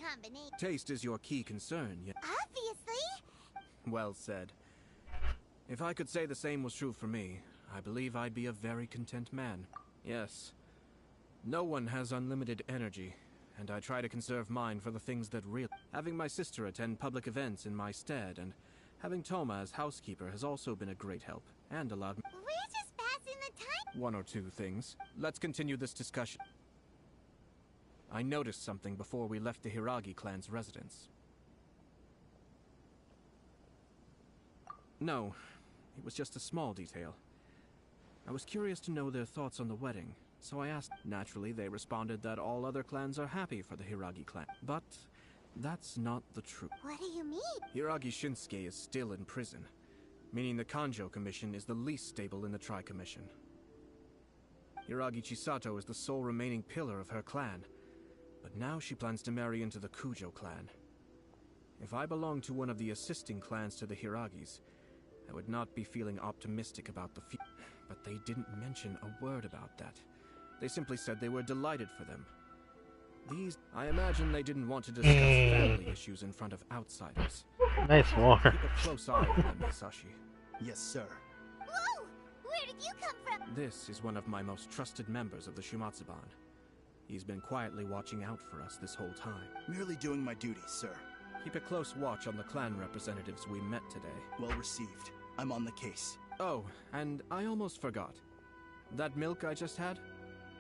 combination. Taste is your key concern, yeah? Obviously. Well said. If I could say the same was true for me, I believe I'd be a very content man. Yes. No one has unlimited energy, and I try to conserve mine for the things that really... Having my sister attend public events in my stead, and having Toma as housekeeper has also been a great help, and allowed me... We're just passing the time. One or two things. Let's continue this discussion. I noticed something before we left the Hiragi clan's residence. No, it was just a small detail. I was curious to know their thoughts on the wedding, so I asked. Naturally, they responded that all other clans are happy for the Hiragi clan. But that's not the truth. What do you mean? Hiragi Shinsuke is still in prison, meaning the Kanjo Commission is the least stable in the Tri-Commission. Hiragi Chisato is the sole remaining pillar of her clan, but now she plans to marry into the Kujo clan. If I belonged to one of the assisting clans to the Hiragis, I would not be feeling optimistic about the future. But they didn't mention a word about that. They simply said they were delighted for them. I imagine they didn't want to discuss family issues in front of outsiders. Nice war. Keep a close eye on them, Hisashi. Yes, sir. Whoa! Where did you come from? This is one of my most trusted members of the Shumatsuban. He's been quietly watching out for us this whole time. Merely doing my duties, sir. Keep a close watch on the clan representatives we met today. Well received. I'm on the case. Oh, and I almost forgot. That milk I just had?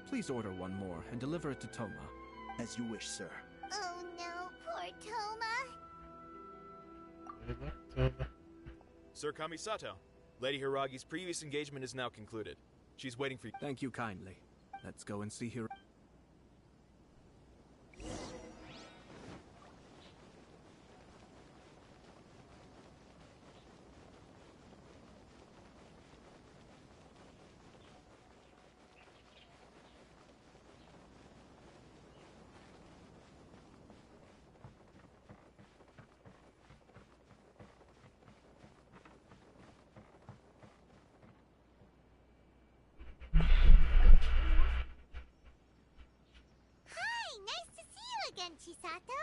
Please order one more and deliver it to Toma. As you wish, sir. Oh no, poor Toma. Sir Kamisato, Lady Hiragi's previous engagement is now concluded. She's waiting for you. Thank you kindly. Let's go and see her. Chisato?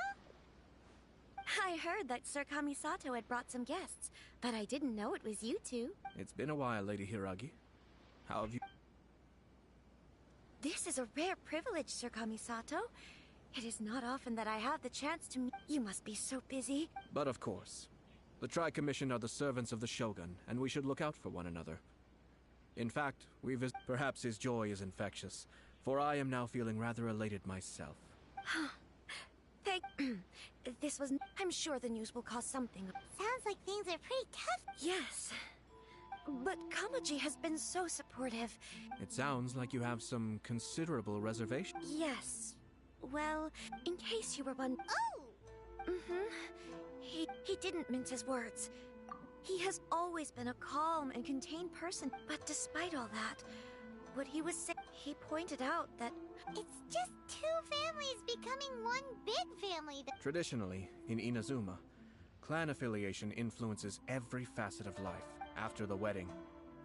I heard that Sir Kamisato had brought some guests, but I didn't know it was you two. It's been a while, Lady Hiragi. How have you... This is a rare privilege, Sir Kamisato. It is not often that I have the chance to meet... You must be so busy. But of course. The Tri-Commission are the servants of the Shogun, and we should look out for one another. In fact, perhaps his joy is infectious, for I am now feeling rather elated myself. This was... I'm sure the news will cause something. Sounds like things are pretty tough. Yes. But Kamaji has been so supportive. It sounds like you have some considerable reservations. Yes. Well, in case you were wondering... Oh! He didn't mince his words. He has always been a calm and contained person. But despite all that, what he was saying, he pointed out that... It's just two families becoming one big family. Traditionally, in Inazuma, clan affiliation influences every facet of life. After the wedding,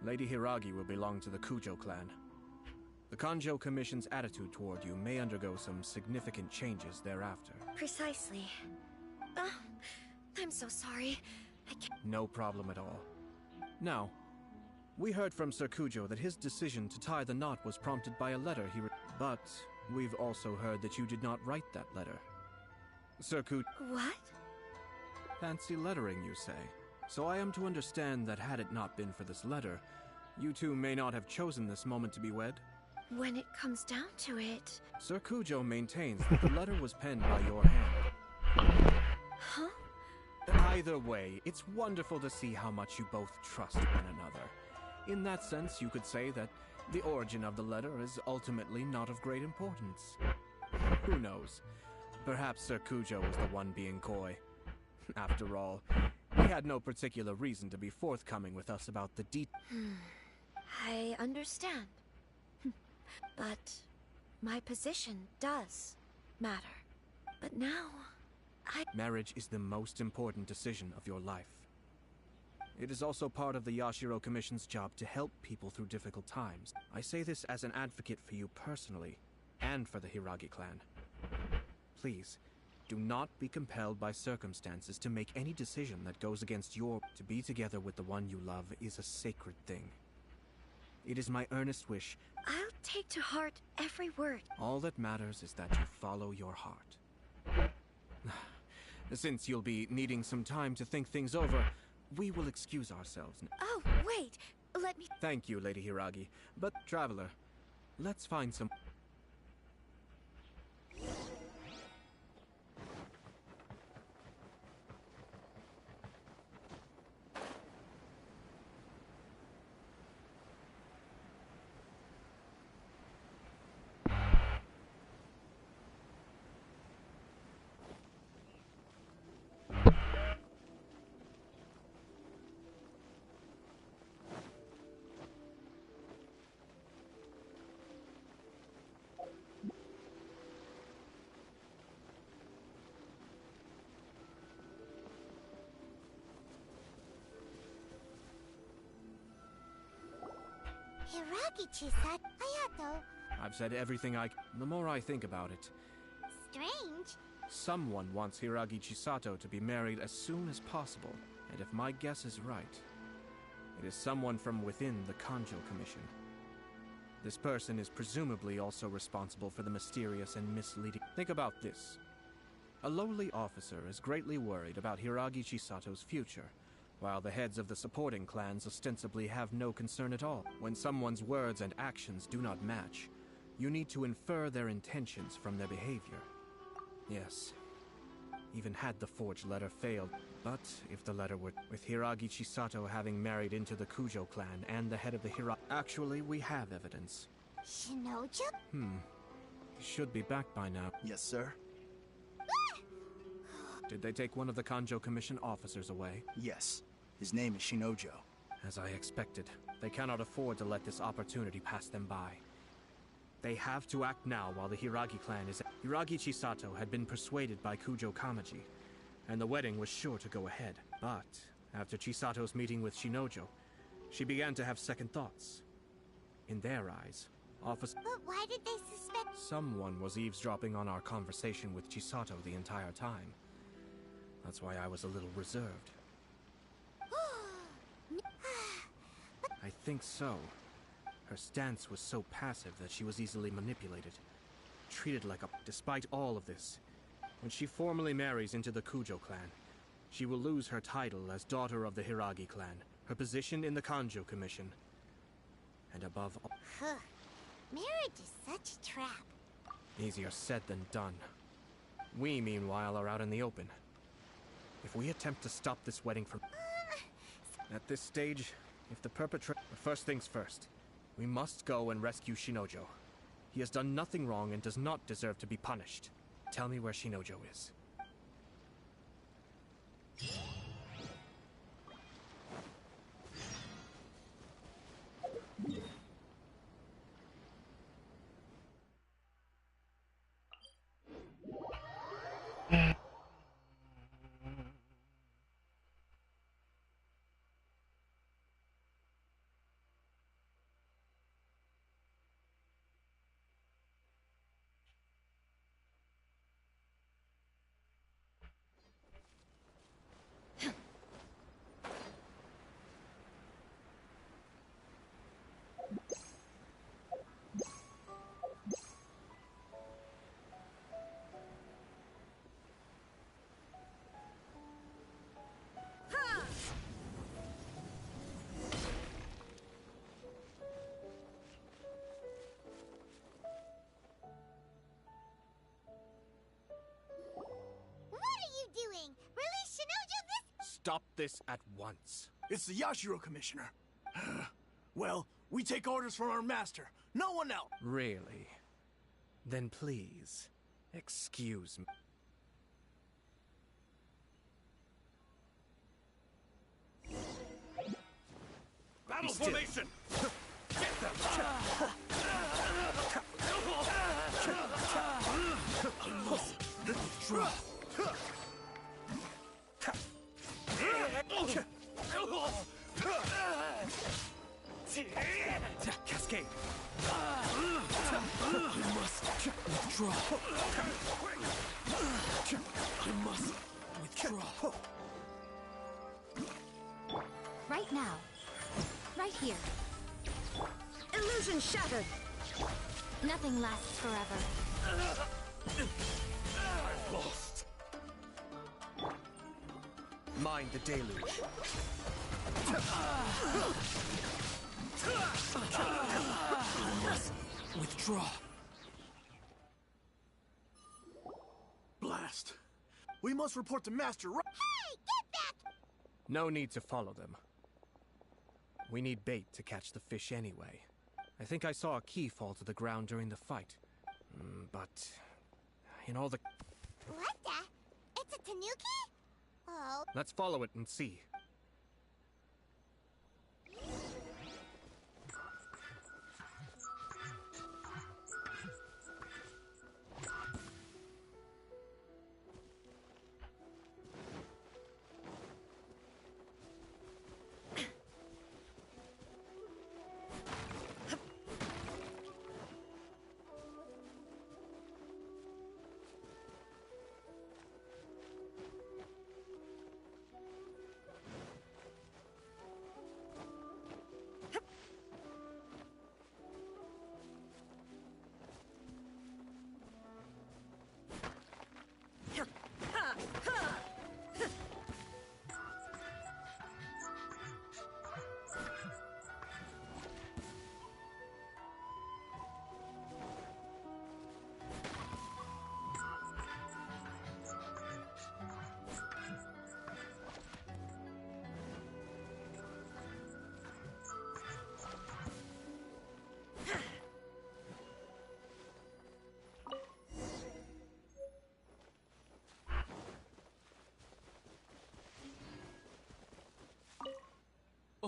Lady Hiragi will belong to the Kujo clan. The Kanjo Commission's attitude toward you may undergo some significant changes thereafter. Precisely. I'm so sorry. I can't... No problem at all. Now, we heard from Sir Kujo that his decision to tie the knot was prompted by a letter he But we've also heard that you did not write that letter. Sir Kujo... What? Fancy lettering, you say? So I am to understand that had it not been for this letter, you two may not have chosen this moment to be wed? When it comes down to it... Sir Kujo maintains that the letter was penned by your hand. Huh? Either way, it's wonderful to see how much you both trust one another. In that sense, you could say that the origin of the letter is ultimately not of great importance. Who knows? Perhaps Sir Kujo was the one being coy. After all, he had no particular reason to be forthcoming with us about the details. I understand. But my position does matter. But now, Marriage is the most important decision of your life. It is also part of the Yashiro Commission's job to help people through difficult times. I say this as an advocate for you personally, and for the Hiragi clan. Please, Do not be compelled by circumstances to make any decision that goes against your... To be together with the one you love is a sacred thing. It is my earnest wish. I'll take to heart every word. All that matters is that you follow your heart. Since you'll be needing some time to think things over, we will excuse ourselves. Oh, wait. Let me... Thank you, Lady Hiragi. But, Traveler, let's find some... Hiragi-Chisato, Hayato. I've said everything I... The more I think about it, Strange. someone wants Hiragi Chisato to be married as soon as possible. And if my guess is right, it is someone from within the Kanjo Commission. This person is presumably also responsible for the mysterious and misleading... Think about this. A lowly officer is greatly worried about Hiragi Chisato's future, while the heads of the supporting clans ostensibly have no concern at all. When someone's words and actions do not match, you need to infer their intentions from their behavior. Yes, even had the forged letter failed. But if the letter were... With Hiragi Chisato having married into the Kujo clan and the head of the Actually, we have evidence. Shinojo? He should be back by now. Yes, sir. Did they take one of the Kanjo Commission officers away? Yes. His name is Shinojo. As I expected, they cannot afford to let this opportunity pass them by. They have to act now while the Hiragi clan is... Hiragi Chisato had been persuaded by Kujo Kamaji, and the wedding was sure to go ahead. But after Chisato's meeting with Shinojo, she began to have second thoughts. In their eyes, But why did they suspect... someone was eavesdropping on our conversation with Chisato the entire time. That's why I was a little reserved. I think so. Her stance was so passive that she was easily manipulated. Treated like a... Despite all of this, when she formally marries into the Kujo clan, she will lose her title as daughter of the Hiragi clan, her position in the Kanjo Commission, and above all... Marriage is such a trap. Easier said than done. We, meanwhile, are out in the open. If we attempt to stop this wedding from... At this stage, if the perpetrator... First things first. We must go and rescue Shinojo. He has done nothing wrong and does not deserve to be punished. Tell me where Shinojo is. Stop this at once. It's the Yashiro Commissioner. Well, we take orders from our master. No one else. Really? Then please, excuse me. Battle formation! Get them! Cascade! I must withdraw. I must withdraw. Right now. Right here. Illusion shattered! Nothing lasts forever. I've lost. Mind the deluge. I must withdraw. Blast. We must report to Master right. Hey, get back! No need to follow them. We need bait to catch the fish anyway. I think I saw a key fall to the ground during the fight. But... in all the... What the? It's a tanuki? Oh. Let's follow it and see.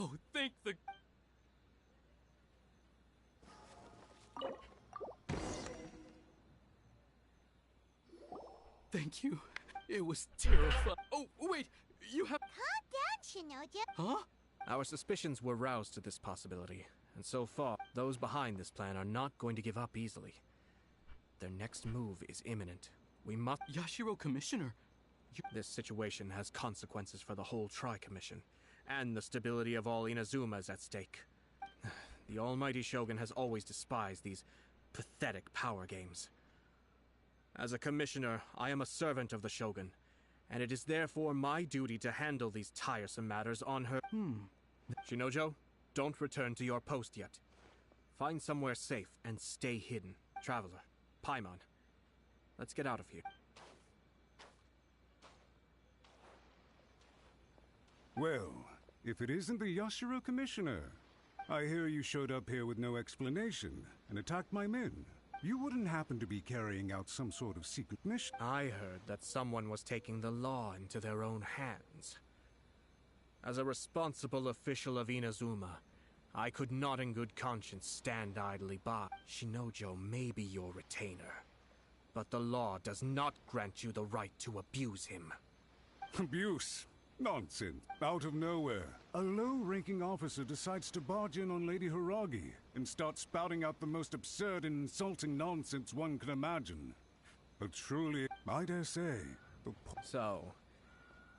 Oh, thank the... Thank you. It was terrifying. Oh, wait! You have... Calm down, Shinoja. Huh? Our suspicions were roused to this possibility, and so far, those behind this plan are not going to give up easily. Their next move is imminent. We must... Yashiro Commissioner. This situation has consequences for the whole Tri-Commission, and the stability of all Inazuma is at stake. The almighty Shogun has always despised these pathetic power games. As a commissioner, I am a servant of the Shogun, and it is therefore my duty to handle these tiresome matters on her... Shinojo, don't return to your post yet. Find somewhere safe and stay hidden. Traveler, Paimon, let's get out of here. Well, if it isn't the Yashiro Commissioner, I hear you showed up here with no explanation and attacked my men. You wouldn't happen to be carrying out some sort of secret mission? I heard that someone was taking the law into their own hands. As a responsible official of Inazuma, I could not in good conscience stand idly by. Shinojo may be your retainer, but the law does not grant you the right to abuse him. Abuse? Nonsense. Out of nowhere, a low-ranking officer decides to barge in on Lady Hiragi and start spouting out the most absurd and insulting nonsense one can imagine. But truly, I dare say, So,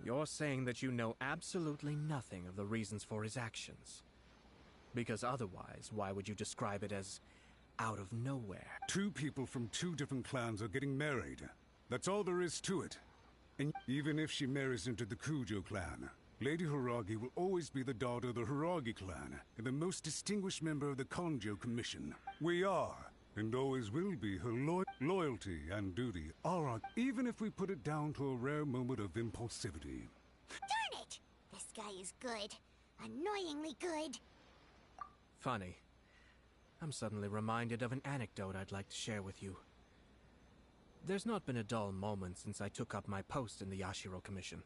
you're saying that you know absolutely nothing of the reasons for his actions? Because otherwise, why would you describe it as out of nowhere? two people from two different clans are getting married. That's all there is to it. And even if she marries into the Kujo clan, Lady Hiragi will always be the daughter of the Hiragi clan and the most distinguished member of the Kanjo Commission. We are, and always will be, her loyalty and duty are, even if we put it down to a rare moment of impulsivity. Darn it! This guy is good. Annoyingly good. Funny. I'm suddenly reminded of an anecdote I'd like to share with you. There's not been a dull moment since I took up my post in the Yashiro Commission.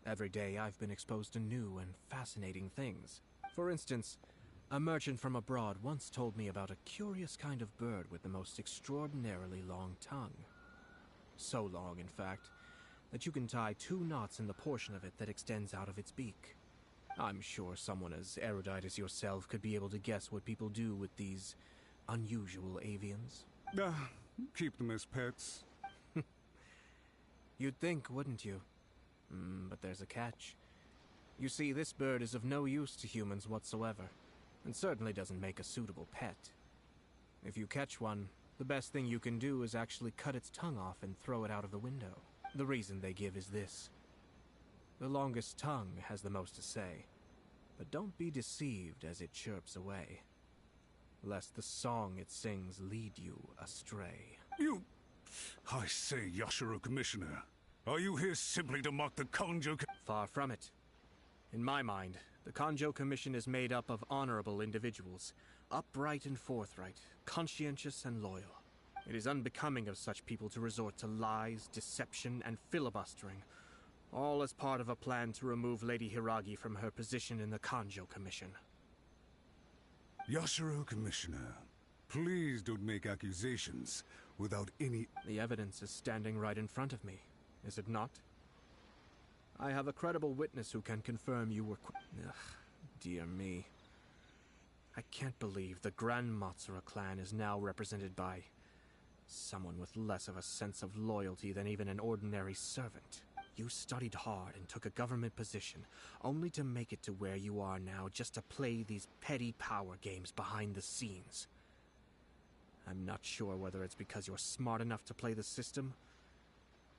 Every day I've been exposed to new and fascinating things. For instance, a merchant from abroad once told me about a curious kind of bird with the most extraordinarily long tongue. So long, in fact, that you can tie 2 knots in the portion of it that extends out of its beak. I'm sure someone as erudite as yourself could be able to guess what people do with these unusual avians. Keep them as pets. You'd think, wouldn't you? But there's a catch. You see, this bird is of no use to humans whatsoever, and certainly doesn't make a suitable pet. If you catch one, the best thing you can do is actually cut its tongue off and throw it out of the window. The reason they give is this. The longest tongue has the most to say, but don't be deceived as it chirps away, lest the song it sings lead you astray. I say, Yashiro Commissioner, are you here simply to mock the Kanjo? Far from it. In my mind, the Kanjo Commission is made up of honorable individuals, upright and forthright, conscientious and loyal. It is unbecoming of such people to resort to lies, deception, and filibustering, all as part of a plan to remove Lady Hiragi from her position in the Kanjo Commission. Yashiro Commissioner, please don't make accusations without any... The evidence is standing right in front of me, is it not? I have a credible witness who can confirm you were... Ugh, dear me. I can't believe the Grand Matsura clan is now represented by someone with less of a sense of loyalty than even an ordinary servant. You studied hard and took a government position, only to make it to where you are now just to play these petty power games behind the scenes. I'm not sure whether it's because you're smart enough to play the system,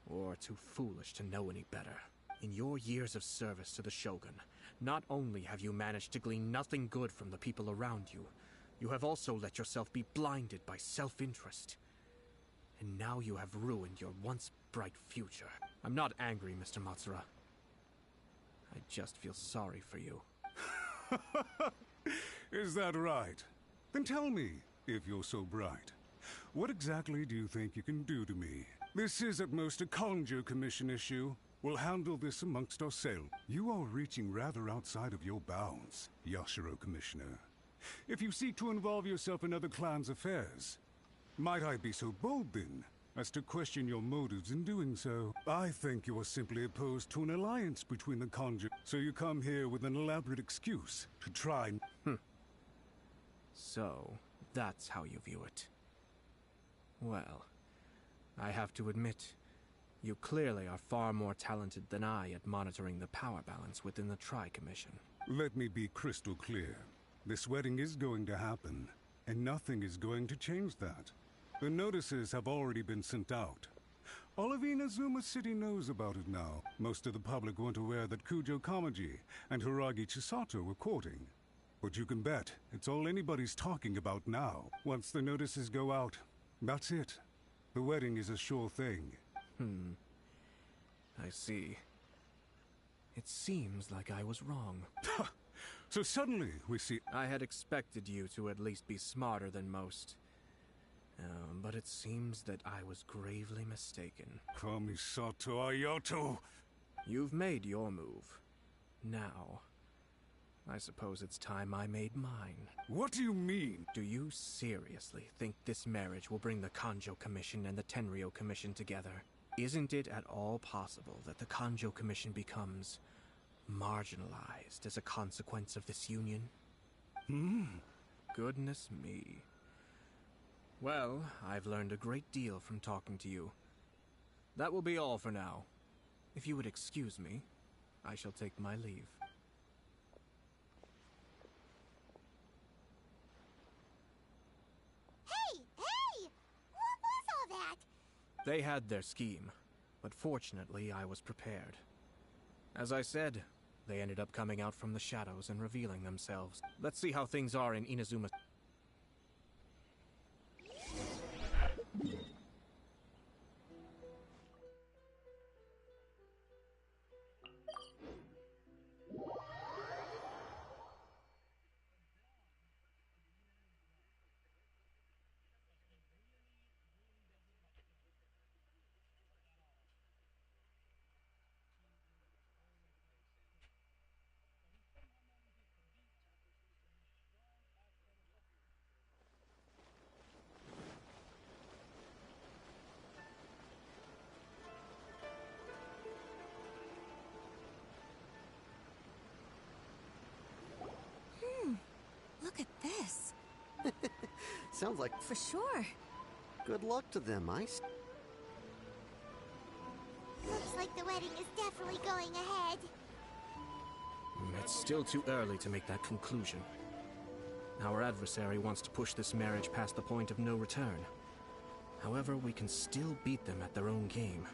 or too foolish to know any better. In your years of service to the Shogun, not only have you managed to glean nothing good from the people around you, you have also let yourself be blinded by self-interest. And now you have ruined your once bright future. I'm not angry, Mr. Matsura. I just feel sorry for you. Is that right? Then tell me, if you're so bright, what exactly do you think you can do to me? This is at most a Kanjo Commission issue. We'll handle this amongst ourselves. You are reaching rather outside of your bounds, Yashiro Commissioner. If you seek to involve yourself in other clans' affairs, might I be so bold then, as to question your motives in doing so? I think you are simply opposed to an alliance between the Kanjo, so you come here with an elaborate excuse to try... So, that's how you view it. Well, I have to admit, you clearly are far more talented than I at monitoring the power balance within the Tri-Commission. Let me be crystal clear. This wedding is going to happen, and nothing is going to change that. The notices have already been sent out. All of Inazuma City knows about it now. Most of the public weren't aware that Kujo Kamaji and Hiragi Chisato were courting. But you can bet it's all anybody's talking about now. Once the notices go out, that's it. The wedding is a sure thing. I see. It seems like I was wrong. So suddenly, we see... I had expected you to at least be smarter than most. But it seems that I was gravely mistaken. Kamisato Ayato! You've made your move. Now, I suppose it's time I made mine. What do you mean? Do you seriously think this marriage will bring the Kanjo Commission and the Tenryo Commission together? Isn't it at all possible that the Kanjo Commission becomes marginalized as a consequence of this union? Goodness me. Well, I've learned a great deal from talking to you. That will be all for now. If you would excuse me, I shall take my leave. Hey! Hey! What was all that? They had their scheme, but fortunately I was prepared. As I said, they ended up coming out from the shadows and revealing themselves. Let's see how things are in Inazuma. sounds like For sure. good luck to them. Looks like the wedding is definitely going ahead. It's still too early to make that conclusion. Our adversary wants to push this marriage past the point of no return. However, we can still beat them at their own game.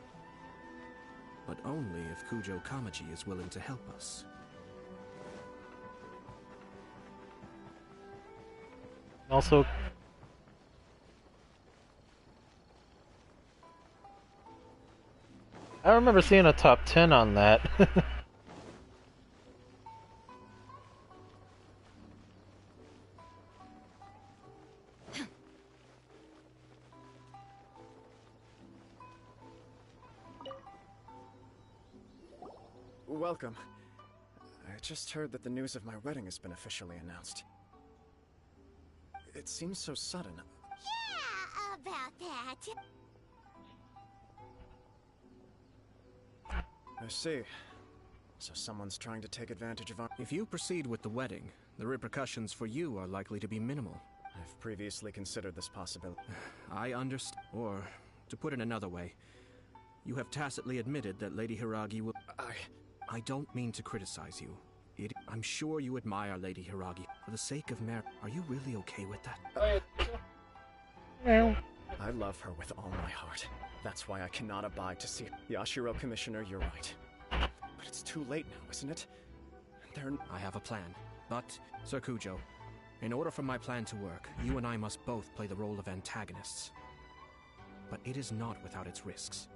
But only if Kujo Kamaji is willing to help us. Also, I remember seeing a top 10 on that. Welcome. I just heard that the news of my wedding has been officially announced. It seems so sudden. Yeah, about that. I see. So someone's trying to take advantage of our... If you proceed with the wedding, the repercussions for you are likely to be minimal. I've previously considered this possibility. I understand. Or, to put it another way, you have tacitly admitted that Lady Hiragi will... I don't mean to criticize you. I'm sure you admire Lady Hiragi. For the sake of are you really okay with that? I love her with all my heart. That's why I cannot abide to see... Yashiro, Commissioner, you're right. But it's too late now, isn't it? I have a plan. But, Sir Kujo, in order for my plan to work, you and I must both play the role of antagonists. But it is not without its risks.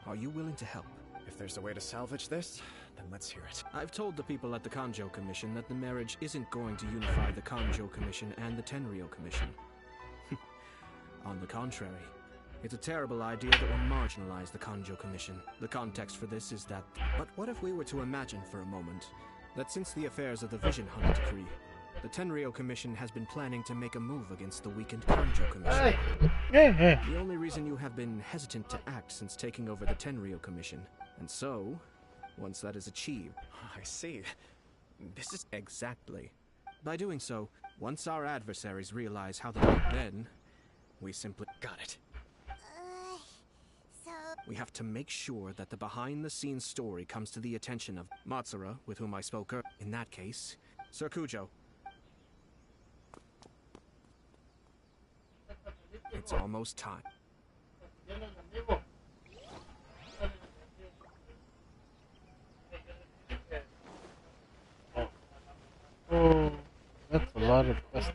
Are you willing to help? If there's a way to salvage this, then let's hear it. I've told the people at the Kanjo Commission that the marriage isn't going to unify the Kanjo Commission and the Tenryou Commission. On the contrary, it's a terrible idea that will marginalize the Kanjo Commission. The context for this is that... But what if we were to imagine for a moment that since the affairs of the Vision Hunt Decree, the Tenryou Commission has been planning to make a move against the weakened Kanjo Commission. The only reason you have been hesitant to act since taking over the Tenryou Commission. And so, once that is achieved... I see. This is... Exactly. By doing so, once our adversaries realize how they... Then, we simply... Got it. So... We have to make sure that the behind-the-scenes story comes to the attention of Matsura, with whom I spoke earlier. In that case, Sir Kujo. It's almost time. Oh, that's a lot of quests.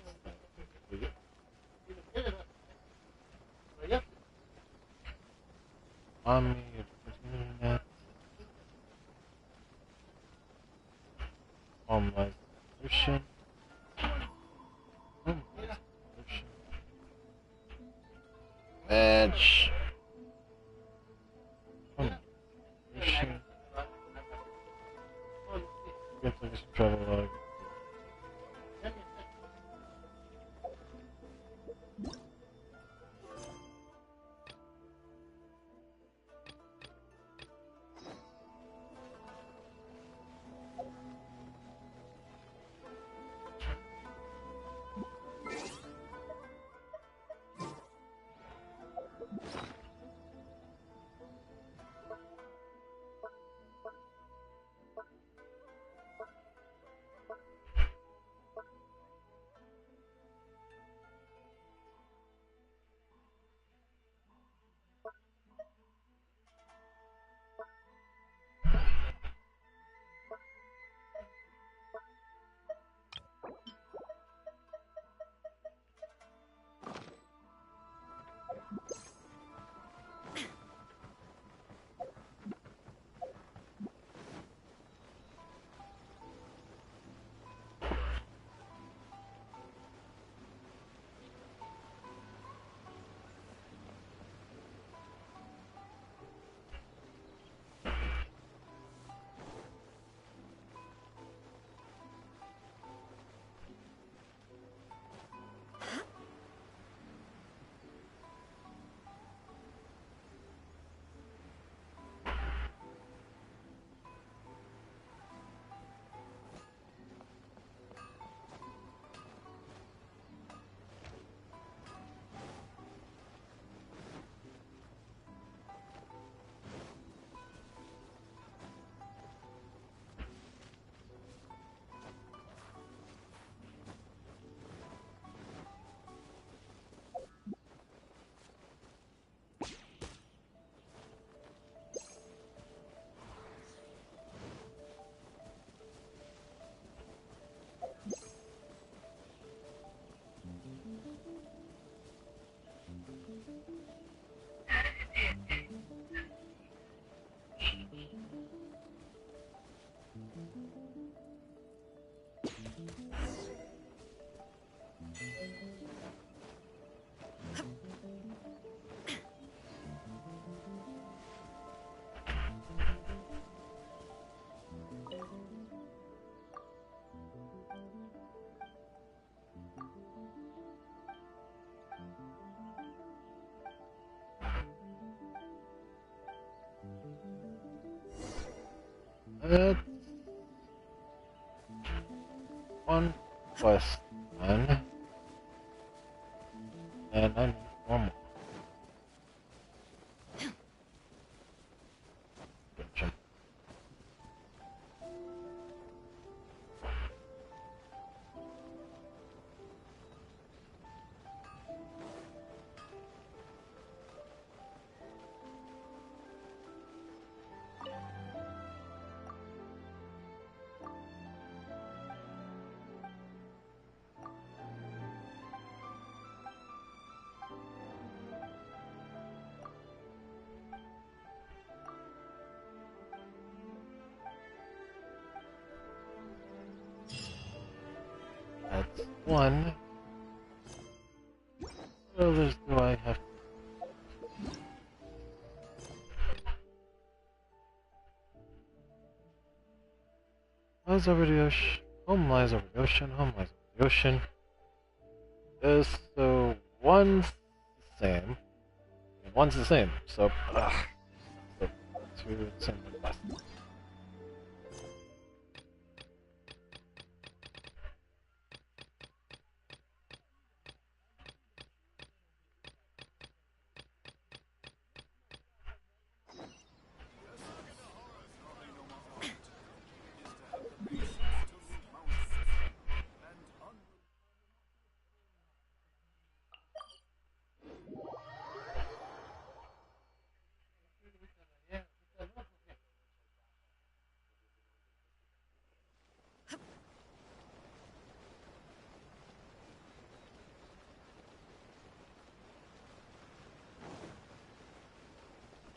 Army of internet. Online solution. Badge. Solution. Get to this travel log. It's one quest done, and I need one more. Genshin. That's one. What others do I have? Lies over the ocean. Home lies over the ocean. Home lies over the ocean. So one's the same. And one's the same. So, so two the same one less.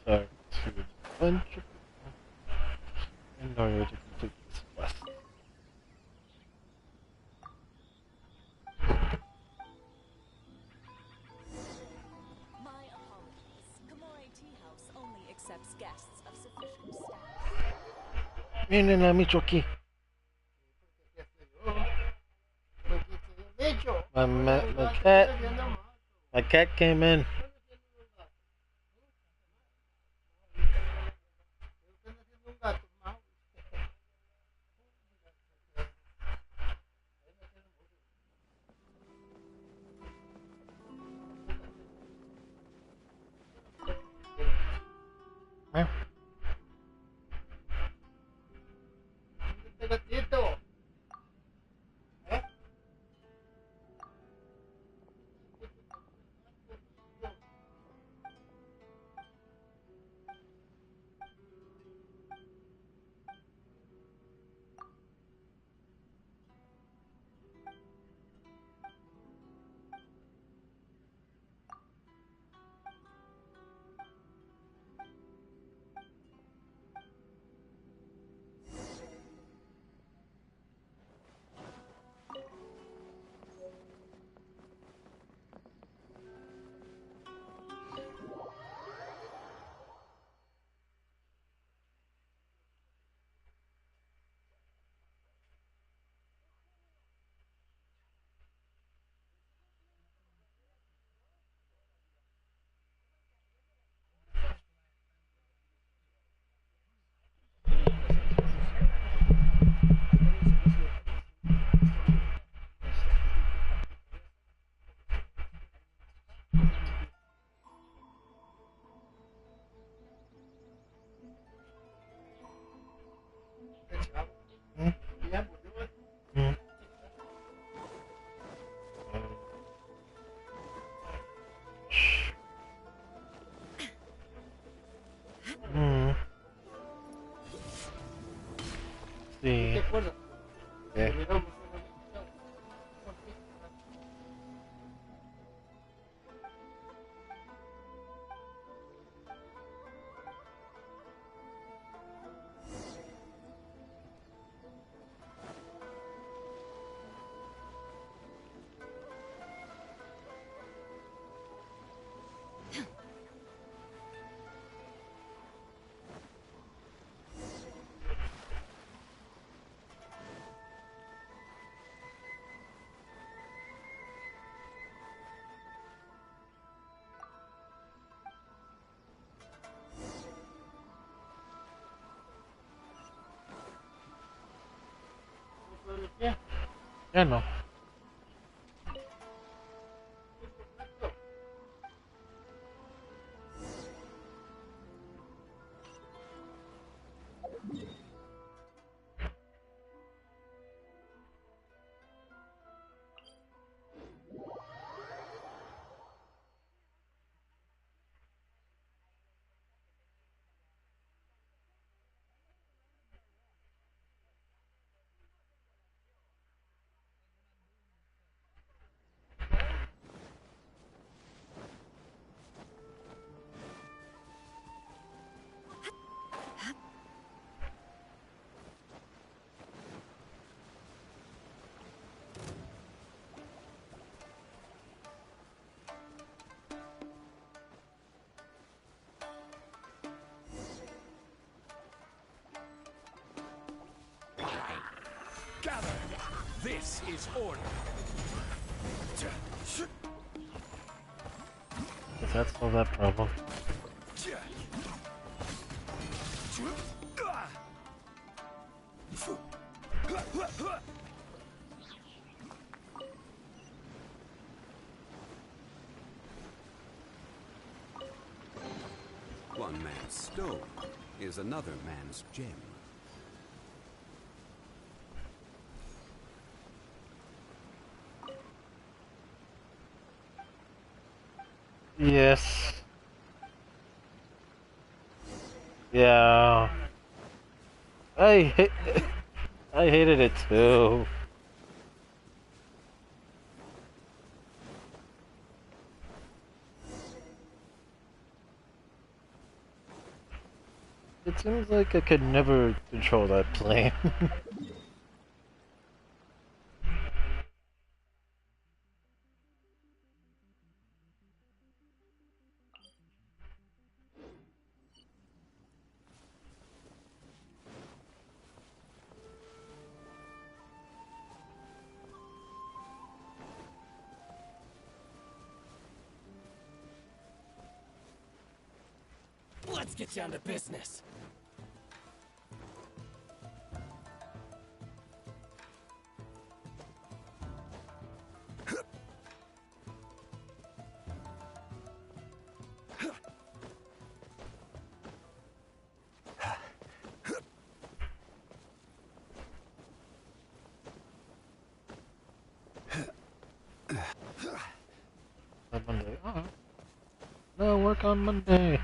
So, to a bunch of people in order to complete this quest. My apologies. Kamore Tea House only accepts guests of sufficient status. Vienen a Michoaki. My cat came in. Sí. Okay. Yeah, no. Gather! This is order! Does that solve that problem? One man's stone is another man's gem. Yes. Yeah. I hated it too. It seems like I could never control that plane. Let's get down to business. On Monday. Oh. No, work on Monday.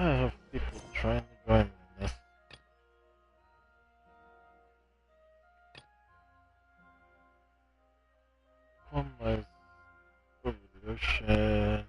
I have people trying to join me in this. Oh my revolution.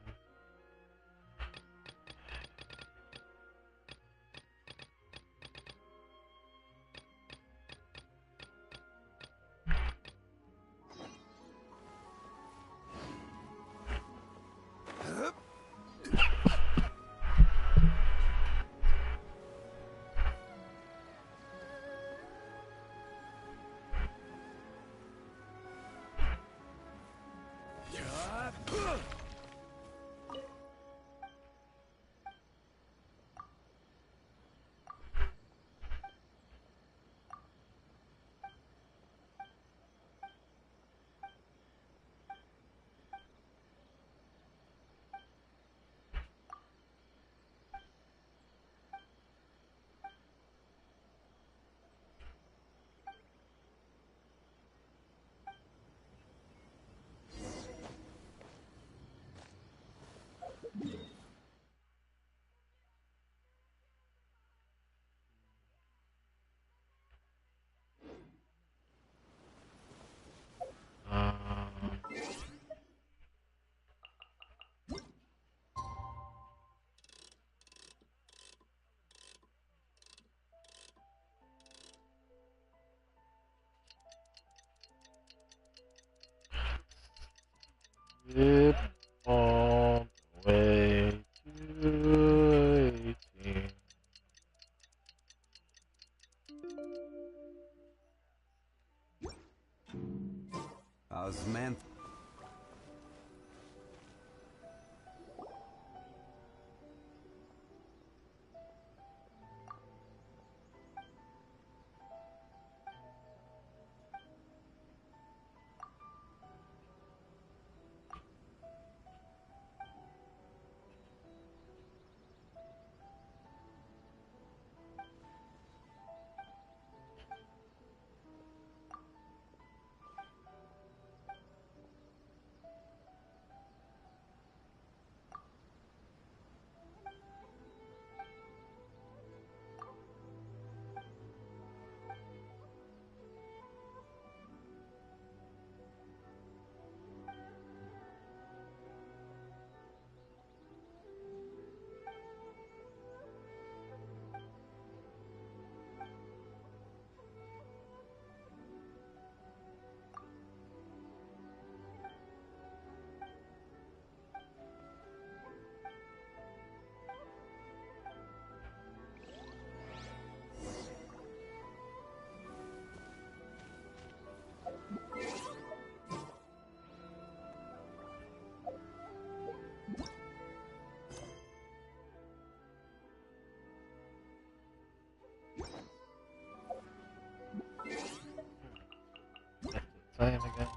Zip all the way to 18. Osman. Time again.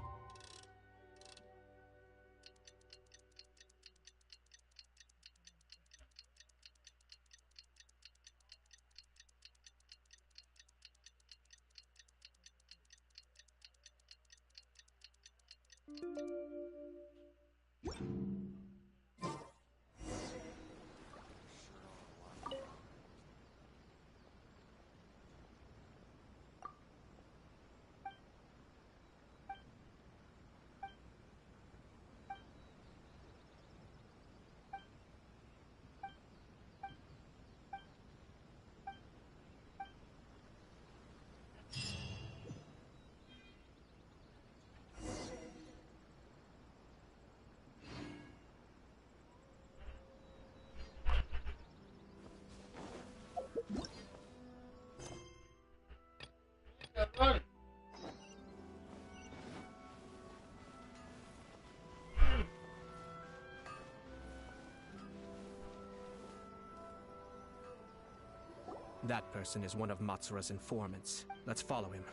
That person is one of Matsura's informants. Let's follow him.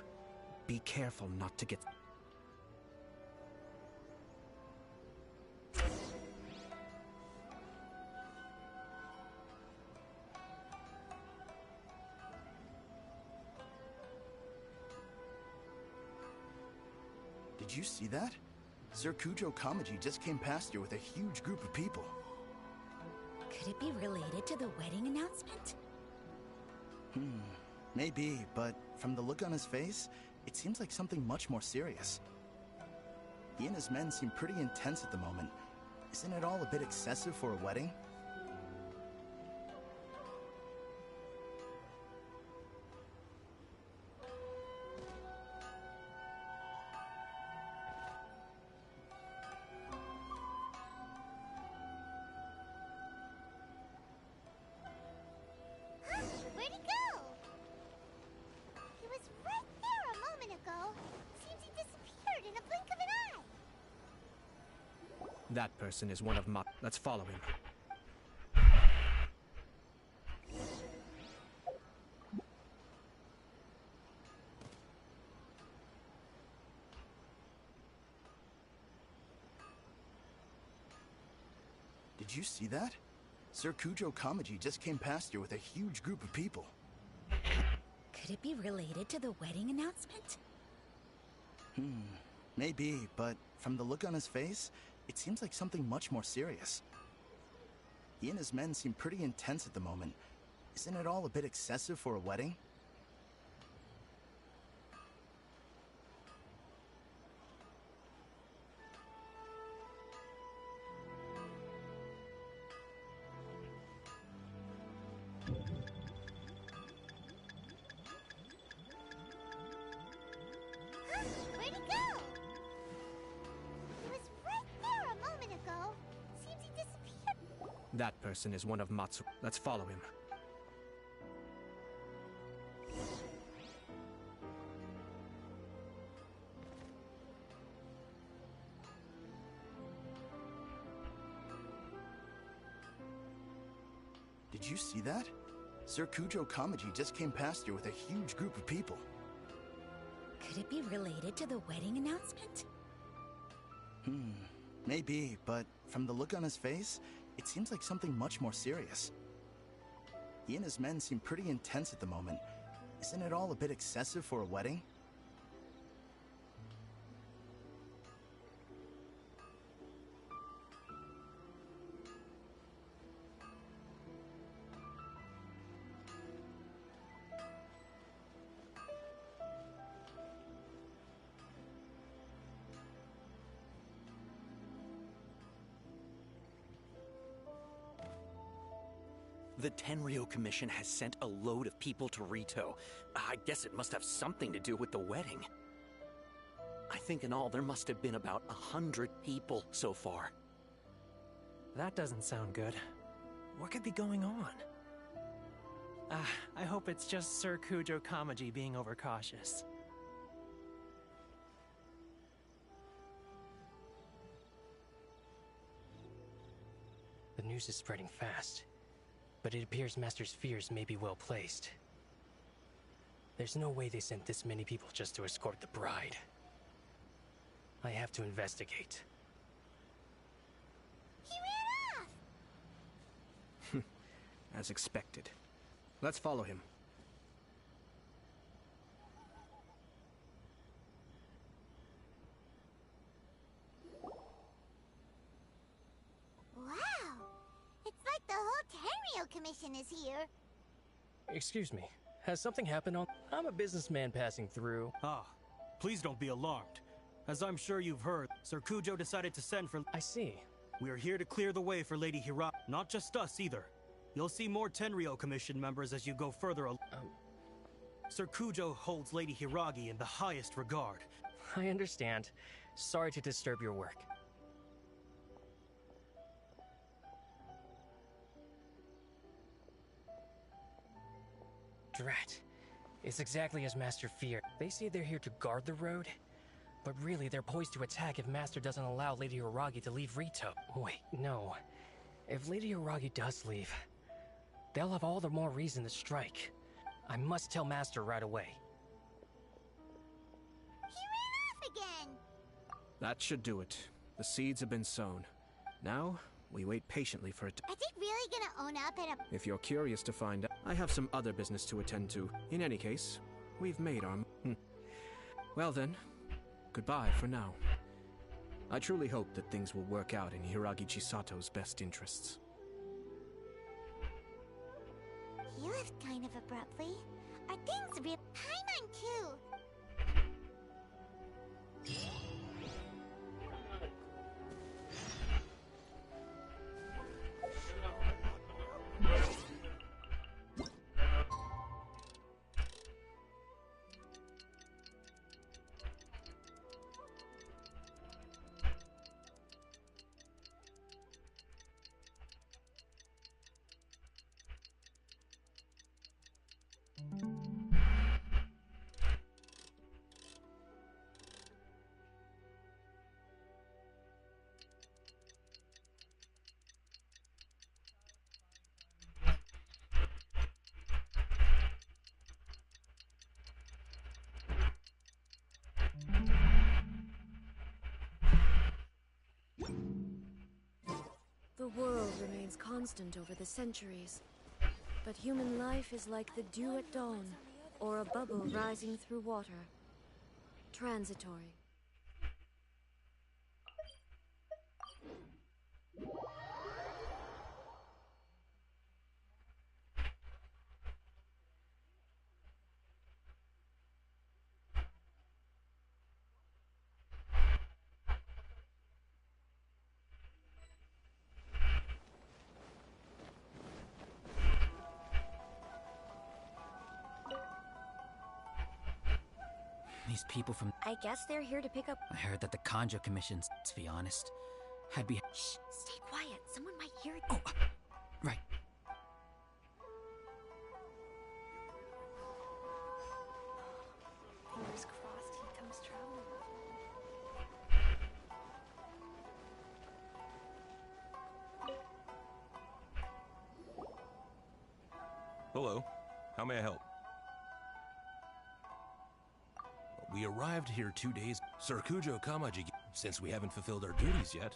Be careful not to get... Did you see that? Sir Kujo Kamaji just came past here with a huge group of people. Could it be related to the wedding announcement? Maybe, but from the look on his face, it seems like something much more serious. He and his men seem pretty intense at the moment. Isn't it all a bit excessive for a wedding? Where'd he go? He was right there a moment ago. Seems he disappeared in a blink of an eye. That person is one of Let's follow him. Did you see that? Sir Kujo Kamaji just came past here with a huge group of people. Could it be related to the wedding announcement? Maybe, but from the look on his face, it seems like something much more serious. He and his men seem pretty intense at the moment. Isn't it all a bit excessive for a wedding? Where'd he go? He was right there a moment ago. Seems he disappeared. That person is one of Matsura. Let's follow him. Did you see that? Sir Kujo Kamaji just came past here with a huge group of people. Could it be related to the wedding announcement? Maybe, but from the look on his face, it seems like something much more serious. He and his men seem pretty intense at the moment. Isn't it all a bit excessive for a wedding? The Tenryo Commission has sent a load of people to Rito. I guess it must have something to do with the wedding. I think in all there must have been about 100 people so far. That doesn't sound good. What could be going on? I hope it's just Sir Kujo Kamaji being overcautious. The news is spreading fast, but it appears Master's fears may be well placed. There's no way they sent this many people just to escort the bride. I have to investigate. He ran off! As expected. Let's follow him. Wow! It's like the whole Tenryo Commission is here. Excuse me, has something happened on... I'm a businessman passing through. Ah, please don't be alarmed. As I'm sure you've heard, Sir Kujo decided to send for... I see. We are here to clear the way for Lady Hiragi. Not just us, either. You'll see more Tenryo Commission members as you go further along. Sir Kujo holds Lady Hiragi in the highest regard. I understand. Sorry to disturb your work. Drat. It's exactly as Master feared. They say they're here to guard the road, but really they're poised to attack if Master doesn't allow Lady Hiragi to leave Rito. Wait, no. If Lady Hiragi does leave, they'll have all the more reason to strike. I must tell Master right away. He ran off again! That should do it. The seeds have been sown. Now, we wait patiently for it to... Is he really gonna own up at a... If you're curious to find out, I have some other business to attend to. In any case, we've made our... Well then, goodbye for now. I truly hope that things will work out in Hiragi Chisato's best interests. He left kind of abruptly. Are things real? Paimon too! The world remains constant over the centuries, but human life is like the dew at dawn, or a bubble rising through water. Transitory. These people from... I guess they're here to pick up... I heard that the Kanjo Commission's, to be honest, I'd be... Shh! Stay quiet. Someone might hear it. Oh, right. Fingers crossed he comes traveling. Hello. How may I help? We arrived here 2 days. Sir Kujo Kamaji, since we haven't fulfilled our duties yet,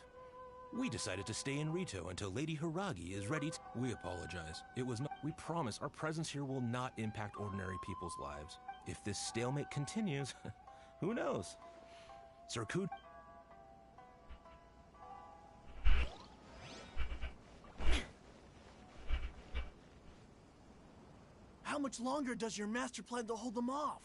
we decided to stay in Rito until Lady Hiragi is ready to... We apologize. It was not... We promise our presence here will not impact ordinary people's lives. If this stalemate continues, who knows? Sir Kujo... How much longer does your master plan to hold them off?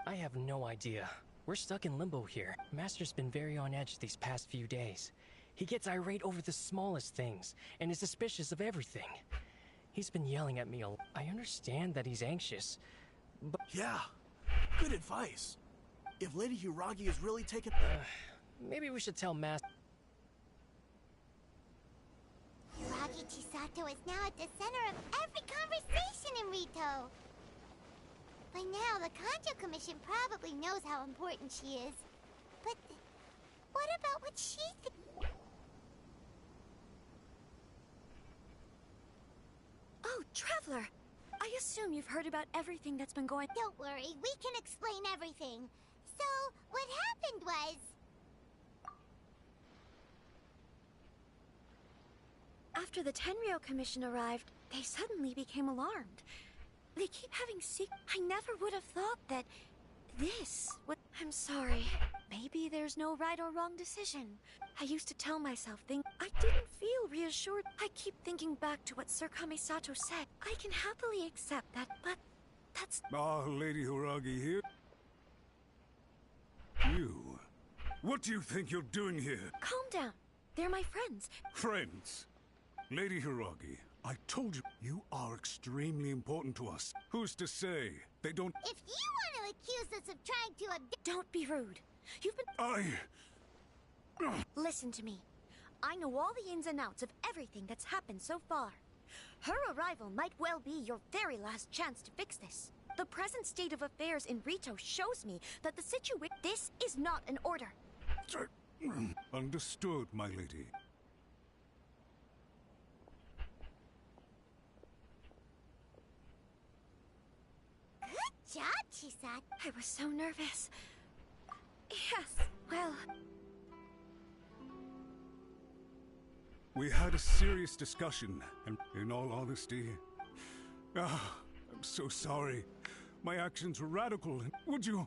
I have no idea. We're stuck in limbo here. Master's been very on edge these past few days. He gets irate over the smallest things, and is suspicious of everything. He's been yelling at me a lot. I understand that he's anxious, but... Yeah, good advice. If Lady Hiragi is really taken... maybe we should tell Master... Hiragi Chisato is now at the center of every conversation in Rito. By now, the Kanjo Commission probably knows how important she is. But what about what she thinks? Oh, Traveler! I assume you've heard about everything that's been going... Don't worry, we can explain everything. So, what happened was... After the Tenryo Commission arrived, they suddenly became alarmed. They keep having I never would have thought that this would... I'm sorry. Maybe there's no right or wrong decision. I used to tell myself things... I didn't feel reassured. I keep thinking back to what Sir Kamisato said. I can happily accept that, but that's... Ah, Lady Hiragi here. You. What do you think you're doing here? Calm down. They're my friends. Friends. Lady Hiragi, I told you, you are extremely important to us. Who's to say they don't... If you want to accuse us of trying to Don't be rude. You've been... Listen to me. I know all the ins and outs of everything that's happened so far. Her arrival might well be your very last chance to fix this. The present state of affairs in Rito shows me that the situation... This is not an order. Understood, my lady. job, Chisato. I was so nervous. Yes, well... We had a serious discussion, and in all honesty, I'm so sorry. My actions were radical. Would you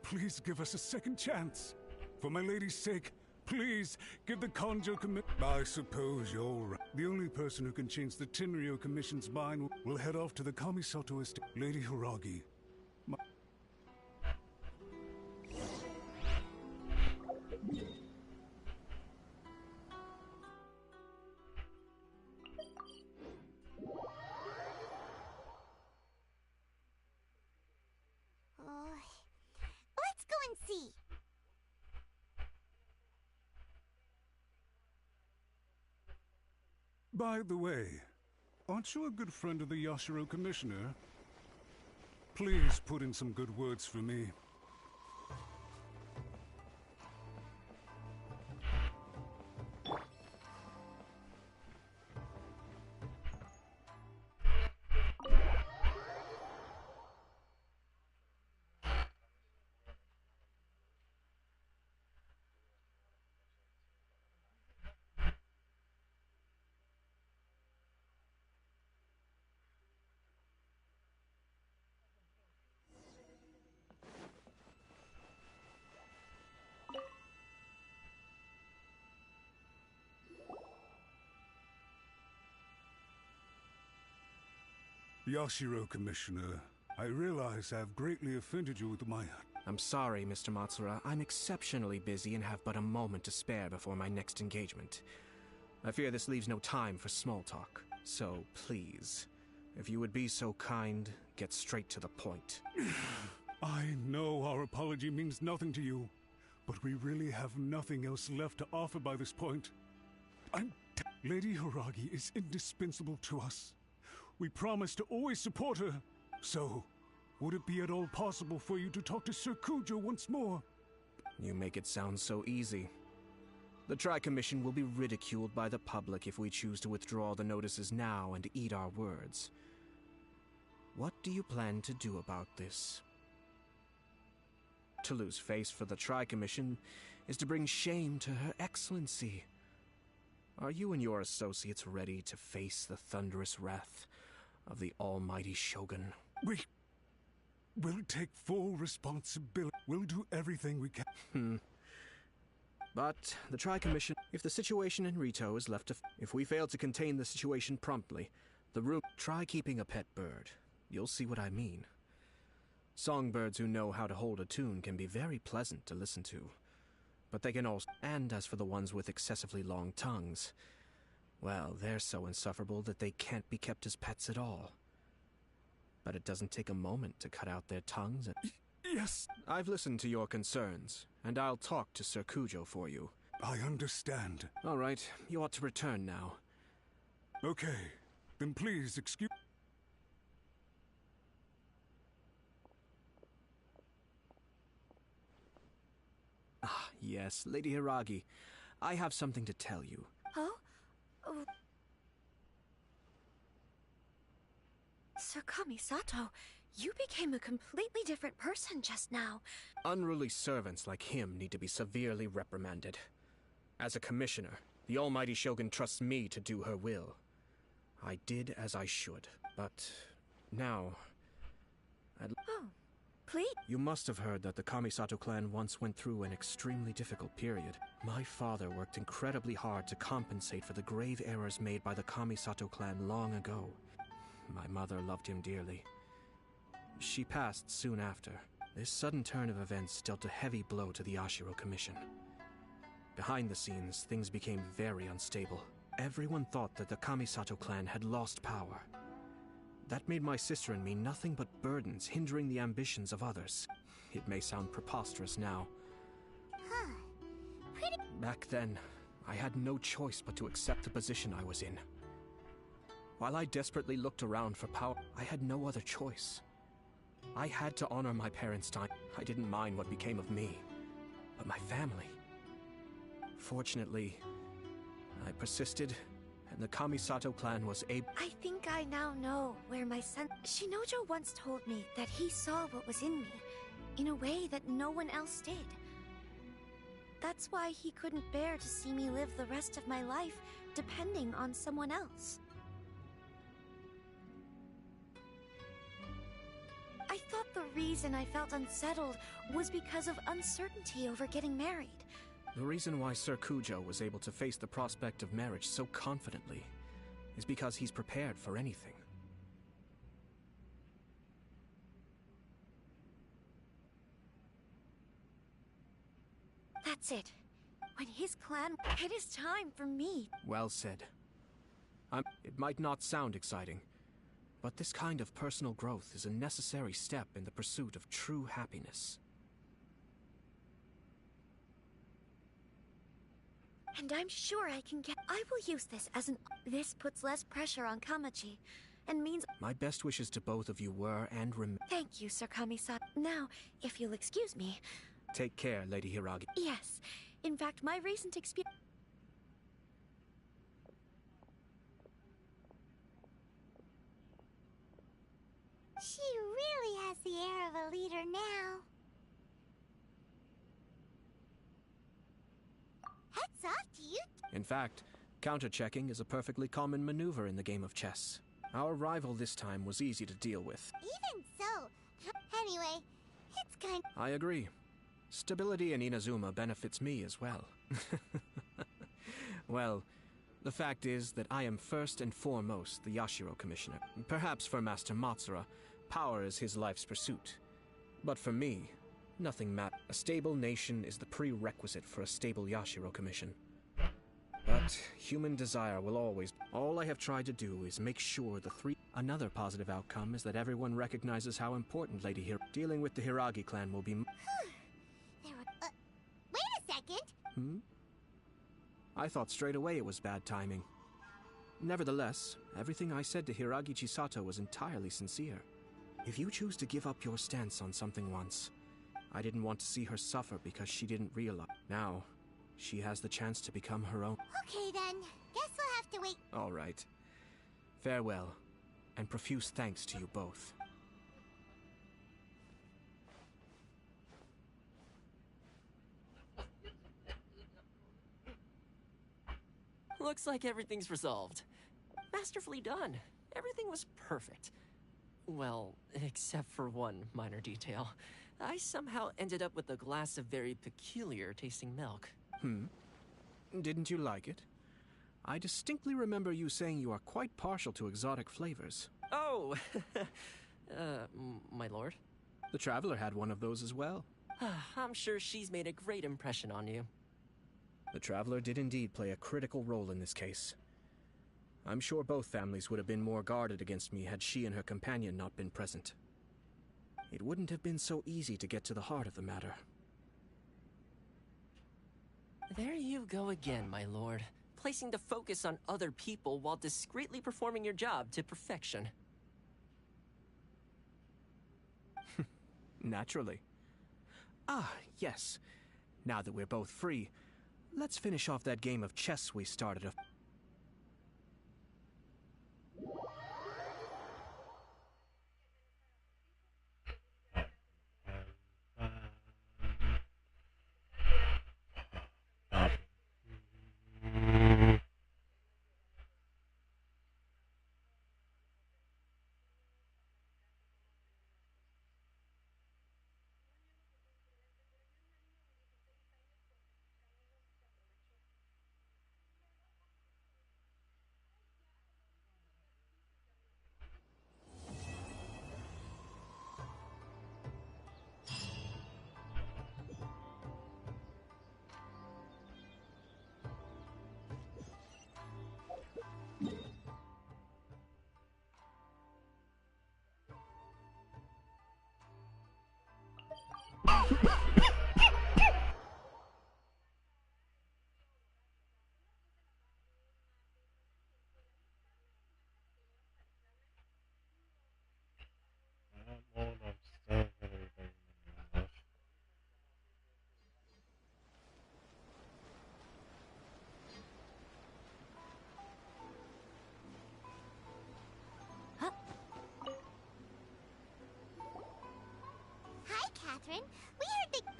please give us a second chance? For my lady's sake, please give the Kanjo Commission... I suppose you're right. The only person who can change the Tenryo Commission's mind will head off to the Kamisato estate. Lady Hiragi. Let's go and see. By the way, aren't you a good friend of the Yashiro Commissioner? Please put in some good words for me. Yashiro, Commissioner, I realize I have greatly offended you with my... I'm sorry, Mr. Matsura. I'm exceptionally busy and have but a moment to spare before my next engagement. I fear this leaves no time for small talk. So, please, if you would be so kind, get straight to the point. I know our apology means nothing to you, but we really have nothing else left to offer by this point. Lady Hiragi is indispensable to us. We promise to always support her. So, would it be at all possible for you to talk to Sir Kujo once more? You make it sound so easy. The Tri-Commission will be ridiculed by the public if we choose to withdraw the notices now and eat our words. What do you plan to do about this? To lose face for the Tri-Commission is to bring shame to Her Excellency. Are you and your associates ready to face the thunderous wrath of the almighty Shogun? We'll take full responsibility. We'll do everything we can. But the Tri-Commission, if the situation in Rito is left to... If we fail to contain the situation promptly, the room... Try keeping a pet bird. You'll see what I mean. Songbirds who know how to hold a tune can be very pleasant to listen to. But they can also... And as for the ones with excessively long tongues... Well, they're so insufferable that they can't be kept as pets at all. But it doesn't take a moment to cut out their tongues and... Yes! I've listened to your concerns, and I'll talk to Sir Kujo for you. I understand. All right, you ought to return now. Okay, then please excuse... Ah, yes, Lady Hiragi. I have something to tell you. Oh? Oh. Sir Kamisato, you became a completely different person just now. Unruly servants like him need to be severely reprimanded. As a commissioner, the almighty Shogun trusts me to do her will. I did as I should, but now... Oh, please? You must have heard that the Kamisato clan once went through an extremely difficult period. My father worked incredibly hard to compensate for the grave errors made by the Kamisato clan long ago. My mother loved him dearly. She passed soon after. This sudden turn of events dealt a heavy blow to the Yashiro Commission. Behind the scenes, things became very unstable. Everyone thought that the Kamisato clan had lost power. That made my sister and me nothing but burdens, hindering the ambitions of others. It may sound preposterous now. Huh. Back then, I had no choice but to accept the position I was in. While I desperately looked around for power, I had no other choice. I had to honor my parents' time. I didn't mind what became of me, but my family. Fortunately, I persisted, and the Kamisato clan was able... I think I now know where my son... Shinojo once told me that he saw what was in me, in a way that no one else did. That's why he couldn't bear to see me live the rest of my life depending on someone else. I thought the reason I felt unsettled was because of uncertainty over getting married. The reason why Sir Kujo was able to face the prospect of marriage so confidently is because he's prepared for anything. That's it. When his clan... It is time for me. Well said. It might not sound exciting, but this kind of personal growth is a necessary step in the pursuit of true happiness. And I'm sure I can get... I will use this as an... This puts less pressure on Kamachi, and means... My best wishes to both of you were and remain... Thank you, Sir Kami-san. Now, if you'll excuse me... Take care, Lady Hiragi. Yes. In fact, my recent experience... She really has the air of a leader now. Hats off to you. In fact, counter-checking is a perfectly common maneuver in the game of chess. Our rival this time was easy to deal with. Even so. Anyway, it's kind... I agree. Stability in Inazuma benefits me as well. Well, the fact is that I am first and foremost the Yashiro Commissioner. Perhaps for Master Matsura, power is his life's pursuit. But for me, nothing matters. A stable nation is the prerequisite for a stable Yashiro Commission. But human desire will always... All I have tried to do is make sure the three... Another positive outcome is that everyone recognizes how important Lady dealing with the Hiragi clan will be... Wait a second! I thought straight away it was bad timing. Nevertheless, everything I said to Hiragi Chisato was entirely sincere. If you choose to give up your stance on something once, I didn't want to see her suffer because she didn't realize. Now, she has the chance to become her own. Okay then, guess we'll have to wait. All right. Farewell, and profuse thanks to you both. Looks like everything's resolved. Masterfully done. Everything was perfect. Well, except for one minor detail. I somehow ended up with a glass of very peculiar tasting milk. Didn't you like it? I distinctly remember you saying you are quite partial to exotic flavors. Oh! My lord? The Traveler had one of those as well. I'm sure she's made a great impression on you. The Traveler did indeed play a critical role in this case. I'm sure both families would have been more guarded against me had she and her companion not been present. It wouldn't have been so easy to get to the heart of the matter. There you go again, my lord. Placing the focus on other people while discreetly performing your job to perfection. Naturally. Ah, yes. Now that we're both free, let's finish off that game of chess we started a...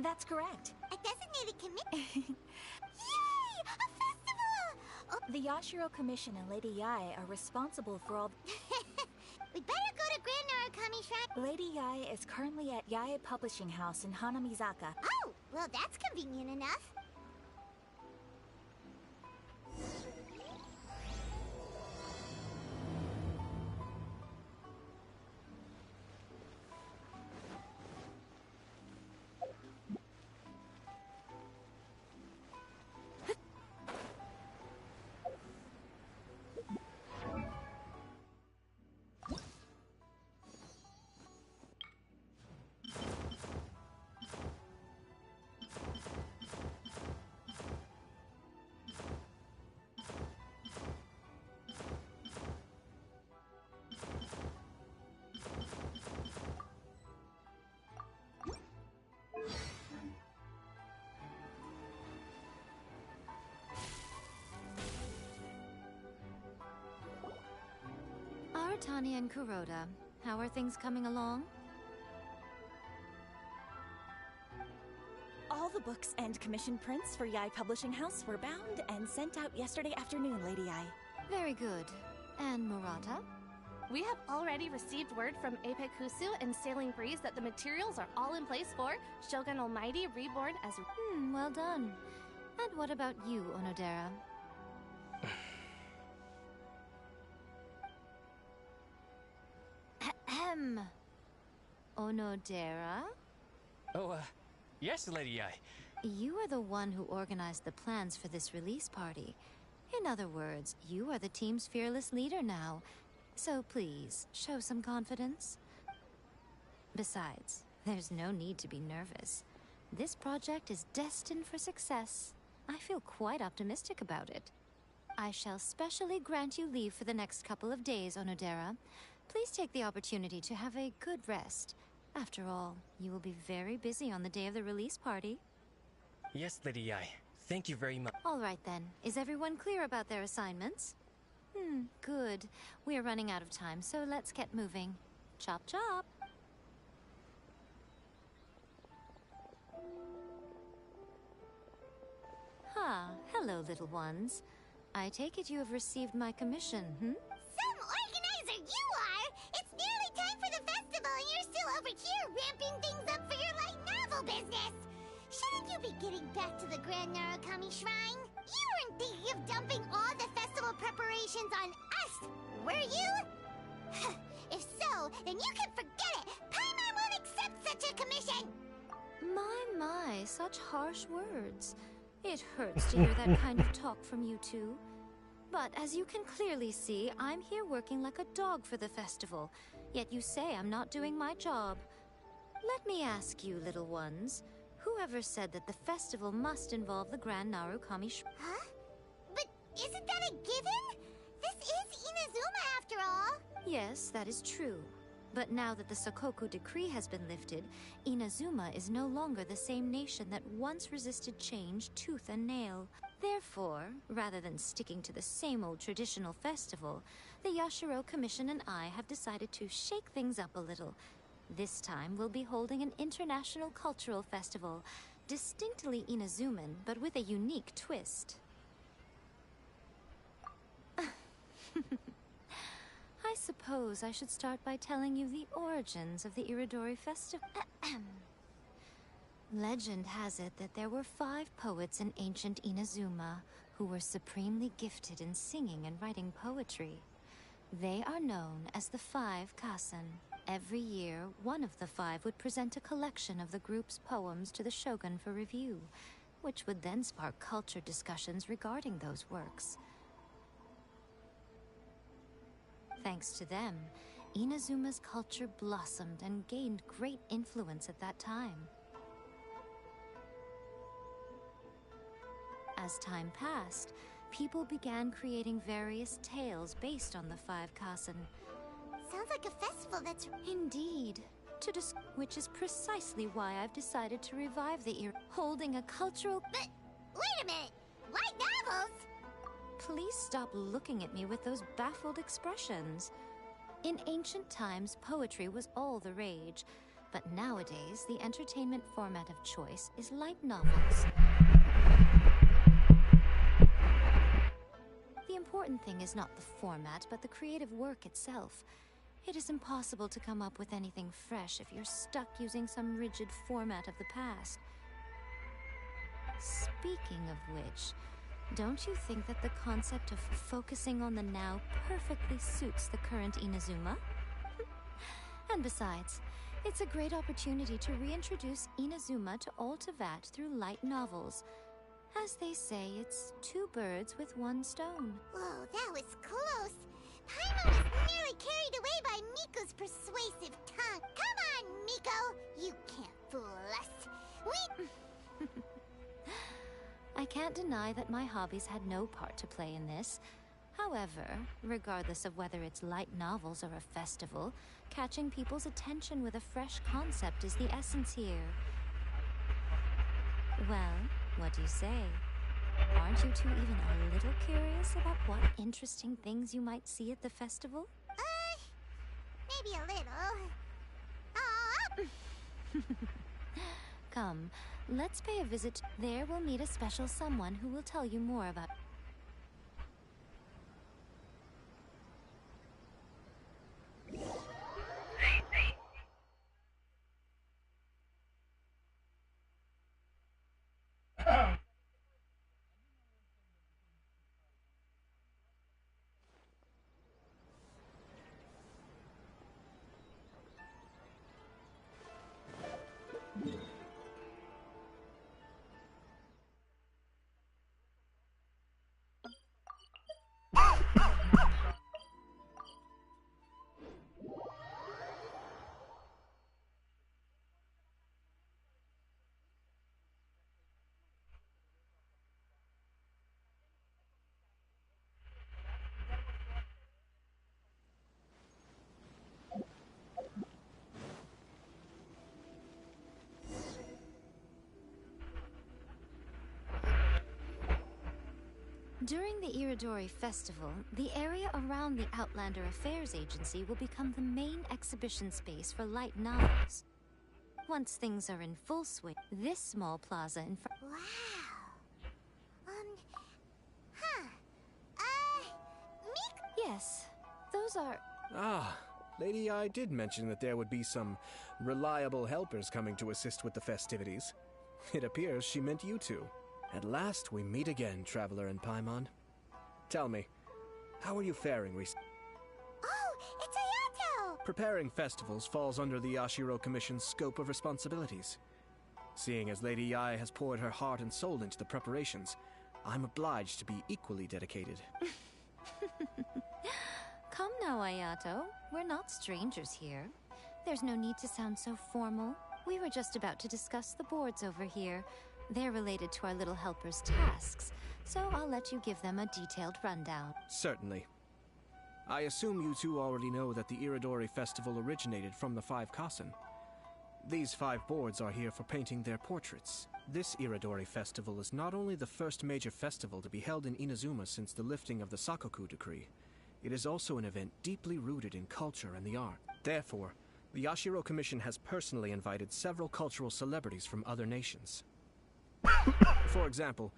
That's correct. A designated committee. Yay! A festival! Oh. The Yashiro Commission and Lady Yae are responsible for all. We better go to Grand Narukami Shrine. Lady Yae is currently at Yae Publishing House in Hanamizaka. Oh, well, that's convenient enough. Tanya and Kuroda, how are things coming along? All the books and commission prints for Yae Publishing House were bound and sent out yesterday afternoon, Lady Yae. Very good. And Murata? We have already received word from Apekusu and Sailing Breeze that the materials are all in place for Shogun Almighty Reborn as... well done. And what about you, Onodera? Onodera? Oh, yes, Lady Yae. You are the one who organized the plans for this release party. In other words, you are the team's fearless leader now. So please, show some confidence. Besides, there's no need to be nervous. This project is destined for success. I feel quite optimistic about it. I shall specially grant you leave for the next couple of days, Onodera. Please take the opportunity to have a good rest. After all, you will be very busy on the day of the release party. Yes, Lady Yae. Thank you very much. All right then. Is everyone clear about their assignments? Good. We are running out of time, so let's get moving. Chop chop! Hello, little ones. I take it you have received my commission, Some organizer you are! It's nearly time for the festival and you're still over here ramping things up for your light novel business! Shouldn't you be getting back to the Grand Narukami Shrine? You weren't thinking of dumping all the festival preparations on us, were you? If so, then you can forget it! Paimon won't accept such a commission! My, such harsh words. It hurts to hear that kind of talk from you two. But as you can clearly see, I'm here working like a dog for the festival. Yet you say I'm not doing my job. Let me ask you, little ones. Whoever said that the festival must involve the Grand Narukami Shrine? Huh? But isn't that a given? This is Inazuma after all. Yes, that is true. But now that the Sokoku decree has been lifted, Inazuma is no longer the same nation that once resisted change tooth and nail. Therefore, rather than sticking to the same old traditional festival, the Yashiro Commission and I have decided to shake things up a little. This time, we'll be holding an international cultural festival, distinctly Inazuman, but with a unique twist. I suppose I should start by telling you the origins of the Iridori Festival. Legend has it that there were 5 poets in ancient Inazuma who were supremely gifted in singing and writing poetry. They are known as the 5 Kasen. Every year, one of the 5 would present a collection of the group's poems to the shogun for review, which would then spark culture discussions regarding those works. Thanks to them, Inazuma's culture blossomed and gained great influence at that time. As time passed, people began creating various tales based on the 5 Kasen. Sounds like a festival that's... Indeed. Which is precisely why I've decided to revive the holding a cultural... But, wait a minute! Light novels? Please stop looking at me with those baffled expressions. In ancient times, poetry was all the rage. But nowadays, the entertainment format of choice is light novels. The important thing is not the format, but the creative work itself. It is impossible to come up with anything fresh if you're stuck using some rigid format of the past. Speaking of which, don't you think that the concept of focusing on the now perfectly suits the current Inazuma? And besides, it's a great opportunity to reintroduce Inazuma to all Teyvat through light novels. As they say, it's two birds with one stone. Whoa, that was close. Paimon was nearly carried away by Miko's persuasive tongue. Come on, Miko! You can't fool us. We... I can't deny that my hobbies had no part to play in this. However, regardless of whether it's light novels or a festival, catching people's attention with a fresh concept is the essence here. Well, what do you say? Aren't you two even a little curious about what interesting things you might see at the festival? Maybe a little. Come, let's pay a visit. There we'll meet a special someone who will tell you more about... During the Iridori Festival, the area around the Outlander Affairs Agency will become the main exhibition space for light novels. Once things are in full swing, this small plaza in front... Wow. Yes, those are... Ah, Lady I did mention that there would be some reliable helpers coming to assist with the festivities. It appears she meant you two. At last we meet again, Traveler and Paimon. Tell me, how are you faring recently? Oh, it's Ayato! Preparing festivals falls under the Yashiro Commission's scope of responsibilities. Seeing as Lady Yae has poured her heart and soul into the preparations, I'm obliged to be equally dedicated. Come now, Ayato. We're not strangers here. There's no need to sound so formal. We were just about to discuss the boards over here. They're related to our little helper's tasks, so I'll let you give them a detailed rundown. Certainly. I assume you two already know that the Iridori Festival originated from the 5 Kasen. These 5 boards are here for painting their portraits. This Iridori Festival is not only the first major festival to be held in Inazuma since the lifting of the Sakoku Decree, it is also an event deeply rooted in culture and the art. Therefore, the Yashiro Commission has personally invited several cultural celebrities from other nations. For example,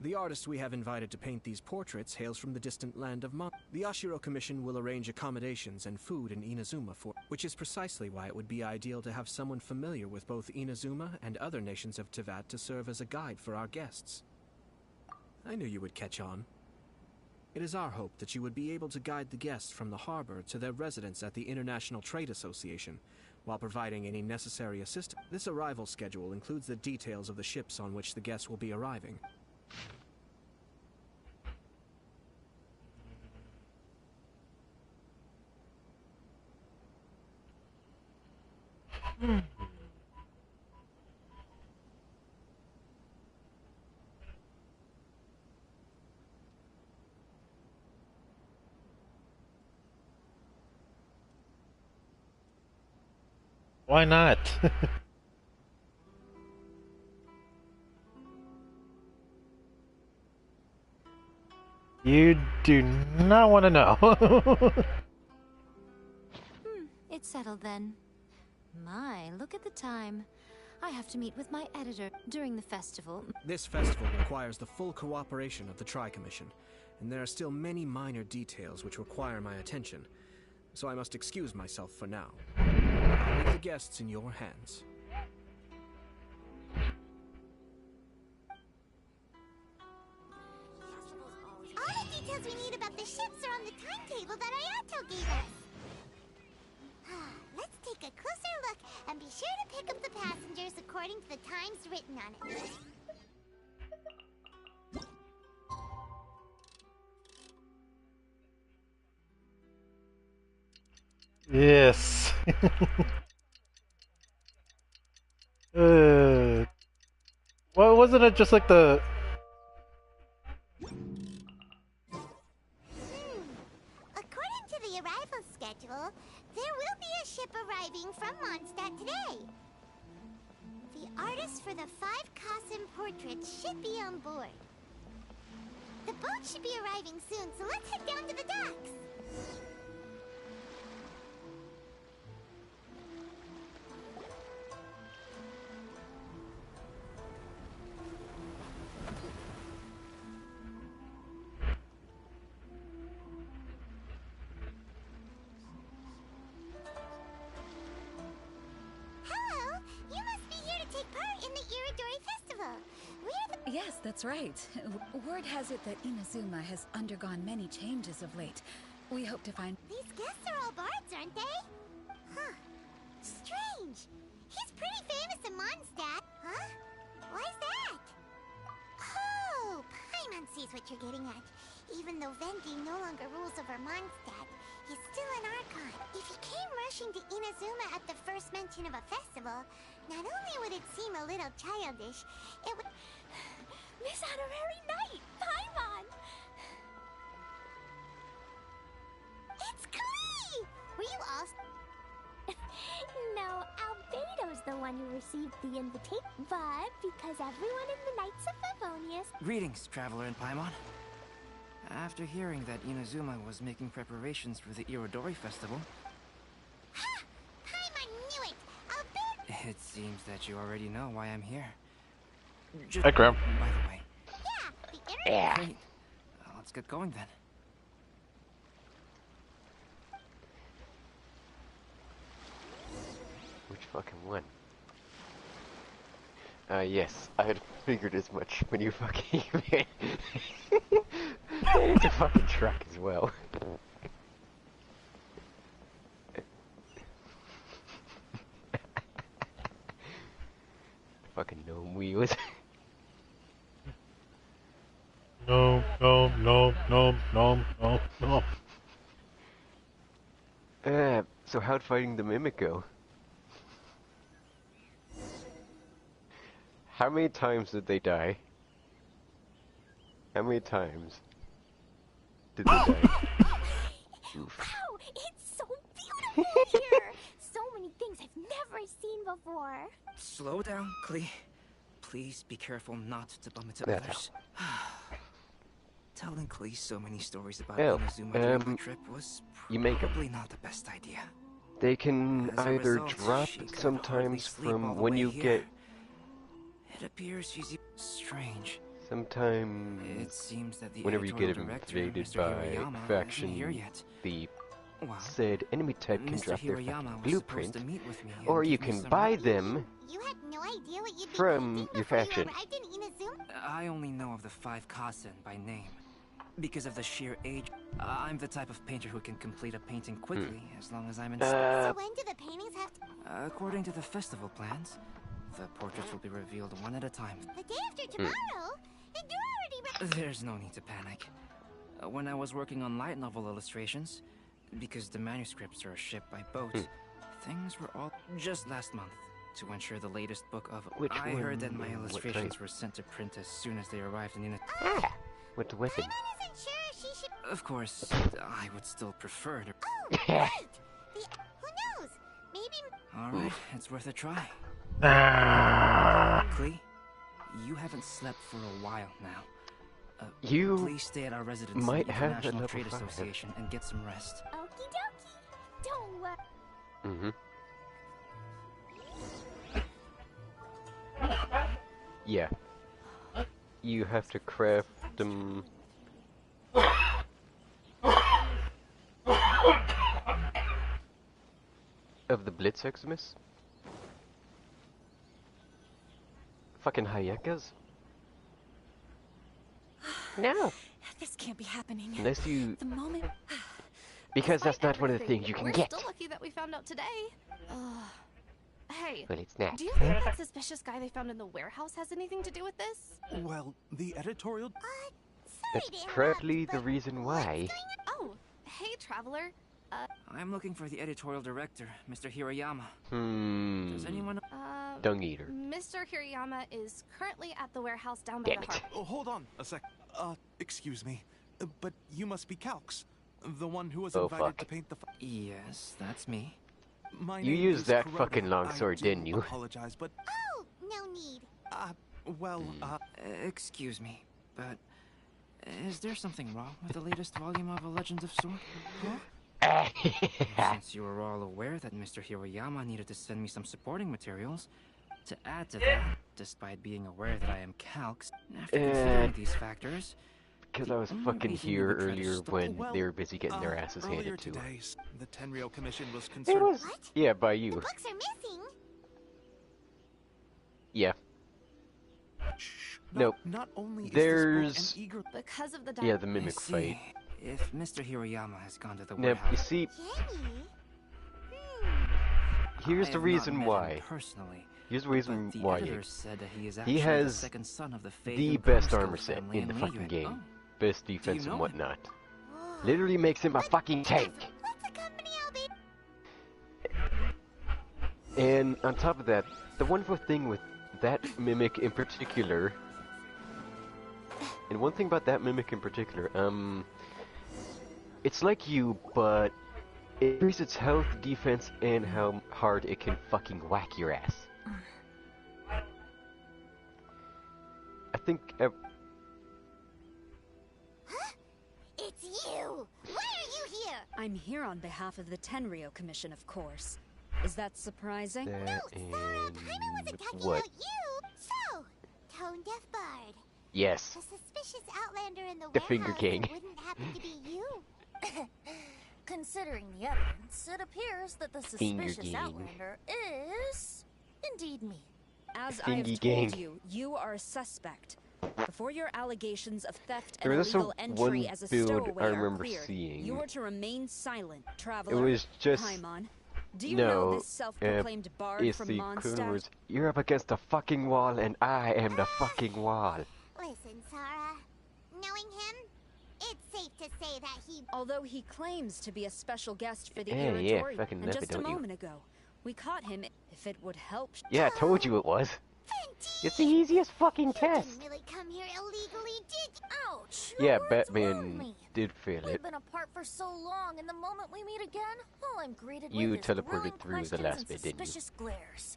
the artist we have invited to paint these portraits hails from the distant land of Mon. The Yashiro Commission will arrange accommodations and food in Inazuma which is precisely why it would be ideal to have someone familiar with both Inazuma and other nations of Teyvat to serve as a guide for our guests. I knew you would catch on. It is our hope that you would be able to guide the guests from the harbor to their residence at the International Trade Association, while providing any necessary assistance. This arrival schedule includes the details of the ships on which the guests will be arriving. Why not? You do not want to know. It's settled then. My, look at the time. I have to meet with my editor during the festival. This festival requires the full cooperation of the Tri-Commission, and there are still many minor details which require my attention, so I must excuse myself for now. I'll leave the guests in your hands. All the details we need about the ships are on the timetable that Ayato gave us. Let's take a closer look and be sure to pick up the passengers according to the times written on it. Yes. Well, wasn't it just like the... According to the arrival schedule, there will be a ship arriving from Mondstadt today. The artist for the 5 Kasim portraits should be on board. The boat should be arriving soon, so let's head down to the docks. Hello, you must be here to take part in the Iridori Festival. We're the... Yes, that's right. Word has it that Inazuma has undergone many changes of late. We hope to find... These guests are all bards, aren't they? Huh. Strange. He's pretty famous in Mondstadt. Huh? Why's that? Oh, Paimon sees what you're getting at. Even though Venti no longer rules over Mondstadt, he's still an Archon. If he came rushing to Inazuma at the first mention of a festival, not only would it seem a little childish, it would... Miss Honorary Knight, Paimon! It's Klee! Were you all... No, Albedo's the one who received the invitation, but because everyone in the Knights of Favonius... Greetings, Traveler in Paimon. After hearing that Inazuma was making preparations for the Irodori Festival... Ha! Paimon knew it! Albedo... It seems that you already know why I'm here. Hi, Graham. By the way. Yeah, the Yeah. Great. Let's get going then. Which fucking one? Yes, I had figured as much when you fucking it's a fucking truck as well. Fucking gnome wheels. No. So how'd fighting the Mimic go? How many times did they die? How many times did they die? Oof. Wow, it's so beautiful here! So many things I've never seen before. Slow down, Klee. Please be careful not to bump into Yeah. others. Telling Klee so many stories about Well, Inazuma during the trip was you make 'em. probably not the best idea. They can As a either result, drop she could hardly sometimes sleep all from the when way you here. get It appears she's strange. sometimes It seems that the whenever you get editorial director, invaded Mr. by Hirayama, a faction, isn't here yet. the Wow. said enemy type can Mr. drop their Hirayama fucking was supposed blueprint, to meet with me and or you give me can some buy them You had no idea what you'd be from painting your before you faction. arrived in Inazuma? I only know of the 5 Kasen by name. Because of the sheer age, I'm the type of painter who can complete a painting quickly as long as I'm in So when do the paintings have to... According to the festival plans, the portraits will be revealed one at a time. The day after tomorrow? And you're already... There's no need to panic. When I was working on light novel illustrations, because the manuscripts are shipped by boat, things were all just last month to ensure the latest book of... Which I heard that one? my What illustrations type? were sent to print as soon as they arrived in What weapon? Paimon isn't sure if she should... Of course, I would still prefer to... Oh, right! Who knows? Maybe... Alright, it's worth a try. Klee, you haven't slept for a while now. You please stay at our residence might at the have a International level Trade 5. Association and get some rest. Okie dokie. Don't worry. Mm-hmm. Yeah. You have to craft them. Of the Blitz Eximus? Fucking Hayekas? No. This can't be happening. Unless you... The moment... Because that's not one of the things you can We're get. still lucky that we found out today. Hey, Well, it's not. do you think that suspicious guy they found in the warehouse has anything to do with this? Well, the editorial... That's partly the reason why. Oh, hey, traveler. I'm looking for the editorial director, Mr. Hirayama. Does anyone... Dung Eater. Mr. Hirayama is currently at the warehouse down by the harbor. Oh, hold on a sec. Excuse me. But you must be Calx. The one who was invited to paint the... Yes, that's me. My You name used is that Kuroda. fucking I longsword, do didn't you? Apologize, but... Oh, no need. Excuse me, but... Is there something wrong with the latest volume of A Legend of Sword? Huh? Since you were all aware that Mr. Hirayama needed to send me some supporting materials, to add to that, despite being aware that I am Calx, after considering these factors... Because I was fucking here earlier when they were busy getting their asses handed to. Today, the Tenryou Commission was It concerned... was... Yeah, by you. The books are missing. Yeah. Nope. Not only is There's... this book an eager... Because of the... Yeah, the mimic fight. If Mr. Hirayama has gone to the Now, warehouse... you see... Here's the reason why. Personally, Here's the reason why. Said that he, is He has the second son of the the best armor set in the fucking game. Best defense and whatnot. Literally makes him a fucking tank. And on top of that, the wonderful thing with that mimic in particular, and one thing about that mimic in particular, it's like you, but it increases its health, defense, and how hard it can fucking whack your ass. I think... It's you! Why are you here? I'm here on behalf of the Tenryou Commission, of course. Is that surprising? That Paimon wasn't talking what? about you! So, Tone Deaf Bard. Yes. The suspicious outlander in the The warehouse Finger King. that wouldn't happen to be you. Considering the evidence, it appears that the Finger suspicious Gang. outlander is indeed me. As I have Fingy told gang. you, you are a suspect. Before your allegations of theft There and was illegal one entry as a build stowaway I are remember cleared, seeing. you are to remain silent, It traveler. was just... Paimon, do you no, know this self-proclaimed bard it's from the equivalent Mondstadt? words, you're up against the fucking wall and I am the fucking wall. Listen, Sarah. Knowing him, it's safe to say that he... Although he claims to be a special guest for the Yeah, Irritore, fucking and love just it, a don't you? moment ago, we caught him. If it would help... Yeah, I told you it was. It's the easiest fucking test. didn't really come here illegally, did you? Ouch! Yeah, your words Batman wound me. did fail We've it. been apart for so long, and the moment we meet again, all I'm greeted You with is teleported grilling through the questions last and bit, didn't you? suspicious glares.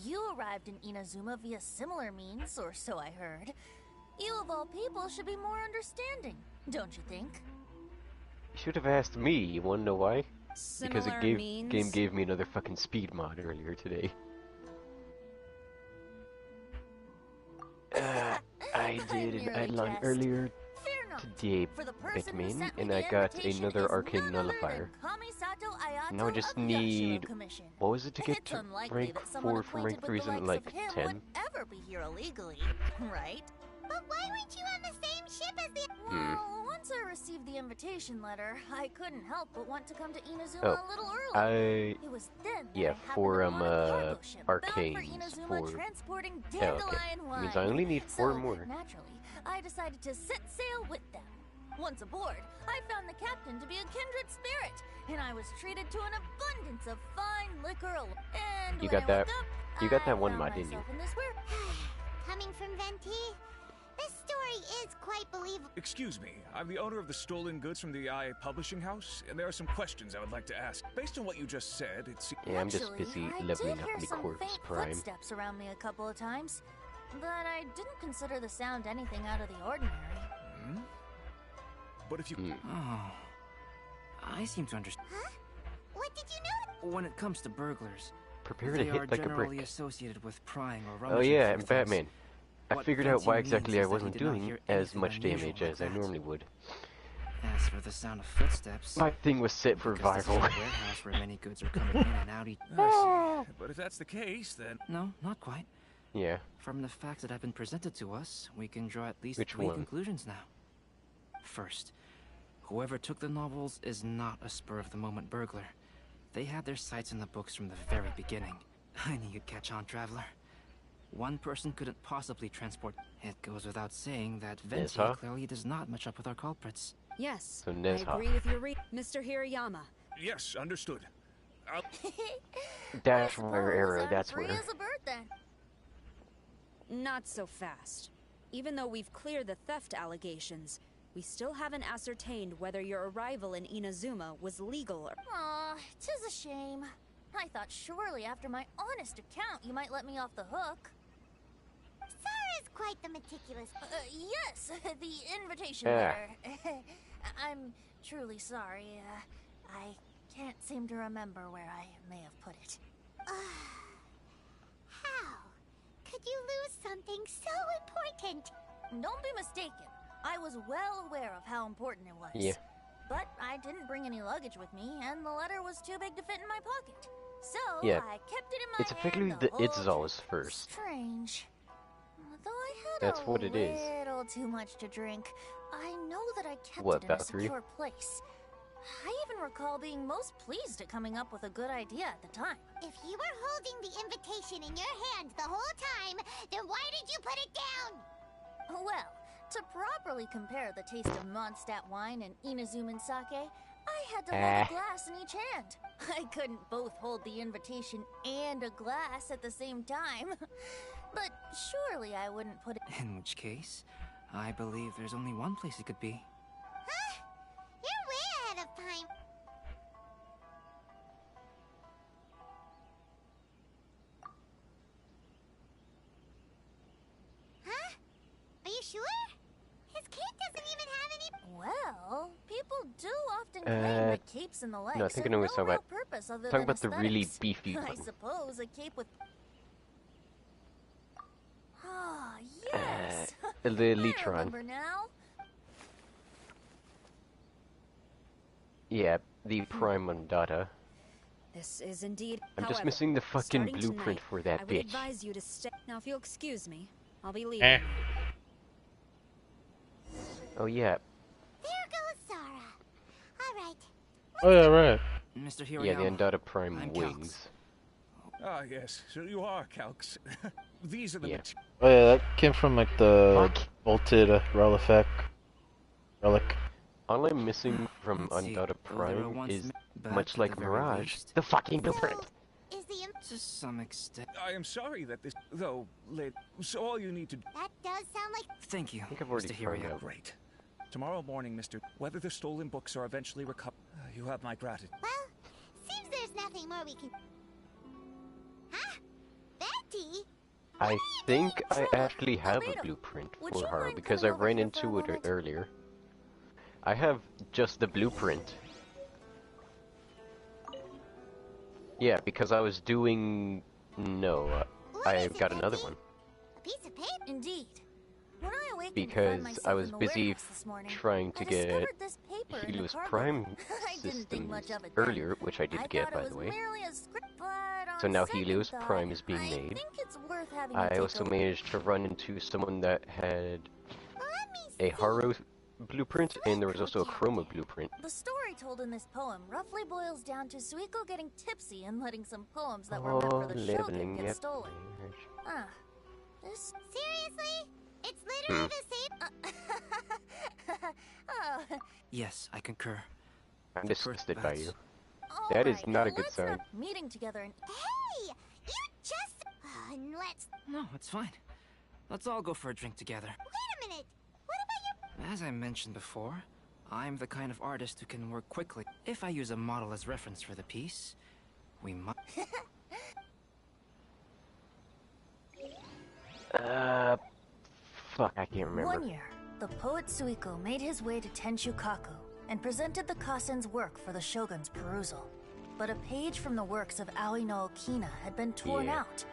You arrived in Inazuma via similar means, or so I heard. You of all people should be more understanding, don't you think? You should have asked me, you wanna know why? Because Similar the means? game gave me another fucking speed mod earlier today. I did an Eidolon earlier today, Batman, and I got another Arcane Nullifier. Now I just need... What was it to get to rank 4 from rank 3? Isn't it like 10? Ever be here illegally, right? But why weren't you on the same ship as the... Well, once I received the invitation letter, I couldn't help but want to come to Inazuma Oh, a little early. It was then that yeah, I happened for upon a cargo ship bound Arcanes, Inazuma for... transporting Oh, okay. dandelion wine. Means I only need 4 So, more. naturally, I decided to set sail with them. Once aboard, I found the captain to be a kindred spirit, and I was treated to an abundance of fine liquor. And You when got I that? woke up, You got I that one found mod, didn't you? myself in this weird... Coming from Venti, this story is quite believable. Excuse me, I'm the owner of the stolen goods from the IA publishing house, and there are some questions I would like to ask. Based on what you just said, it seems... Yeah, I'm just busy I leveling did up hear my some Corpse faint Prime. footsteps around me a couple of times, but I didn't consider the sound anything out of the ordinary. Hmm? But if you... Oh, I seem to understand. Huh? What did you know? When it comes to burglars, prepare to They hit are like a generally brick. associated with prying or Oh rummaging yeah, through and things. Batman. I What figured out why Genshin means exactly I is that he wasn't did not doing hear as anything much unusual damage like as I that. normally would. As for the sound of footsteps, My thing was set for because this is a viral. warehouse where many goods are coming in and out each. I see. But if that's the case, then... No, not quite. Yeah. From the facts that have been presented to us, we can draw at least Which 3 one? conclusions now. First, whoever took the novels is not a spur-of-the-moment burglar. They had their sights in the books from the very beginning. I knew you'd catch on, Traveler. One person couldn't possibly transport. It goes without saying that Venti Nezha? clearly does not match up with our culprits. Yes, So I Nezha. agree with your Mr. Hirayama. Yes, understood. I'll... Dash wire error, that's free where. as a bird then. Not so fast. Even though we've cleared the theft allegations, we still haven't ascertained whether your arrival in Inazuma was legal or... Aw, 'tis a shame. I thought surely after my honest account you might let me off the hook. Sarah's quite the meticulous... Yes, the invitation Yeah. letter. I'm truly sorry. I can't seem to remember where I may have put it. How could you lose something so important? Don't be mistaken. I was well aware of how important it was. Yeah. But I didn't bring any luggage with me, and the letter was too big to fit in my pocket. So Yeah. I kept it in my It's effectively hand the whole Itzal's trip. first. Strange. Though I had That's a what it is. little too much to drink, I know that I kept What, it in a about 3? secure place. I even recall being most pleased at coming up with a good idea at the time. If you were holding the invitation in your hand the whole time, then why did you put it down? Well, to properly compare the taste of Mondstadt wine and Inazuman sake, I had to hold a glass in each hand. I couldn't both hold the invitation and a glass at the same time. But surely I wouldn't put it... In which case, I believe there's only one place it could be. Huh? You're way ahead of time. Huh? Are you sure? His cape doesn't even have any... Well, people do often claim that capes and the legs no, I think I serve know no what you're talking real about. purpose other Talking than about the really aesthetics. beefy I one. suppose a cape with... Ah, yes! The I Elitron. remember now. Yeah, the Prime Mondata. This is indeed... I'm just However, missing the fucking starting blueprint tonight, for that I would bitch. advise you to stay... Now, if you'll excuse me, I'll be leaving. Eh. Oh yeah. There goes Zara. All right. Oh yeah, right. Mr. Hirayama. Yeah, the Undata Prime I'm wings. Ah, yes. So you are Calx. These are the Yeah. Oh yeah, that came from like the bolted relic. All I'm missing from Let's see. Undata Though there were Prime once is, back much at like the very Mirage, least. the fucking blueprint. Is the... To some extent. I am sorry that this... Though, late... So all you need to... That does sound like... Thank you, I think I've already Mr. found Hirayama. out. Great. Tomorrow morning, Mr. Whether the stolen books are eventually recovered... you have my gratitude. Well, seems there's nothing more we can... Huh? Betty? I think I actually have a blueprint would for you her mind because I coming over ran here for a into it moment? earlier. I have just the blueprint. Yeah, because I was doing... No, I got another one. A piece of paper? Indeed. When I awakened to find Because myself I was in the busy warehouse this morning, trying to I get discovered this paper in the Helios cargo. Prime I didn't think systems much of it then. earlier, which I did I get, thought by it the was way. merely a script, but on So now second Helios thought, Prime is being I made. think it's worth having I you take also a managed to run into someone that had Let me a Haro blueprint, and there was also a Chroma blueprint. The story told in this poem roughly boils down to Suiko getting tipsy and letting some poems that were meant for the Shogun leveling get up. stolen. Ah, this... Seriously? It's literally the same... Oh, Yes, I concur. I'm The first disgusted by batch. you. That is alright, not a good let's sign. not meeting together and... Hey! You just... and let's... No, it's fine. Let's all go for a drink together. Wait a minute! What about your... As I mentioned before, I'm the kind of artist who can work quickly. If I use a model as reference for the piece, we might... Fuck, I can't remember. One year, the poet Suiko made his way to Tenshukaku and presented the Kasen's work for the Shogun's perusal. but a page from the works of Aoi no Okina had been torn out,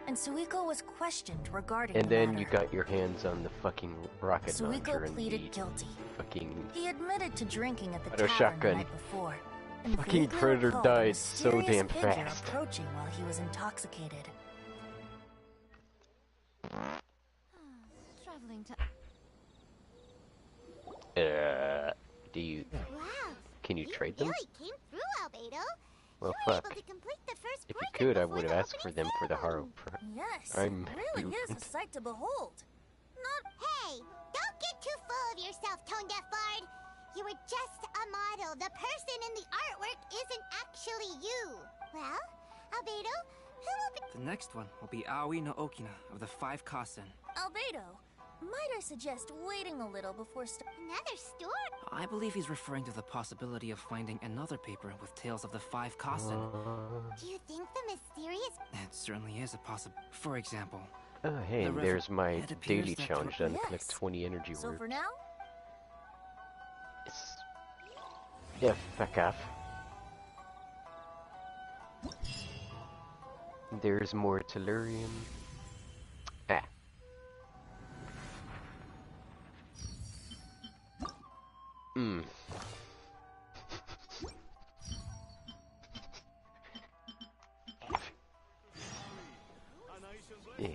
and Suiko was questioned regarding And the then matter. you got your hands on the fucking rocket launcher Suiko and pleaded the guilty. fucking He admitted to drinking at the auto tavern shotgun. the night before, and Fucking vaguely Predator recalled a died so mysterious damn figure fast. approaching while he was intoxicated. Traveling to... Do you... Wow. Can you trade them? Really came through, Albedo. Well, You were fuck. able to complete the first If you portrait could, I before would the have asked for opening them for the Haro. Yes, I'm it really is a blueprint. sight to behold. Hey, don't get too full of yourself, Tone Deaf Bard. You were just a model. The person in the artwork isn't actually you. Well, Albedo, who will be... The next one will be Aoi no Okina of the 5 Kasen. Albedo, might I suggest waiting a little before Another story? I believe he's referring to the possibility of finding another paper with tales of the 5 Kasen. Do you think the mysterious... It certainly is a possible. For example... Oh, hey, and there's my it appears daily that challenge done. Yes. Collect 20 energy So words. for now, Yeah, fuck off. There's more tellurium. Ah. Hmm. Yeah.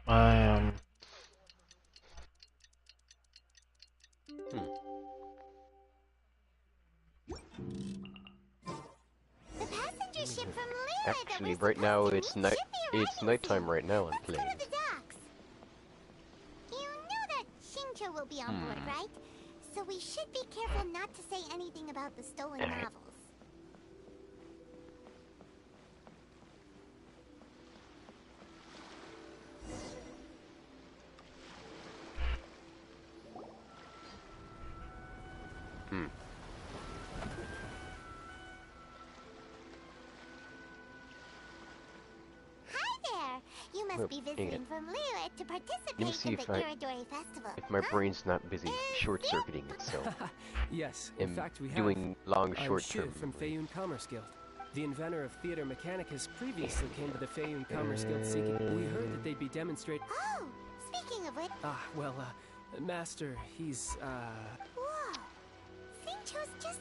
I am. The passenger ship from Lyra that Actually, we're right now supposed to it's meet night. should be It's arriving nighttime soon. right now on Let's go to planes. the docks. You know that Shinjo will be on board, right? So we should be careful not to say anything about the stolen novels. Hmm. Hi there! You must Oh, be dang visiting it. from Lyra to participate Let me see in the if I- Iridori Festival. If my huh? brain's not busy short-circuiting itself. Yes, in and fact we have. doing long I'm short-term. Shu from Feiyun Commerce Guild. The inventor of Theater Mechanicus previously came to the Feiyun Commerce Guild seeking... We heard that they'd be demonstrating... Oh, speaking of which... Ah, well, Master, he's, Whoa! Shinjo's just...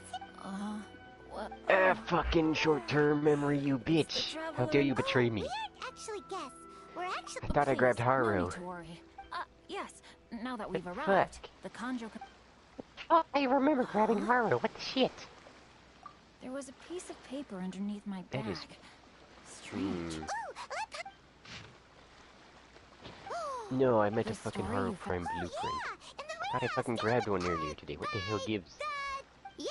what? Ah, fucking short-term memory, you bitch! How dare you betray me? We aren't actually guests. We're actually... I thought I grabbed No Haru. need to worry. Yes, now that we've The arrived, fuck? the Kanjo... Oh, I remember grabbing Haru. What the shit? There was a piece of paper underneath my That bag. is- Strange. Hmm. No, I meant a The fucking story Haru you Prime Oh, blueprint. yeah, in the Thought I fucking grabbed one earlier today. What the hell gives? Yeah,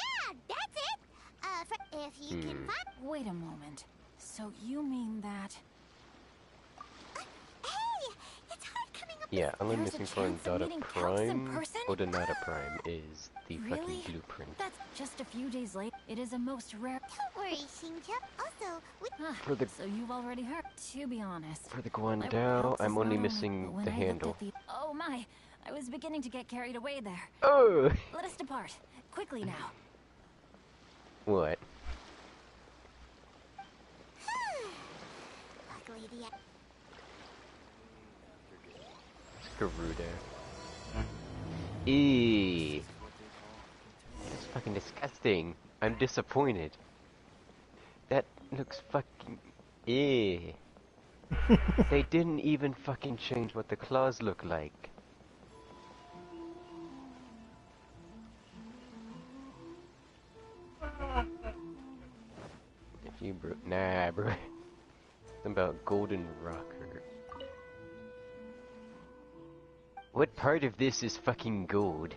that's it. If you can find... Wait a moment. So you mean that... Hey, it's hard coming up Yeah, all I'm There's a missing for chance of Data meeting Calx in Prime, person? Odonata Prime, is the Really? fucking blueprint. That's just a few days late. It is a most rare... Don't worry, Shinjo. Also, we... For the- So you've already heard. To be honest... For the my Guandao, Calx is I'm only not missing but when the I looked handle. at the... Oh my! I was beginning to get carried away there. Oh! Let us depart. Quickly now. What? Luckily, the... Garuda. Eee. That's fucking disgusting. I'm disappointed. That looks fucking... Eee. They didn't even fucking change what the claws look like. If you bro... Nah, bro. Something about golden rocker. What part of this is fucking gold?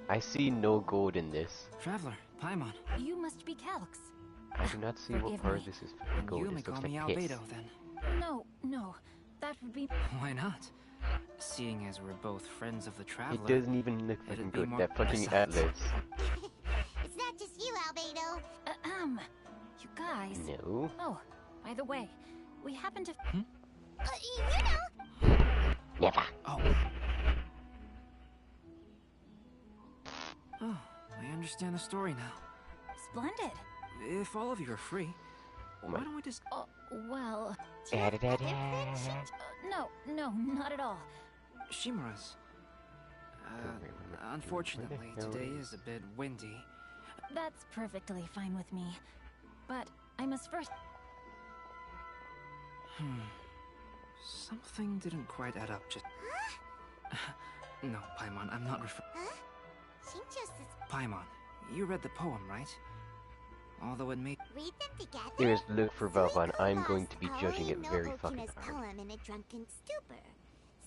I see no gold in this. Traveler, Paimon. You must be Calx. I do not see what Forgive part me. of this is fucking gold. You may This call looks me like piss. Albedo then. No, no. That would be... Why not? seeing as we're both friends of the It Traveler. doesn't even look fucking be good. more That fucking besides. atlas. It's not just you, Albedo. You guys. No. Oh, by the way, we happen to. You know. Never. Oh. Oh, I understand the story now. Splendid. If all of you are free, why don't we just... Well. No, not at all. Shimura's. Unfortunately, today is a bit windy. That's perfectly fine with me. But I must first. Something didn't quite add up just... No, Paimon, I'm not referring... Huh? Shincho says... Paimon, you read the poem, right? Although it made... Read them together? Here's look for Valvan. I'm going to be judging it very fucking hard. Poem in a drunken stupor.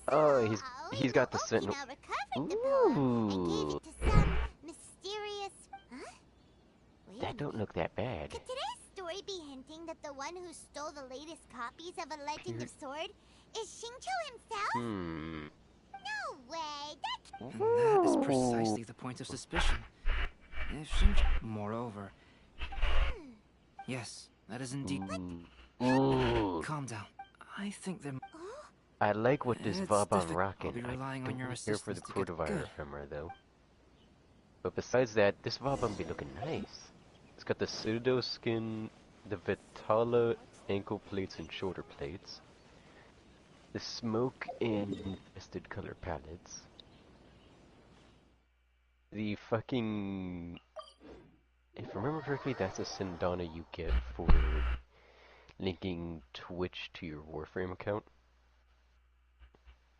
Oh, he's got the sentinel. Recovered the poem and gave it to some mysterious... Huh? Wait That don't look that bad. Could today's story be hinting that the one who stole the latest copies of A Legend of Sword is Shincho himself? No way! And that is precisely the point of suspicion. If Shincho... Moreover... Yes, that is indeed... Calm down. I think there... I like what this It's Vaban difficult. rocking. I'll be relying I on your don't care for the assistance to get protovirus good. armor though. But besides that, this Vaban be looking nice. It's got the pseudo skin, the Vitala ankle plates and shoulder plates, the smoke and infested color palettes, the fucking... If I remember correctly, that's a Sindana you get for linking Twitch to your Warframe account.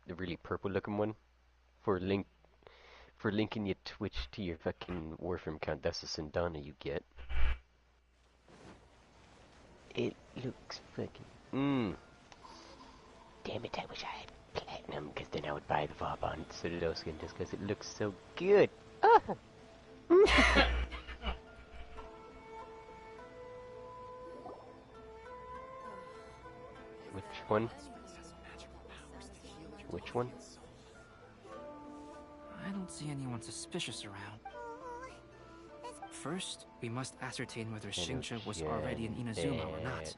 The really purple looking one. For linking your Twitch to your fucking Warframe account, that's a Sindana you get. It looks fucking... Damn it, I wish I had platinum, because then I would buy the Vauban Citadel skin just because it looks so good. Ah! Which one? Which one? I don't see anyone suspicious around. First, we must ascertain whether Shincho was already in Inazuma or not.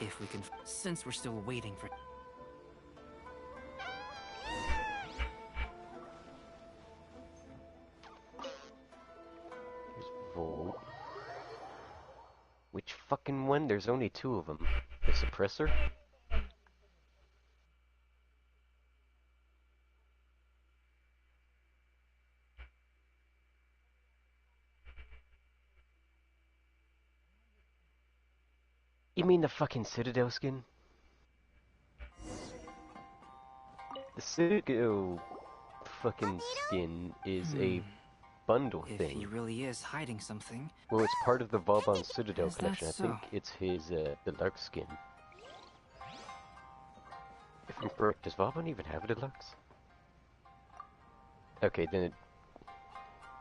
If we can... Since we're still waiting for... Here's Volt. Which fucking one? There's only two of them. The Suppressor? You mean the fucking Citadel skin? The Citadel fucking skin is a bundle If thing. he really is hiding something... Well, it's part of the Vauban Citadel Is that collection. I think so? it's his deluxe skin. If I'm correct, does Vauban even have a deluxe? Okay, then it...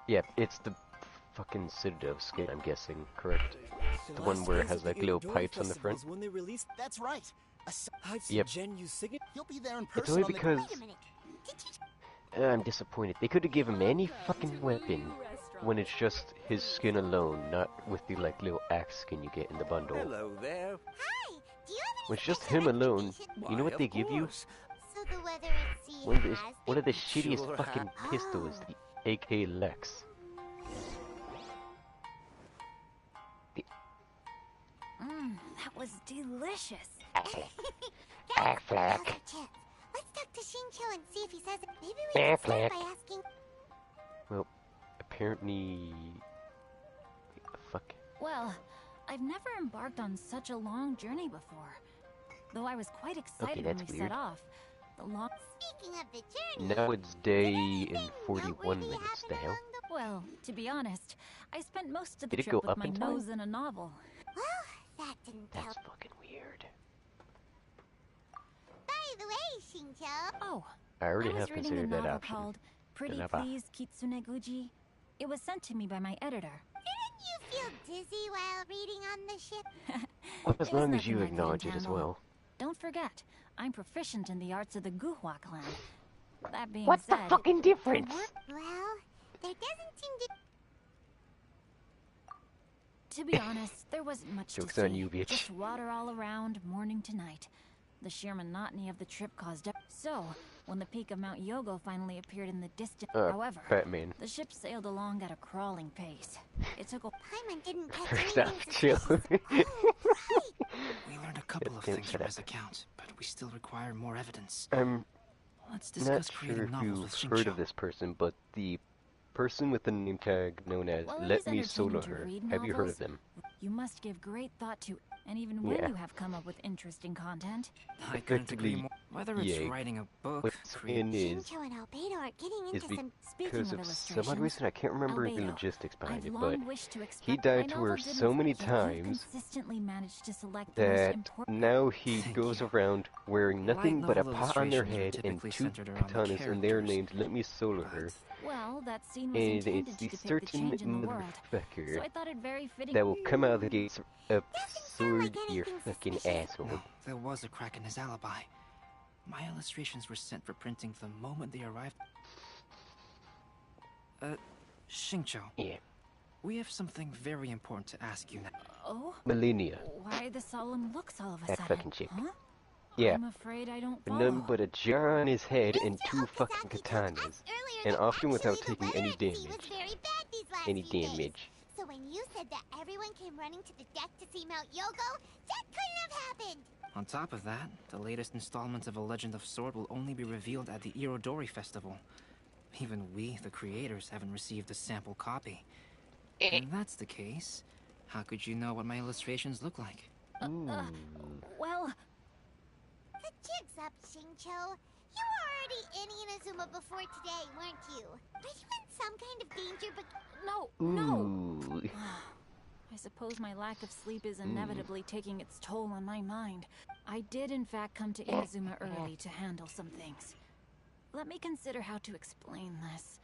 Yeah, it's the fucking Citadel skin, I'm guessing, correct? The one where it has like little pipes on the front? When they released, that's right. I've seen Yep. Jen use signature. He'll be there in person. It's only on the- because... Wait a minute. I'm disappointed. They could have given him any fucking weapon when it's just his skin alone, not with the like little axe skin you get in the bundle. Hello there. Hi! Do you have When it's just him alone, you know what they give you? So the weather at sea One of the has shittiest Sure fucking have. pistols, the AK Lex. That was delicious. Affleck. Let's talk to Shincho and see if he says it. Maybe we can start by asking... Well, apparently... Fuck. Well, I've never embarked on such a long journey before. Though I was quite excited when we that's set weird. off. The long... Speaking of the journey... Now it's day and 41 minutes, the hell? Well, to be honest, I spent most of the Did it trip go with up my in time? nose in a novel. Well, that didn't help. That's fucking weird. By the way, Shincho... Oh, I already I was have reading a considered that novel option. called Pretty Whatever. Please Kitsune Guji. It was sent to me by my editor. Didn't you feel dizzy while reading on the ship? Well, as It was long as nothing you like acknowledge it as Lantano. well. Don't forget, I'm proficient in the arts of the Guhua clan. That being What's said... the fucking difference? Well, there doesn't seem to be honest, there wasn't much Joke's to on see. you, bitch. Just water all around, morning to night. The sheer monotony of the trip caused... So, when the peak of Mount Yogo finally appeared in the distance... However, Batman. the ship sailed along at a crawling pace. It took a... Paimon didn't catch Stop, anything chill. suspicious. Oh, right. We learned a couple of things from his account, but we still require more evidence. I'm Let's not discuss sure creating if novels with you've heard Xingqiu. of this person, but the person with the name tag known as While it Let is Me entertaining Solo to Her. read Have you heard novels, of them? You must give great thought to... And even when Yeah. you have come up with interesting content... I couldn't agree Effectively, more. Whether it's yeah. writing a book, What's creating... in is Shincho and Albedo are getting is into some... because of some odd illustrations, reason I can't remember the Albedo, logistics behind I've it, long but wished to he expand died my to novel her didn't so many yet you times consistently managed to select the most that important... now he goes around wearing nothing Light but a novel pot on their illustrations head were and typically two centered around the katanas, and they're characters, named Let Me Solo Her. Well, that scene was And intended it's to the depict the certain change in the world, motherfucker so I thought it very fitting... that will come out of the gates up sword like your anything fucking suspicious. asshole. No, there was a crack in his alibi. My illustrations were sent for printing the moment they arrived. Xingqiu. Yeah. We have something very important to ask you now. Oh? Millennia. Why the solemn looks all of a That sudden? fucking chick. Huh? Yeah. I'm afraid I don't But follow. none but a jar on his head and two fucking Okazaki told us katanas. earlier And that often without actually the taking any weather at sea was damage. very bad these last Any few days. damage. So when you said that everyone came running to the deck to see Mount Yogo, that couldn't have happened. On top of that, the latest installment of A Legend of Sword will only be revealed at the Irodori Festival. Even we, the creators, haven't received a sample copy. If that's the case, how could you know what my illustrations look like? Well... The jig's up, Shincho. You were already in Inazuma before today, weren't you? Are you in some kind of danger? But No. I suppose my lack of sleep is inevitably taking its toll on my mind. I did in fact come to Inazuma early to handle some things. Let me consider how to explain this.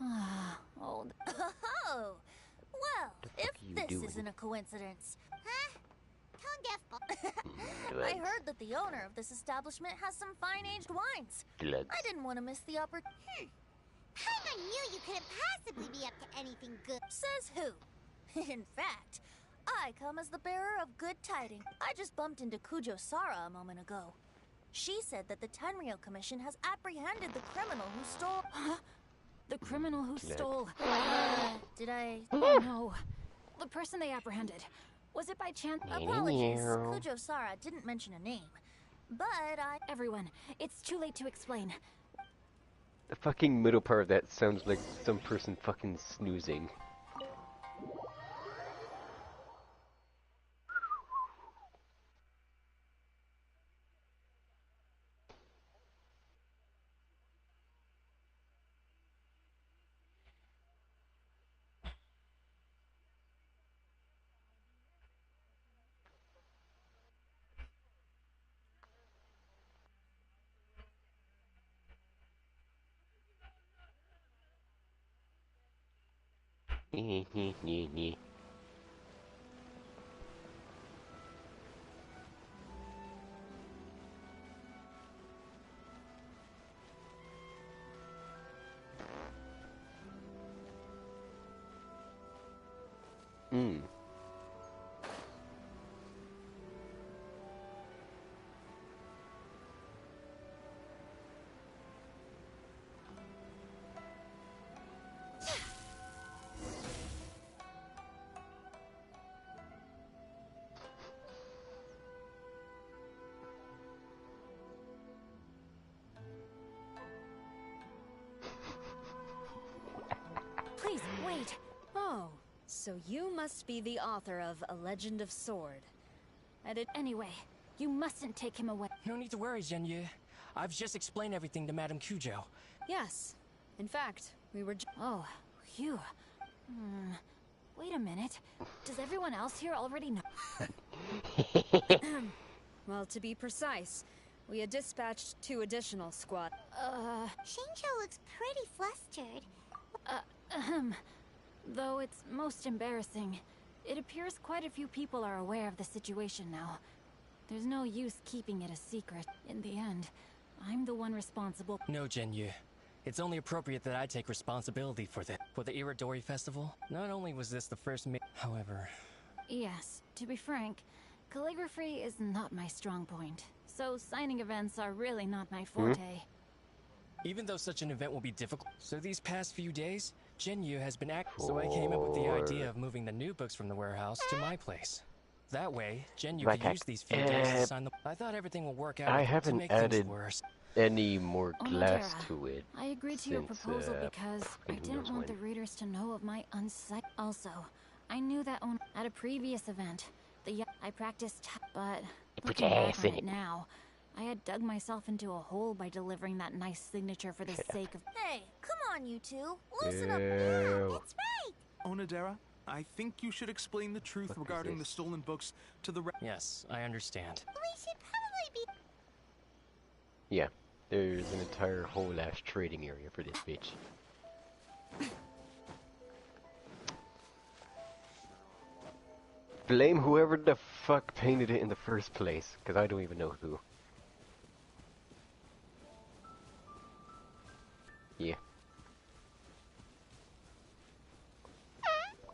Oh, well, if this isn't a coincidence. Huh? Tone deaf I heard that the owner of this establishment has some fine-aged wines. I didn't want to miss the opportunity. Paimon knew you couldn't possibly be up to anything good. Says who? In fact, I come as the bearer of good tidings. I just bumped into Kujo Sara a moment ago. She said that the Tenryou Commission has apprehended the criminal who stole... Huh? The criminal who stole... Did I... Oh no. The person they apprehended. Was it by chance... Apologies, Kujo Sara didn't mention a name. But I... Everyone, it's too late to explain. The fucking middle part of that sounds like some person fucking snoozing. Please, wait. Oh, so you must be the author of A Legend of Sword. Anyway, you mustn't take him away. No need to worry, Zhenye. I've just explained everything to Madame Kujo. Yes. In fact, we were Oh, phew. Wait a minute. Does everyone else here already know? Well, to be precise, we had dispatched 2 additional squad. Shincho looks pretty flustered. Though it's most embarrassing, it appears quite a few people are aware of the situation now. There's no use keeping it a secret. In the end, I'm the one responsible. No, Genyu. It's only appropriate that I take responsibility for the Iridori Festival. Not only was this the first however... Yes, to be frank, calligraphy is not my strong point. So signing events are really not my forte. Even though such an event will be difficult, so these past few days, Genyu has been so I came up with the idea of moving the new books from the warehouse to my place. That way, Genyu can use these few days to sign the... I thought everything will work out I to haven't make added things worse. any more glass Onodera, to it. I agreed to your since, proposal because I fucking who didn't knows want the when. readers to know of my unsight. Also, I knew that at a previous event, I practiced, but Put looking your back ass on in it it. now, I had dug myself into a hole by delivering that nice signature for the sake of. Hey, come on, you two. Loosen up. Ew. That's right. Onodera, I think you should explain the truth What is regarding the this? stolen books to the Yes, I understand. We should probably be. Yeah, there's an entire whole ass trading area for this bitch. Blame whoever the fuck painted it in the first place, because I don't even know who. Yeah.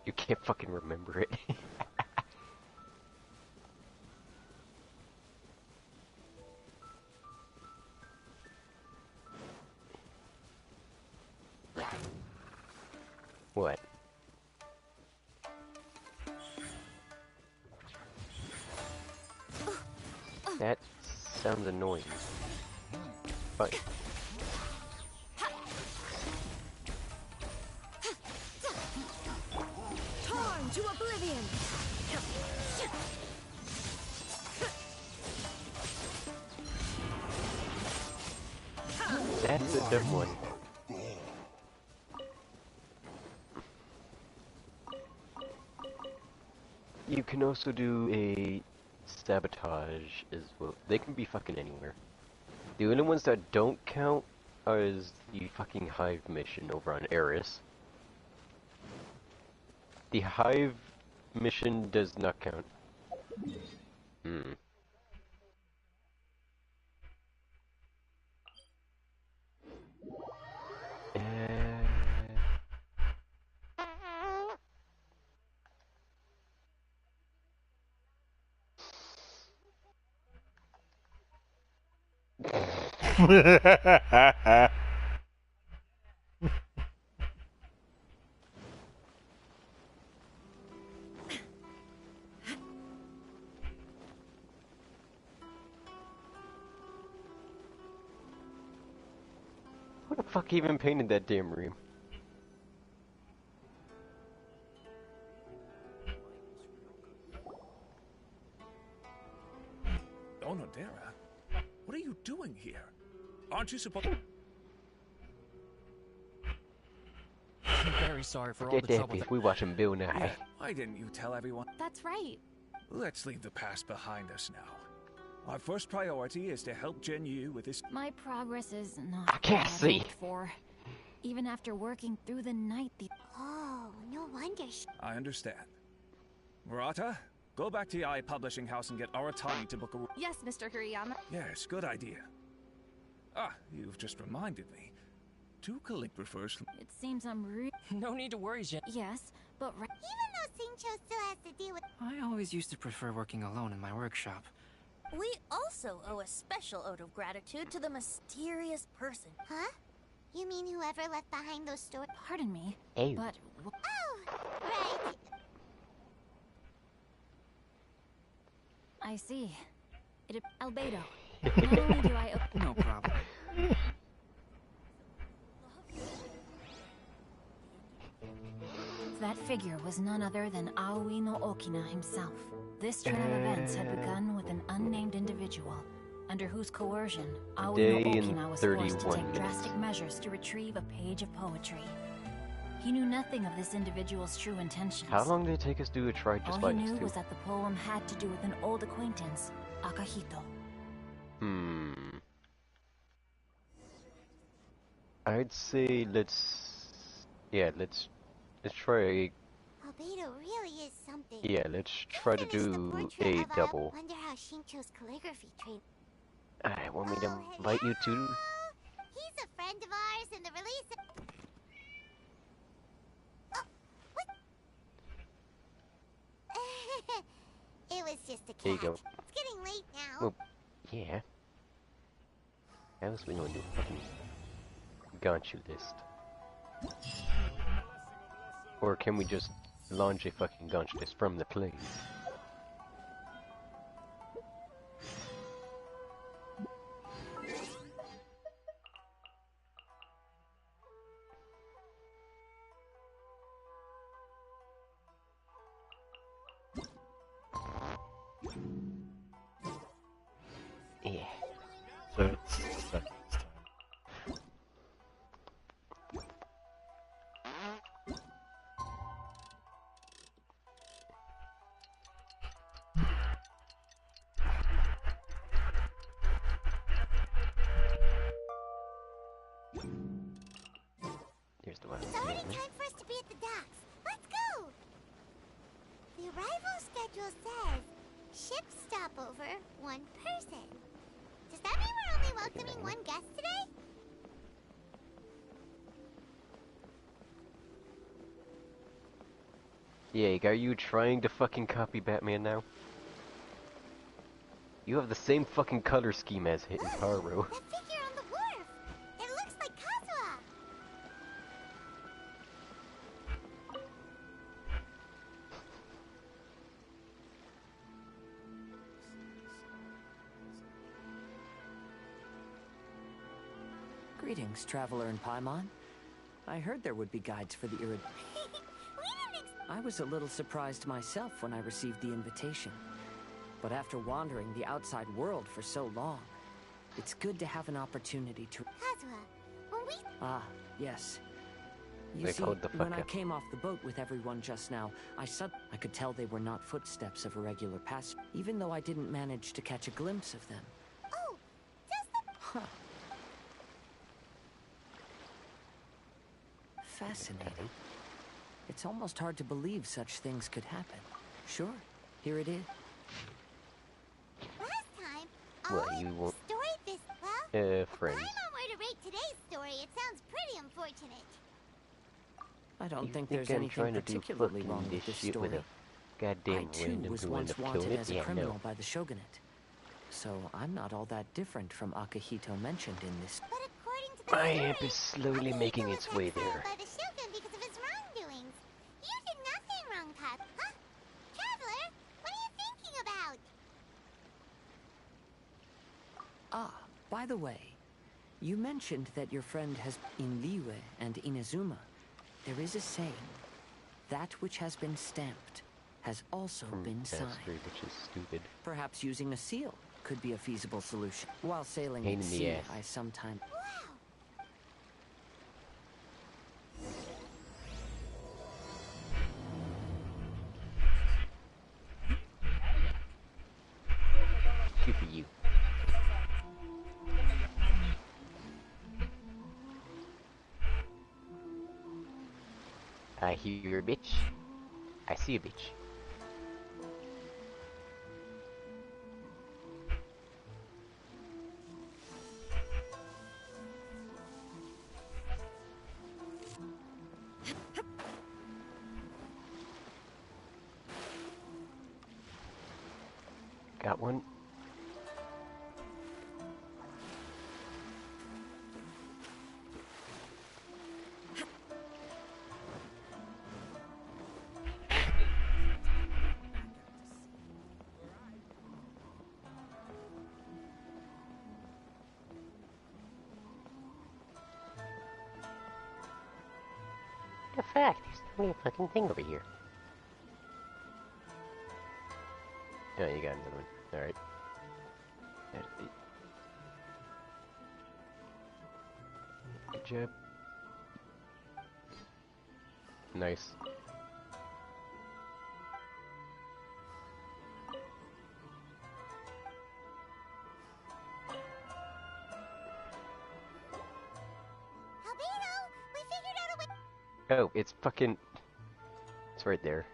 You can't fucking remember it. What? That sounds annoying. But Torn to oblivion! that's a dumb one. You can also do a sabotage as well. They can be fucking anywhere. The only ones that don't count is the fucking Hive mission over on Eris. The Hive mission does not count. Hmm. Who the fuck even painted that damn room? Onodera, what are you doing here? Aren't you supposed? I'm very sorry for all Get the that trouble bitch, we watching Bill Nye. Yeah, why didn't you tell everyone? That's right. Let's leave the past behind us now. Our first priority is to help Genyu with this. My progress is not I can't what see. hoped for. Even after working through the night, Oh, no wonder. I understand. Murata, go back to the Eye Publishing House and get Aratani to book a. Yes, Mr. Hirayama. Yes, good idea. Ah, you've just reminded me. Two calligraphers. It seems I'm No need to worry, Jen. Yes, but Even though Sincho still has to deal with. I always used to prefer working alone in my workshop. We also owe a special ode of gratitude to the mysterious person. Huh? You mean whoever left behind those stories? Pardon me, Ew. but Oh, right. I see. Albedo. Not only do I No problem. That figure was none other than Aoi no Okina himself. This trail of events had begun with an unnamed individual, under whose coercion Aoi Day no and Okina was forced to 31 take minutes. drastic measures to retrieve a page of poetry. He knew nothing of this individual's true intentions. How long did it take us to do a try just All like he this knew too? was that the poem had to do with an old acquaintance, Akahito. I'd say let's try Albedo really is something. Yeah, let's try to do a double. Wonder how Shincho's calligraphy train. I want me to invite you to. He's a friend of ours in the release. Oh, what? It was just a cat. There you go. It's getting late now. Well, yeah. How else we gonna do a fucking Genshin list? Or can we just launch a fucking Genshin list from the place? Yeah. So it's that this time. Here's the one. It's already time for us to be at the docks. Let's go! The arrival schedule says ship stopover, 1 person. Does that mean we're only welcoming 1 guest today? Yeah, are you trying to fucking copy Batman now? You have the same fucking color scheme as Hikaru. That figure on the wharf! It looks like Kazuha! Greetings, traveler in Paimon. I heard there would be guides for the Irid. I was a little surprised myself when I received the invitation. But after wandering the outside world for so long, it's good to have an opportunity to... Kazuha, when we... Ah, yes. You They see, called the fuck when I up. came off the boat with everyone just now, I could tell they were not footsteps of a regular passenger, even though I didn't manage to catch a glimpse of them. Oh, does the... Huh. Fascinating. It's almost hard to believe such things could happen. Sure, here it is. Last time, Well, all you won't. story this... Well, Friends. if Paimon were to rate today's story, it sounds pretty unfortunate. I don't You think think there's I'm anything trying to do particularly fucking wrong this with this shit story. with a goddamn I too random was who ended once up killing wanted it? as a Yeah, criminal no. by the shogunate. So I'm not all that different from Akihito mentioned in this. But according to the My story, amp is slowly making its way exiled there. by the Shogun because of his wrongdoings. You did nothing wrong, Pat. Huh? Traveler, what are you thinking about? Ah, by the way, you mentioned that your friend has in Liyue and Inazuma. There is a saying, that which has been stamped has also been signed. Bastard, which is stupid. Perhaps using a seal could be a feasible solution. While sailing Pain at in the sea, ass. I sometimes... Good for you. I hear a bitch. I see a bitch. Got one. The fact, there's only a fucking thing over here. Oh, you got another one. Alright. Good job. Nice. Albedo, we figured out a way... Oh, it's fucking... It's It's right there.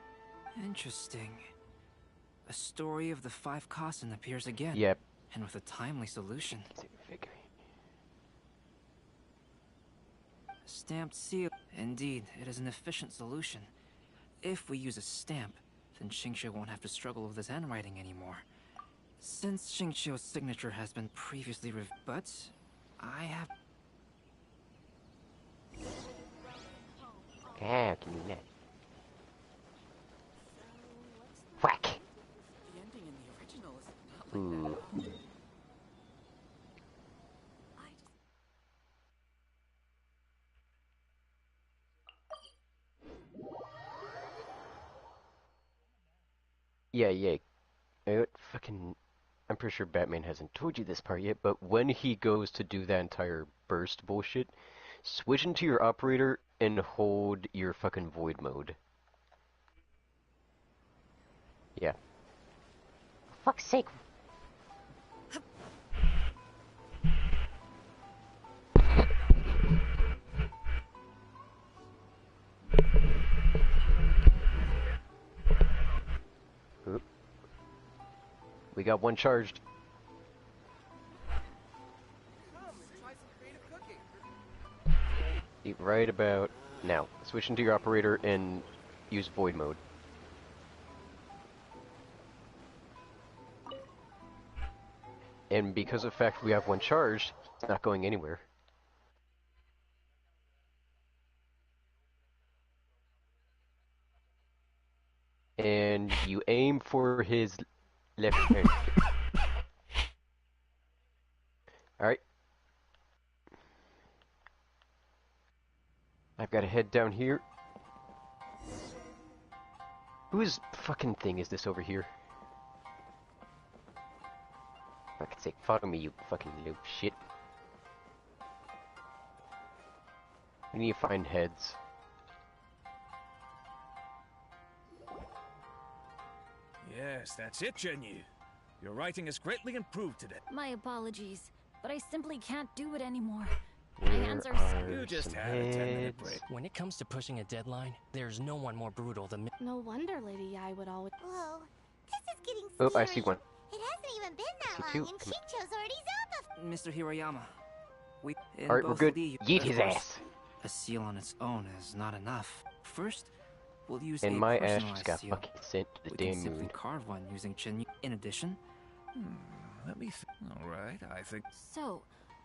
Interesting. A story of the 5 Kasen appears again. Yep. And with a timely solution. Stamped seal. Indeed, it is an efficient solution. If we use a stamp, then Xingqiu won't have to struggle with his handwriting anymore. Since Xingqiu's signature has been previously but I have... Ah, can you net? Whack! The ending in the original is not like that. Yeah. I'm pretty sure Batman hasn't told you this part yet, but when he goes to do that entire burst bullshit, switch into your operator and hold your fucking void mode. Yeah. For fuck's sake. Oop. We got one charged. Right about now. Switch into your operator and use void mode. And because of the fact we have one charged, it's not going anywhere. And you aim for his left hand. Alright. I've got to head down here. Whose fucking thing is this over here? For fuck's sake, follow me, you fucking little shit. We need to find heads. Yes, that's it, Jinyu. Your writing has greatly improved today. My apologies, but I simply can't do it anymore. My hands are You just had a 10-minute break. When it comes to pushing a deadline, there's no one more brutal than me. No wonder Lady Ai would always... Whoa, this is getting scary. Oh, I see one. It hasn't even been that See long, two. and Xingqiu's already zoned Mr. Hiroyama, we... Alright, we're good. Yeet his ass. A seal on its own is not enough. First, we'll use and a my ass personalized just got seal. fucking sent to the We can damn simply moon. carve one using Jinyu. In addition... Let me Alright, I think... So,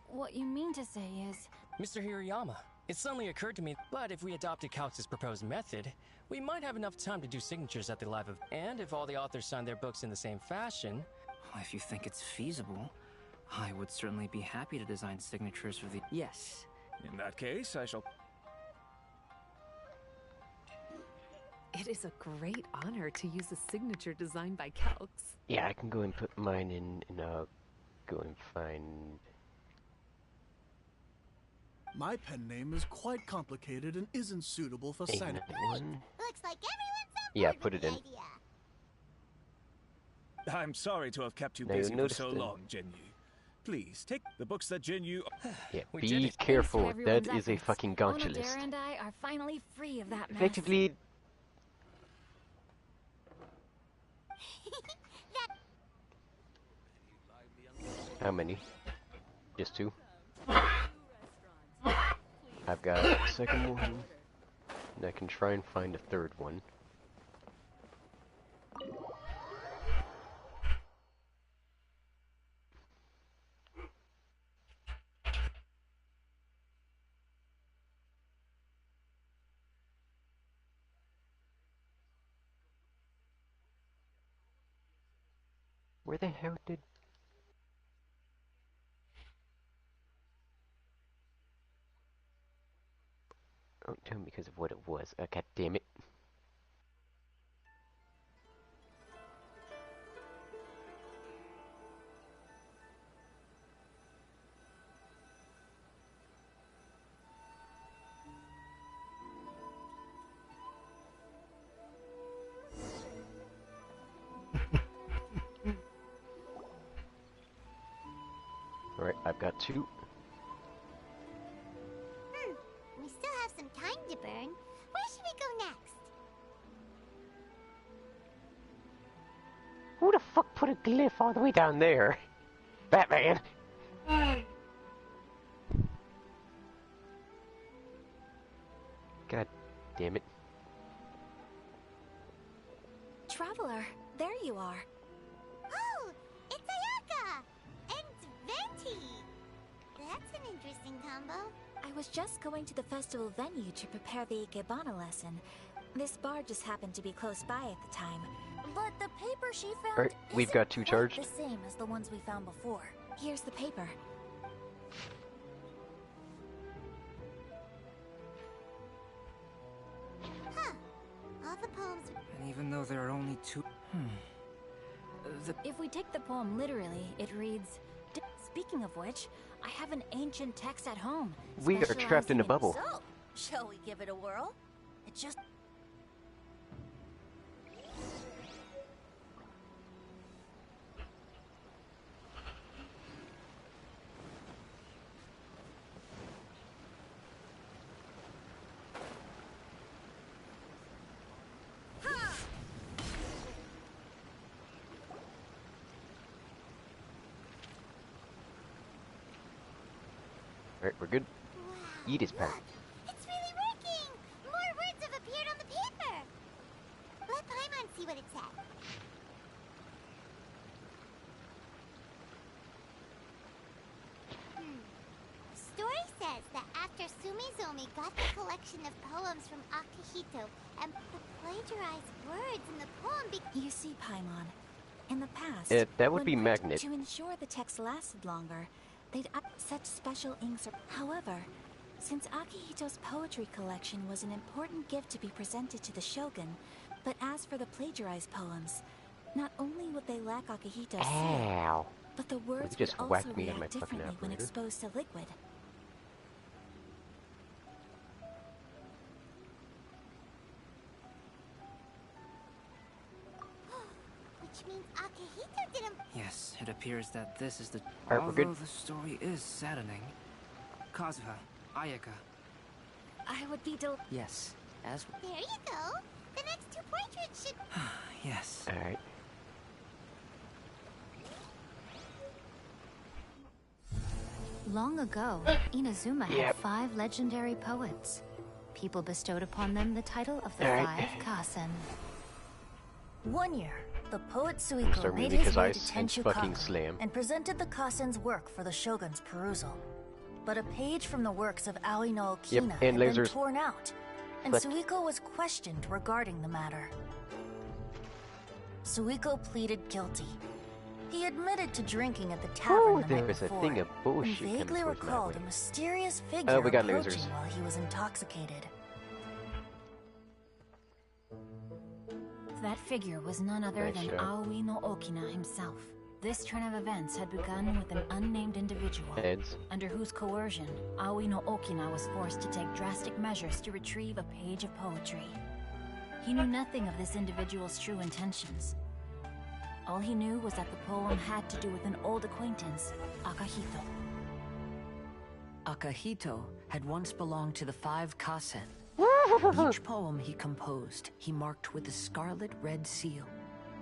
what you mean to say is... Mr. Hiroyama, it suddenly occurred to me, but if we adopted Calx's proposed method, we might have enough time to do signatures at the live event. And if all the authors sign their books in the same fashion... If you think it's feasible, I would certainly be happy to design signatures for the... Yes. In that case, I shall... It is a great honor to use a signature designed by Calx. Yeah, I can go and put mine in and go and find... My pen name is quite complicated and isn't suitable for signing. Looks like everyone's on Yeah, board put with it the in. idea. I'm sorry to have kept you Now, you busy for noticed so it. long, Jinyu. Please, take the books that Jinyu... Yeah, We did be it. careful. Thanks to That everyone's is a efforts. fucking gauntlet list. Onodera and I are finally free of that mess. Effectively... How many? Just 2? I've got a second one, and I can try and find a third one. Where the hell did... Don't tell me because of what it was. God damn it. Alright, I've got 2. We still have some time to burn. Where should we go next? the fuck put a glyph all the way down there? Batman! God damn it. Traveler, there you are. Oh, it's Ayaka! And Venti! That's an interesting combo. I was just going to the festival venue to prepare the Ikebana lesson. This bar just happened to be close by at the time. But the paper she found Alright, we've got 2 charged. the same as the ones we found before. Here's the paper. Huh. All the poems... And even though there are only 2... If we take the poem literally, it reads... Speaking of which, I have an ancient text at home. We are trapped in a bubble. So, shall we give it a whirl? It just... Alright, we're good. Eat his part. It's really working! More words have appeared on the paper! Let Paimon see what it said. Story says that after Sumizomi got the collection of poems from Akihito and the plagiarized words in the poem You see, Paimon, in the past... that would when be printed Magnet. To ensure the text lasted longer, they'd add such special inks. However, since Akihito's poetry collection was an important gift to be presented to the Shogun, but as for the plagiarized poems, not only would they lack Akihito's seal, but the words would just also whacked me on my react fucking differently when operator. exposed to liquid. which means Akihito didn't... Yes, it appears that this is the... Alright, we're Although good. the story is saddening. Kazuha, Ayaka. I would be Yes, as... There you go! The next 2 portraits should... Yes. Alright. Long ago, Inazuma had 5 legendary poets. People bestowed upon them the title of the 5 Kasen. One year, the poet Sorry, Suiko made because his way I to sense Tenchu fucking Kaku slam. and presented the Kasen's work for the Shogun's perusal. But a page from the works of Aoi no Yep, Okina and had been lasers. torn out, and But- Suiko was questioned regarding the matter. Suiko pleaded guilty. He admitted to drinking at the tavern Oh, the there night was a before, thing of bullshit and coming vaguely towards my recalled way. a mysterious figure we got approaching lasers. while he was intoxicated. That figure was none other Nice than shot. Aoi no Okina himself. This turn of events had begun with an unnamed individual, Heads. under whose coercion, Aoi no Okina was forced to take drastic measures to retrieve a page of poetry. He knew nothing of this individual's true intentions. All he knew was that the poem had to do with an old acquaintance, Akihito. Akihito had once belonged to the 5 Kasen. Each poem he composed, he marked with a scarlet red seal,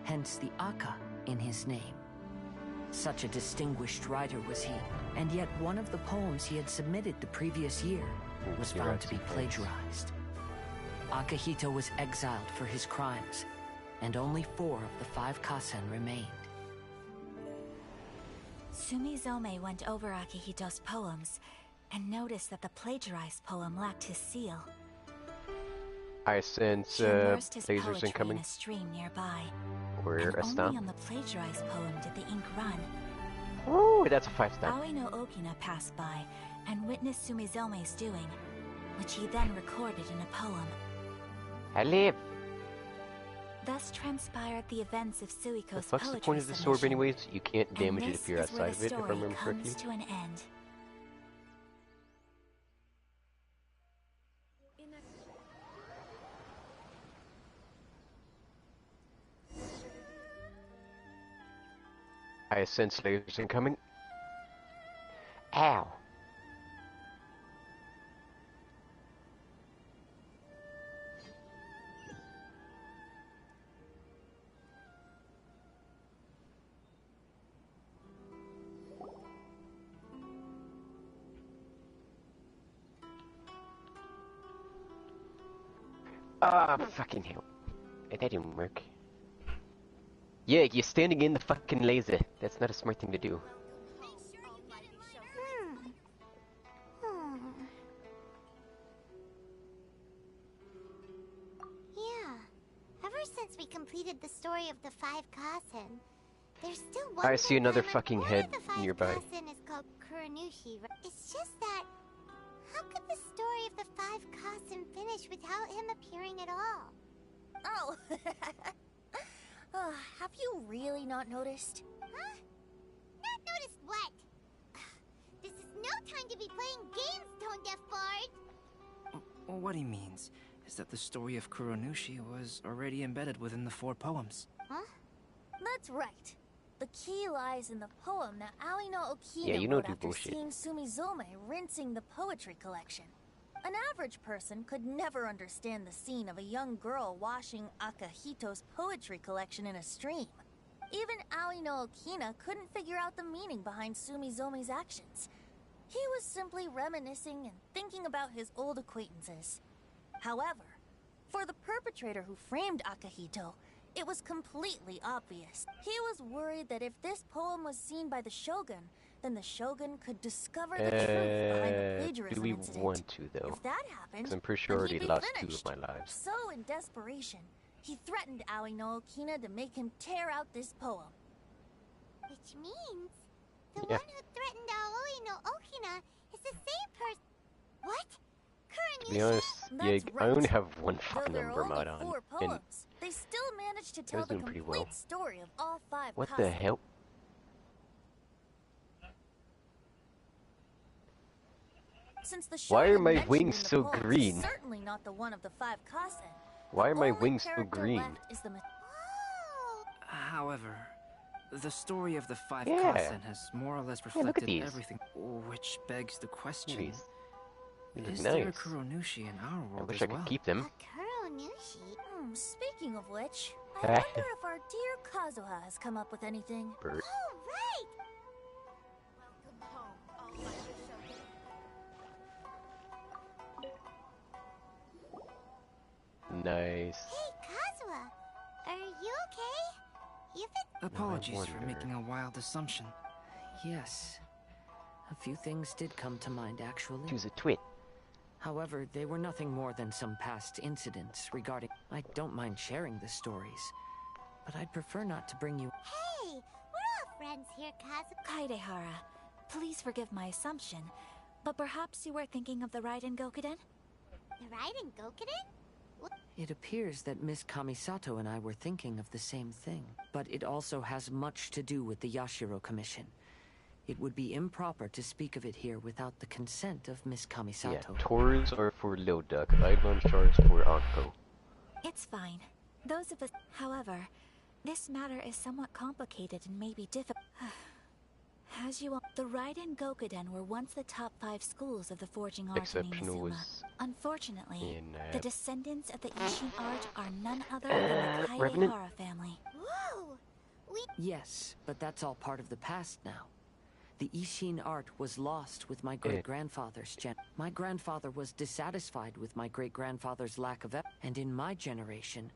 hence the Aka in his name. Such a distinguished writer was he, and yet one of the poems he had submitted the previous year was found to be plagiarized. Akihito was exiled for his crimes, and only 4 of the 5 Kasen remained. Sumizome went over Akihito's poems and noticed that the plagiarized poem lacked his seal. I sense She immersed his lasers poetry incoming. in a stream nearby. We're and a only stomp. on the plagiarized poem did the ink run. Ooh, that's a 5 stomp. Aoi no Okina passed by and witnessed Sumizome's doing, which he then recorded in a poem. I live. Thus transpired the events of The Suiko's fuck's the poetry point of this sword submission. anyways? You can't And damage it this if you're is where outside the of it, if I story remember correctly. comes to an end. I sense lasers incoming. Ow. Ah, fucking hell. That didn't work. Yeah, you're standing in the fucking laser. That's not a smart thing to do. Yeah. Ever since we completed the story of the Five Kasen, there's still one I see another thing fucking one head of the Five nearby. Kasen is called Kuranushi. It's just that, how could the story of the Five Kasen finish without him appearing at all? Oh. Have you really not noticed? Huh? Not noticed what? This is no time to be playing games, Tone Deaf Bard! What he means is that the story of Kuronushi was already embedded within the 4 poems. Huh? That's right. The key lies in the poem that Aoi no Okina Yeah, you know wrote do after bullshit. seeing Sumizome rinsing the poetry collection. An average person could never understand the scene of a young girl washing Akahito's poetry collection in a stream. Even Aoi no Okina couldn't figure out the meaning behind Sumizome's actions. He was simply reminiscing and thinking about his old acquaintances. However, for the perpetrator who framed Akahito, it was completely obvious. He was worried that if this poem was seen by the Shogun, then the Shogun could discover the truth behind the plagiarism do we incident. want to, though? If that happened, 'Cause I'm pretty sure I then already he'd be lost finished. 2 of my lives. So, in desperation, he threatened Aoi no Okina to make him tear out this poem. Which means, the Yeah. one who threatened Aoi no Okina is the same person. What? To be honest, yeah, I only have 1 Though there number are mod only on. 4 And poems, they still managed to I tell was the doing pretty complete well. story of all 5 What the Kasen. hell? Since the Why are Shogun my mentioned wings in the so poems is green? Certainly not the one of the 5 Kasen. Why are my Only wings so character green? left is the However, the story of the 5 Yeah. Kasen has more or less Yeah, look at reflected these. everything. Which begs the question, These look is there a nice. Kuronushi in our I world wish as I could well? keep them. Kuronushi? Speaking of which, I Ah. wonder if our dear Kazuha has come up with anything. Bert. Oh, right! Nice. Hey, Kazuha! Are you okay? You've been... Apologies for wonder. making a wild assumption. Yes. A few things did come to mind, actually. Choose a twit. However, they were nothing more than some past incidents regarding... I don't mind sharing the stories, but I'd prefer not to bring you... Hey! We're all friends here, Kazuha. Kaidehara, please forgive my assumption, but perhaps you were thinking of the Raiden Gokuden? The Raiden Gokuden? It appears that Miss Kamisato and I were thinking of the same thing, but it also has much to do with the Yashiro Commission. It would be improper to speak of it here without the consent of Miss Kamisato. Yeah, Taurus are for Loduck, Eidolon Stars for Anko. It's fine. Those of us... However, this matter is somewhat complicated and may be difficult. As you all... The Raiden Gokuden were once the top 5 schools of the forging art in Exception Inazuma. was Unfortunately, in, the descendants of the Ishin art are none other than the Revenant? Kaidehara family. Whoa! Yes, but that's all part of the past now. The Ishin art was lost with my great-grandfather's My grandfather was dissatisfied with my great-grandfather's lack of and in my generation,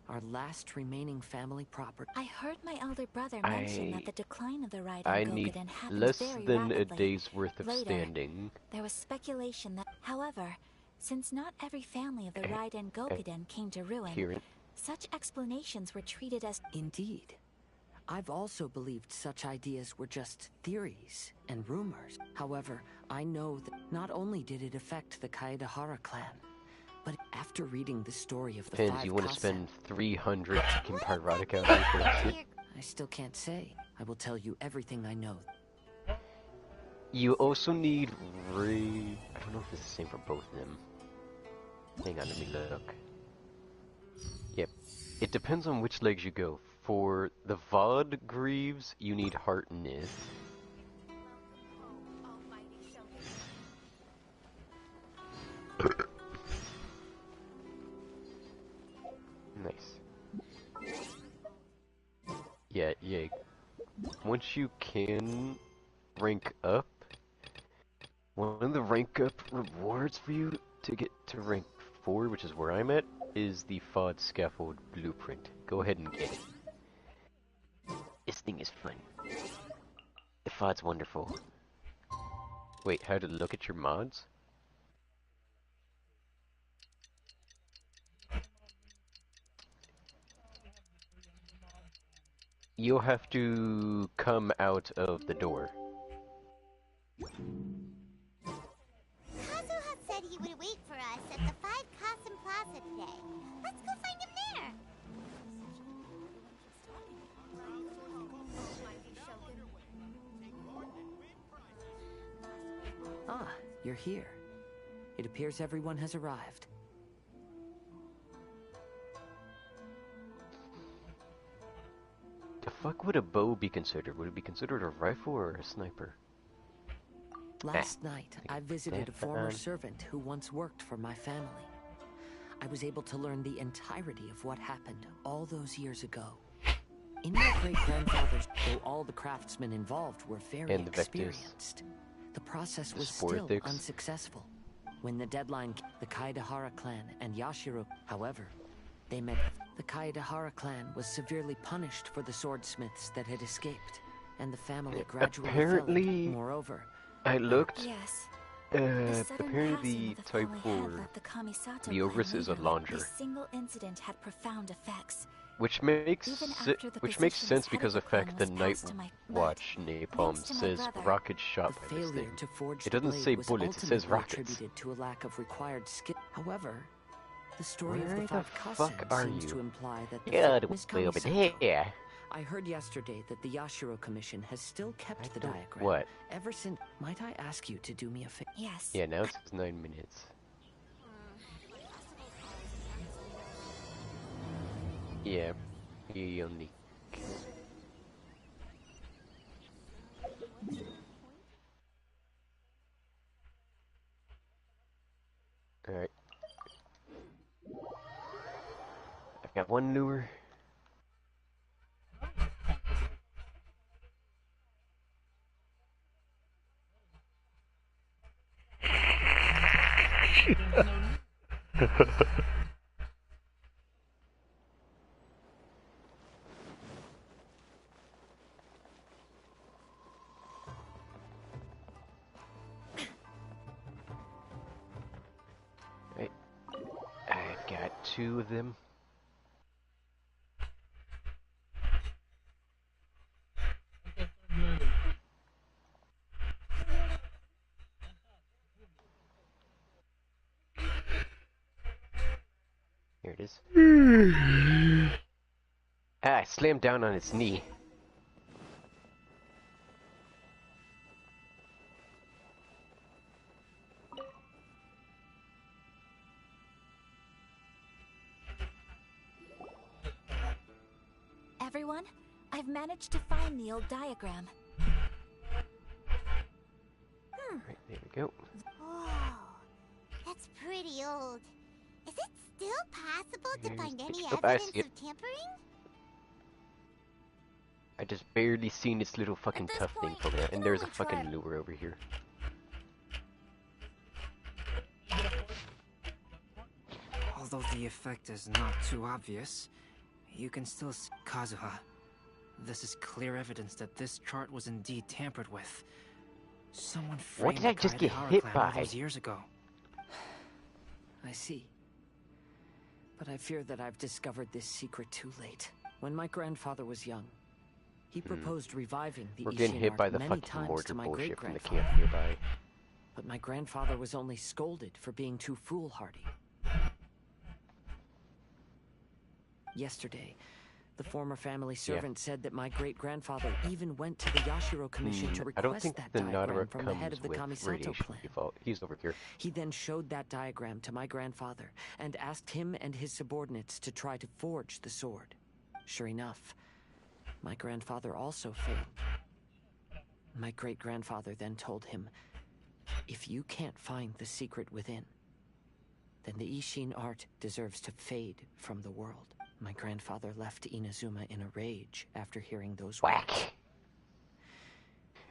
our last remaining family property. I heard my elder brother mention that the decline of the Raiden I need Gokuden happened less very than rapidly. a day's worth of Later, standing. there was speculation that, however, since not every family of the Raiden Gokuden came to ruin, Hear it. such explanations were treated as... Indeed. I've also believed such ideas were just theories and rumors. However, I know that not only did it affect the Kaedehara clan, but after reading the story of the Depends, 5 you want to Kasen, spend 300 fucking pyrotic out here for that shit? I still can't say. I will tell you everything I know. You also need Ray... I don't know if it's the same for both of them. Hang on, let me look. Yep. It depends on which legs you go. For the Vod Greaves, you need Heartness. Nice. Yeah. Once you can rank up, one of the rank up rewards for you to get to rank 4, which is where I'm at, is the FOD scaffold blueprint. Go ahead and get it. This thing is fun. The FOD's wonderful. Wait, how to look at your mods? You'll have to come out of the door. Kazuha said he would wait for us at the 5 Kasen Plaza today. Let's go find him there. Ah, you're here. It appears everyone has arrived. The fuck would a bow be considered? Would it be considered a rifle or a sniper? Last night, I visited a former servant who once worked for my family. I was able to learn the entirety of what happened all those years ago. In my great-grandfather's, though all the craftsmen involved were very experienced, the process was still unsuccessful. When the deadline, the Kaedahara clan and Yashiro, however, they met. The Kaedahara clan was severely punished for the swordsmiths that had escaped, and the family gradually apparently, fell. Moreover, I looked. Yes. Apparently, the type 4, the Ogress is a launcher. A single incident had profound effects. Which makes sense because of the fact the Night Watch napalm says rockets shot by this thing. It doesn't say bullets, it says rockets. To a lack of required skill. However, the story Where of the 5 fuck are seems you? to imply that the Good, way over there. I heard yesterday that the Yashiro Commission has still kept the diagram. What? Ever since. Might I ask you to do me a favor? Yes. Yeah, now it's 9 minutes. Yeah, he only. Alright. I've got one lure. Right. I've got 2 of them. Here it is. I slammed down on its knee. Everyone, I've managed to find the old diagram. Right, there we go. Whoa, that's pretty old. Is it still possible to find any evidence of tampering? I just barely seen its little fucking tough thing poking out, and there's a fucking lure over here. Although the effect is not too obvious, you can still see Kazuha. This is clear evidence that this chart was indeed tampered with. Someone framed What did I just get hit by? all those years ago. I see. But I fear that I've discovered this secret too late. When my grandfather was young, he proposed reviving the We're getting hit by the many fucking times mortar to my bullshit from the great-grandfather. camp nearby. But my grandfather was only scolded for being too foolhardy. Yesterday, the former family servant said that my great-grandfather even went to the Yashiro Commission to I don't request think that the diagram Nadara from the head of the comes with Kamisato radiation clan. default. He's over here. He then showed that diagram to my grandfather and asked him and his subordinates to try to forge the sword. Sure enough, my grandfather also failed. My great-grandfather then told him, if you can't find the secret within, then the Ishin art deserves to fade from the world. My grandfather left Inazuma in a rage after hearing those words.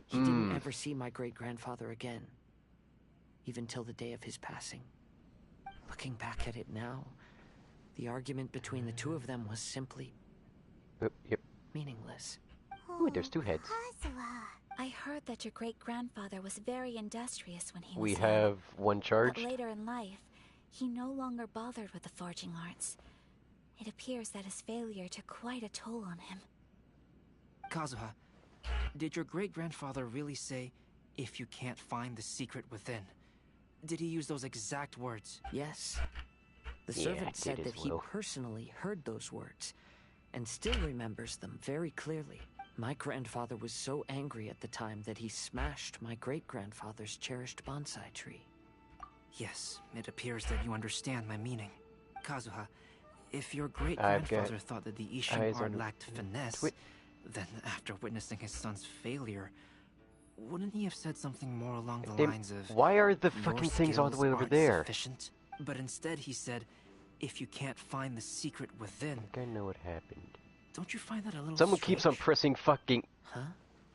He didn't ever see my great-grandfather again, even till the day of his passing. Looking back at it now, The argument between the two of them was simply Yep. meaningless. Ooh, there's two heads. I heard that your great-grandfather was very industrious when he was We young. have one charged. But later in life, he no longer bothered with the forging arts. It appears that his failure took quite a toll on him. Kazuha, did your great-grandfather really say, if you can't find the secret within? Did he use those exact words? Yes. The Yeah, servant said did that as he well. personally heard those words, and still remembers them very clearly. My grandfather was so angry at the time that he smashed my great-grandfather's cherished bonsai tree. Yes, it appears that you understand my meaning. Kazuha, if your great-grandfather thought that the Ishin art lacked finesse, then after witnessing his son's failure, wouldn't he have said something more along the lines of, Why are the "Your fucking things all the way skills over aren't there? sufficient?" But instead he said, if you can't find the secret within... I think I know what happened. Don't you find that a little Someone strange? keeps on pressing fucking... Huh?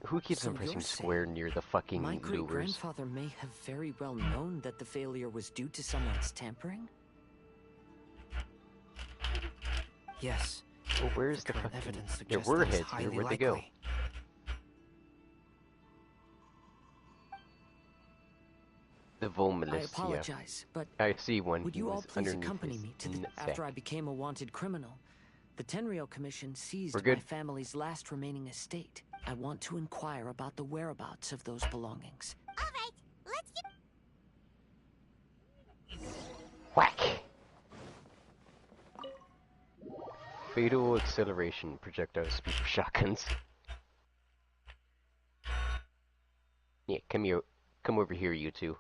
Who keeps So on pressing you're square saying near the fucking my lures? great-grandfather may have very well known that the failure was due to someone's tampering? Yes. Well, where's the current fucking... evidence There suggests were that is heads here, highly where'd they go? likely. The Volmilus, I apologize, but I see one. would He you all was please underneath accompany his me to the... nutsack. After I became a wanted criminal, the Tenryou Commission seized We're my good. family's last remaining estate. I want to inquire about the whereabouts of those belongings. Alright, let's get... Whack! Fatal acceleration projectile speed for shotguns. Yeah, come here. Come over here, you two.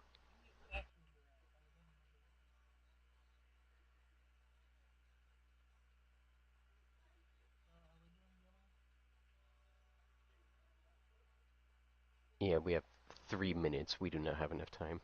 Yeah, we have 3 minutes. We do not have enough time.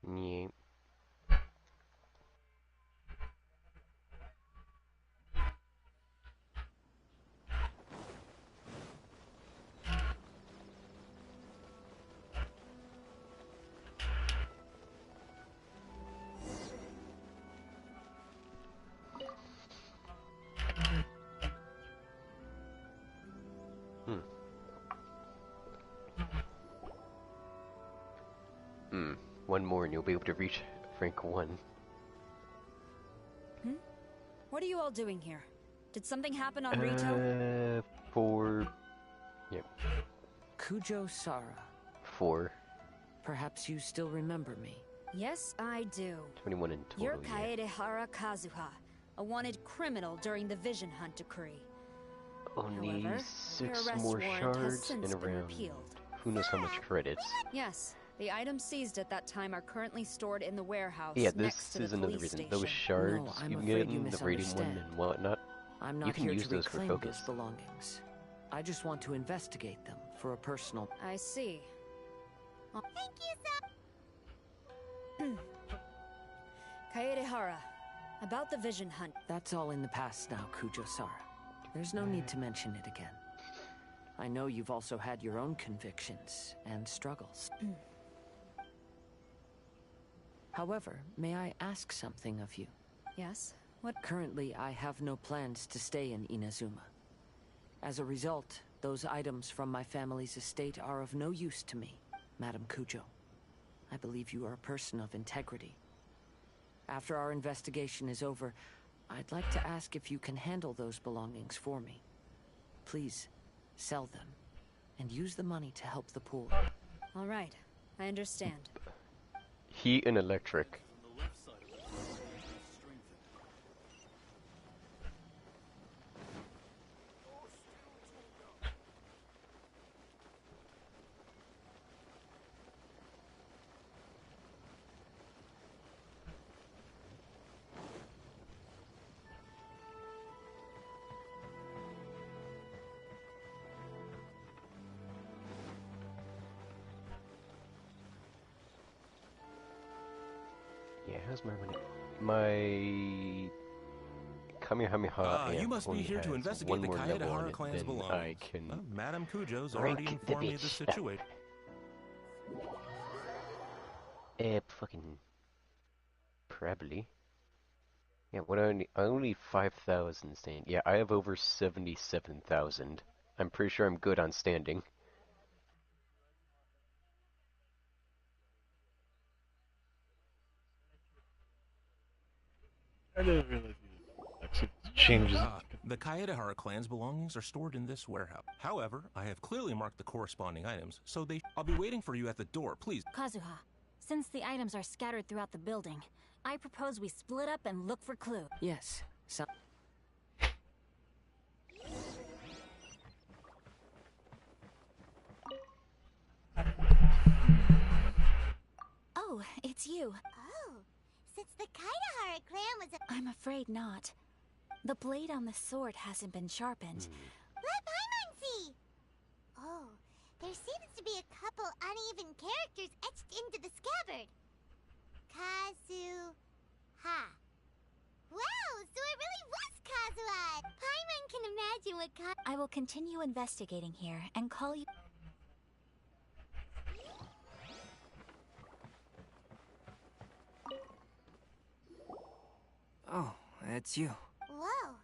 Yeah. One more and you'll be able to reach rank 1. What are you all doing here? Did something happen on Rito? Yep. Kujo Sara. 4. Perhaps you still remember me. Yes, I do. 21 in total. You're yeah. Kaedehara Kazuha, a wanted criminal during the Vision Hunt decree. Only However, 6 your arrest more warrant has shards since and been around repealed. who knows how much credits. Yes, the items seized at that time are currently stored in the warehouse Yeah, next to this is the another police reason. station. Those shards No, I'm you can afraid get you in the rating one misunderstand. and whatnot. I'm not You can here use to those for reclaim focus. those belongings. I just want to investigate them for a personal... I see. Thank you so... Kaedehara, about the Vision Hunt. That's all in the past now, Kujo-Sara. There's no need to mention it again. I know you've also had your own convictions and struggles. However, may I ask something of you? Yes? What? Currently, I have no plans to stay in Inazuma. As a result, those items from my family's estate are of no use to me, Madam Kujo. I believe you are a person of integrity. After our investigation is over, I'd like to ask if you can handle those belongings for me. Please, sell them, and use the money to help the poor. All right, I understand. Heat and electric. how's my money? My Kamehameha You must be here to investigate the Kaedahara clan's belongings. I can Madame Kujo's break already the informed me of the bitch. situation. Fucking probably. Yeah, what only 5,000 stand. Yeah, I have over 77,000. I'm pretty sure I'm good on standing. I didn't realize it changes. The Kaedahara clan's belongings are stored in this warehouse. However, I have clearly marked the corresponding items, so I'll be waiting for you at the door, please. Kazuha, since the items are scattered throughout the building, I propose we split up and look for clues. Yes, so... Oh, it's you. Oh, since the Kaedahara clan was a... I'm afraid not. The blade on the sword hasn't been sharpened. Let Paimon see! Oh, there seems to be a couple uneven characters etched into the scabbard. Kazuha. Wow, so it really was Kazuha! Paimon can imagine what I will continue investigating here and call you... Oh, it's you. Whoa.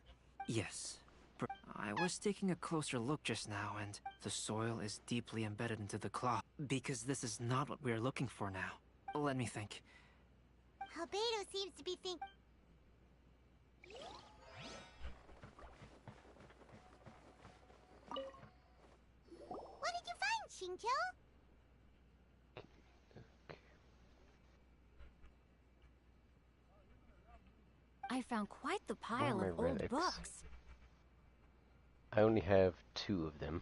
Yes. I was taking a closer look just now, and the soil is deeply embedded into the cloth. Because this is not what we're looking for now. Let me think. Albedo seems to be thinking... What did you find, Shinjo? I found quite the pile of old books. I only have 2 of them.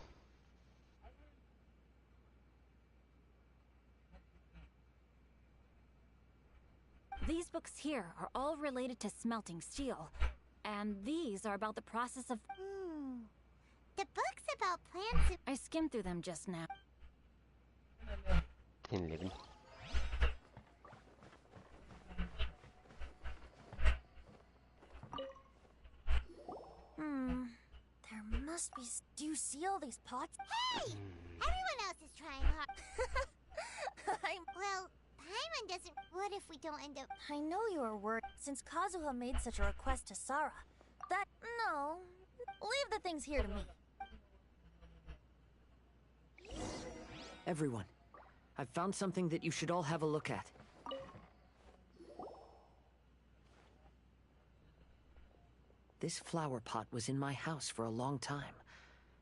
These books here are all related to smelting steel. And these are about the process of... The book's about plants... I skimmed through them just now. 10, 11. There must be... Do you see all these pots? Hey! Everyone else is trying hard. Well, Paimon doesn't... What if we don't end up... I know you are worried, since Kazuha made such a request to Sara. No. Leave the things here to me. Everyone, I've found something that you should all have a look at. This flower pot was in my house for a long time.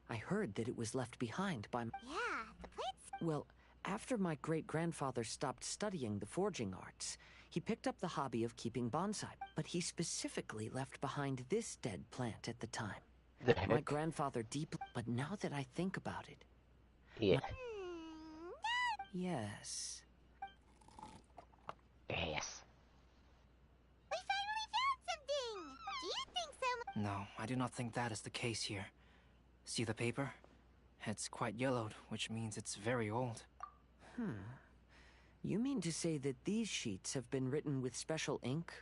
I heard that it was left behind by... Yeah, the plants... Well, after my great-grandfather stopped studying the forging arts, he picked up the hobby of keeping bonsai, but he specifically left behind this dead plant at the time. My grandfather deeply... But now that I think about it... Yeah. Yes. Yes. We finally found something! Do you think so? No, I do not think that is the case here. See the paper? It's quite yellowed, which means it's very old. You mean to say that these sheets have been written with special ink?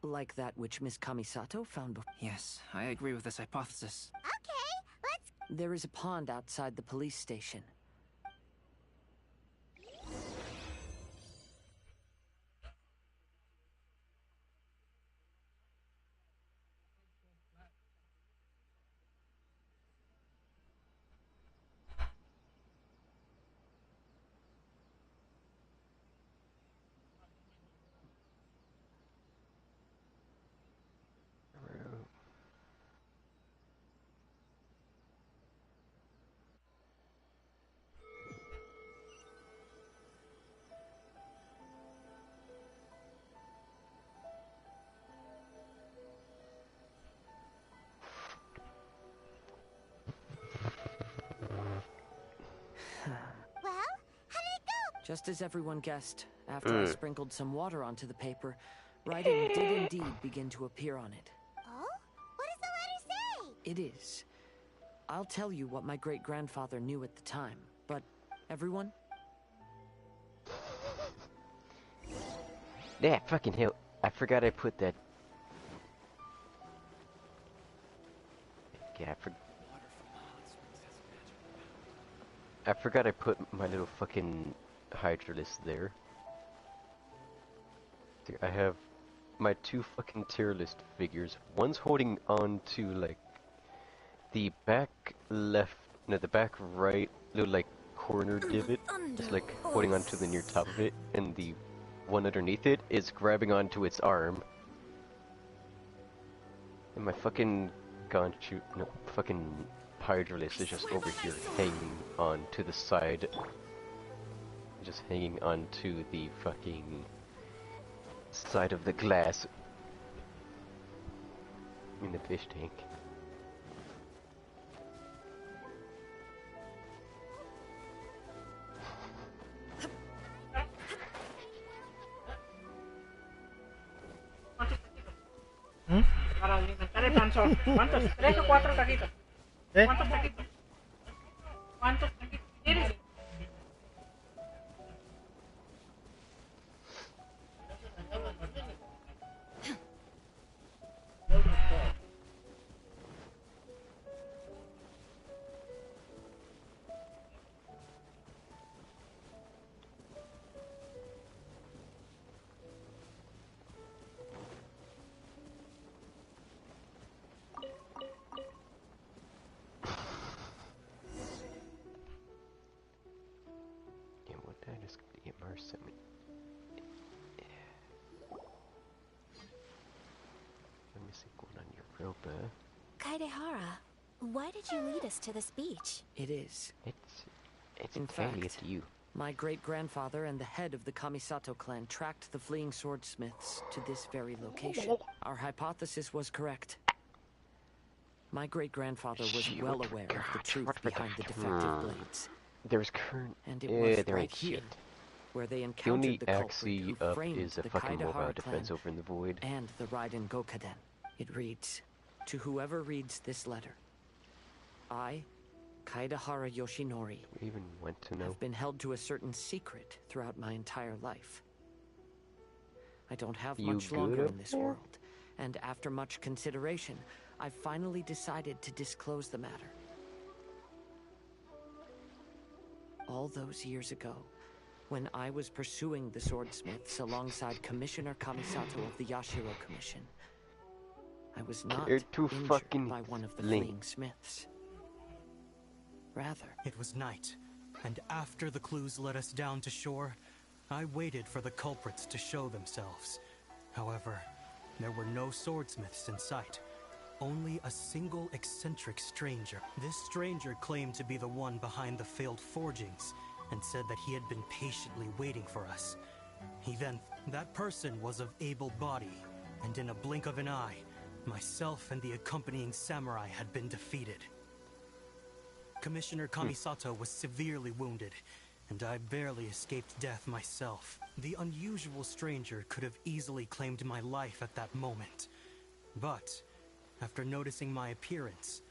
Like that which Miss Kamisato found before? Yes, I agree with this hypothesis. Okay, let's... There is a pond outside the police station. Just as everyone guessed, after I sprinkled some water onto the paper, writing did indeed begin to appear on it. Oh? What does the letter say? It is. I'll tell you what my great-grandfather knew at the time, but everyone? Yeah, fucking hell. I forgot I put that. Yeah, I forgot I put my little fucking Hydralisk there. I have my two fucking tier list figures. One's holding on to like the back left, no, the back right little like corner divot. It's like holding onto the near top of it, and the one underneath it is grabbing onto its arm. And my fucking fucking Hydralisk is just over here hanging on to the side. Just hanging onto the fucking side of the glass in the fish tank. Para alimentar el panzón. ¿Cuántos? ¿3 o 4 taquitos? ¿Cuántos taquitos? ¿Cuántos taquitos quieres? Kaedehara, why did you lead us to this beach? It is. It's In entirely fact, up to you. my great-grandfather and the head of the Kamisato clan tracked the fleeing swordsmiths to this very location. Our hypothesis was correct. My great-grandfather was well aware of the truth behind the defective blades. There's current. And it was there right ain't here, shit. where they The encountered only the culprit axis who up framed is a the fucking mobile Kaedehara defense clan over in the void. and the Raiden Gokaden. It reads, "To whoever reads this letter, I, Kaedehara Yoshinori, We even went to know. have been held to a certain secret throughout my entire life. I don't have You much good longer up in this there? world, and after much consideration, I've finally decided to disclose the matter. All those years ago, when I was pursuing the swordsmiths alongside Commissioner Kamisato of the Yashiro Commission, I was not They're too injured fucking by one of the lame. fleeing smiths. Rather, It was night, and after the clues led us down to shore, I waited for the culprits to show themselves. However, there were no swordsmiths in sight, only a single eccentric stranger. This stranger claimed to be the one behind the failed forgings, and said that he had been patiently waiting for us. That person was of able body, and in a blink of an eye, myself and the accompanying samurai had been defeated. Commissioner Kamisato was severely wounded, and I barely escaped death myself. The unusual stranger could have easily claimed my life at that moment. But, after noticing my appearance,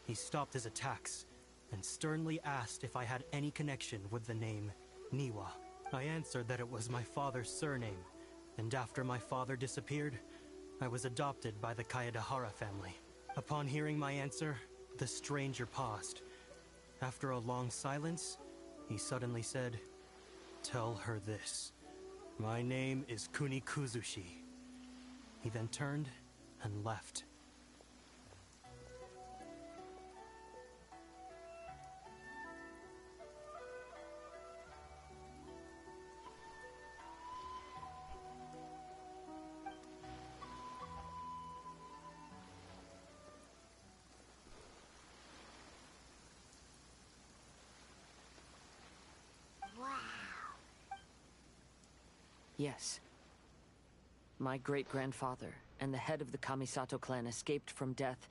he stopped his attacks and sternly asked if I had any connection with the name Niwa. I answered that it was my father's surname, and after my father disappeared, I was adopted by the Kaedehara family. Upon hearing my answer, the stranger paused. After a long silence, he suddenly said, "Tell her this. My name is Kuni Kuzushi." He then turned and left. yes. My great-grandfather and the head of the Kamisato clan escaped from death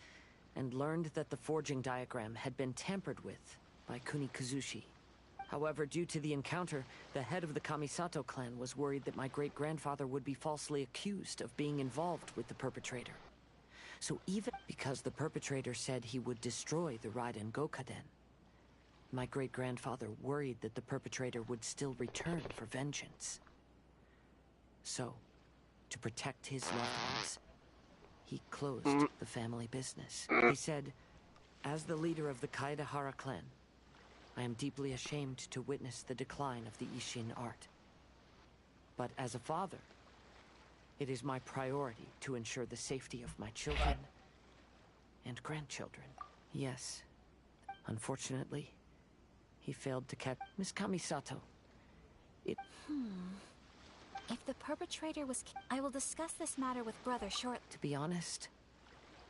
and learned that the forging diagram had been tampered with by Kuni Kuzushi. However, due to the encounter, the head of the Kamisato clan was worried that my great-grandfather would be falsely accused of being involved with the perpetrator. So even because the perpetrator said he would destroy the Raiden Gokaden, my great-grandfather worried that the perpetrator would still return for vengeance. So, to protect his loved ones, he closed the family business. He said, "As the leader of the Kaedahara clan, I am deeply ashamed to witness the decline of the Ishin art. But as a father, it is my priority to ensure the safety of my children and grandchildren." Yes, unfortunately, he failed to catch Miss Kamisato. If the perpetrator was... I will discuss this matter with Brother shortly. To be honest,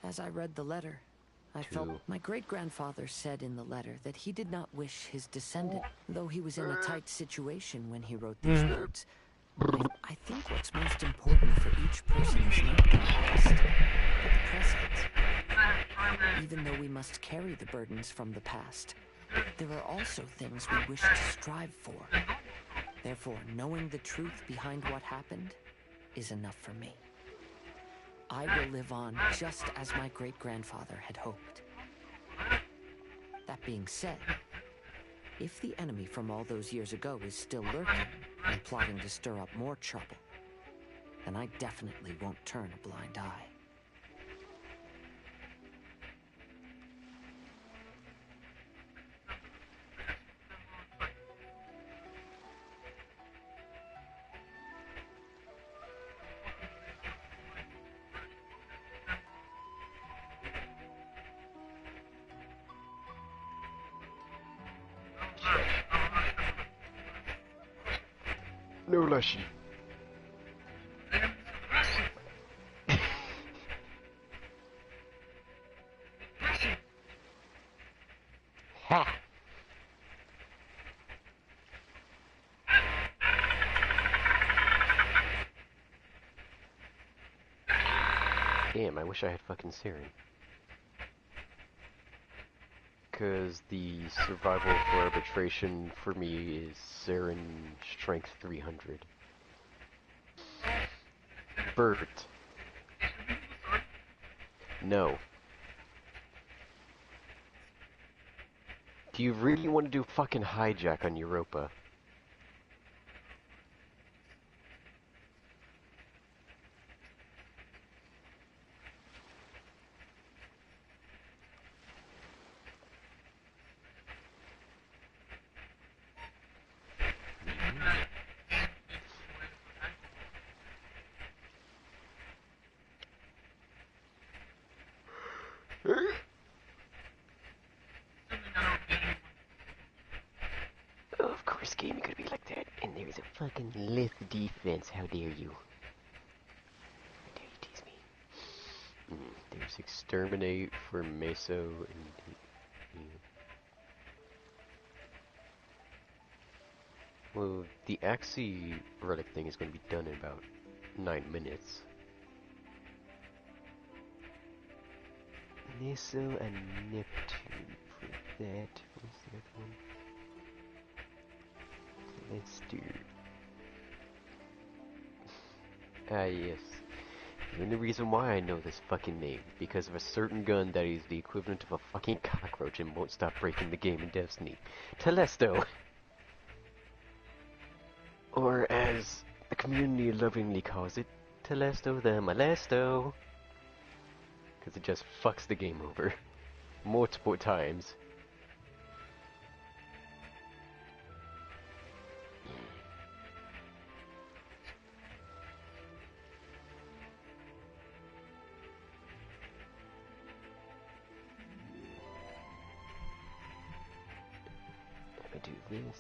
as I read the letter, I felt my great-grandfather said in the letter that he did not wish his descendant, though he was in a tight situation when he wrote these words. I think what's most important for each person is not the past, but the present. Even though we must carry the burdens from the past, there are also things we wish to strive for. Therefore, knowing the truth behind what happened is enough for me. I will live on just as my great-grandfather had hoped. That being said, if the enemy from all those years ago is still lurking and plotting to stir up more trouble, then I definitely won't turn a blind eye. No Lushy. Ha! Damn, I wish I had fucking Siren. Because the survival for arbitration for me is Siren Strength 300. Bert. No. Do you really want to do fucking hijack on Europa? Of course, game could be like that. And there's a fucking lith defense. How dare you? How dare you tease me? There's exterminate for Meso and... Well, the Axie relic thing is going to be done in about 9 minutes. Meso and Neptune for that. What's the other one? Let's do... yes. The only reason why I know this fucking name, because of a certain gun that is the equivalent of a fucking cockroach and won't stop breaking the game in Destiny. Telesto! Or as the community lovingly calls it, Telesto the Molesto. Because it just fucks the game over. Multiple times. Do this.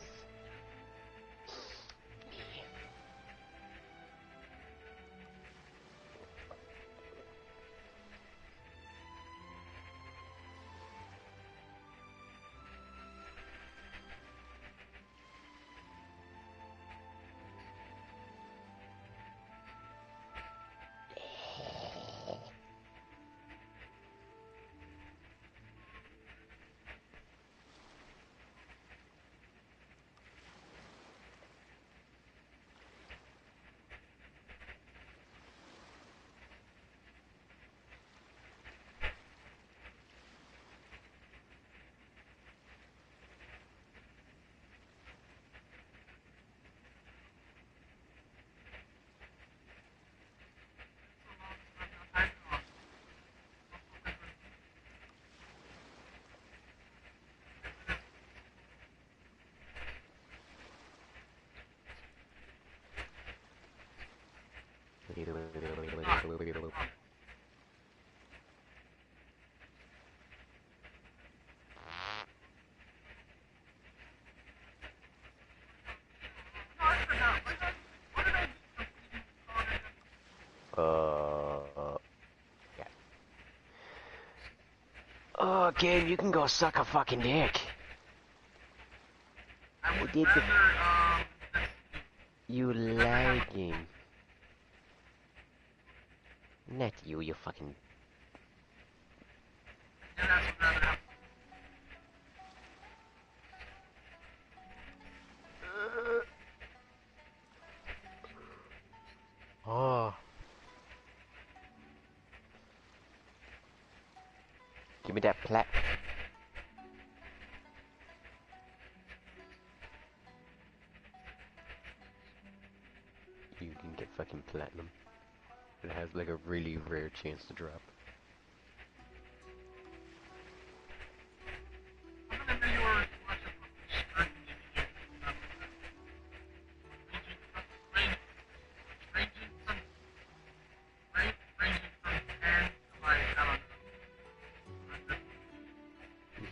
Yeah. Oh, game, you can go suck a fucking dick. I did the... You lie, game. Not you, you fucking... Oh. Give me that plat. You can get fucking platinum. It has like a really rare chance to drop.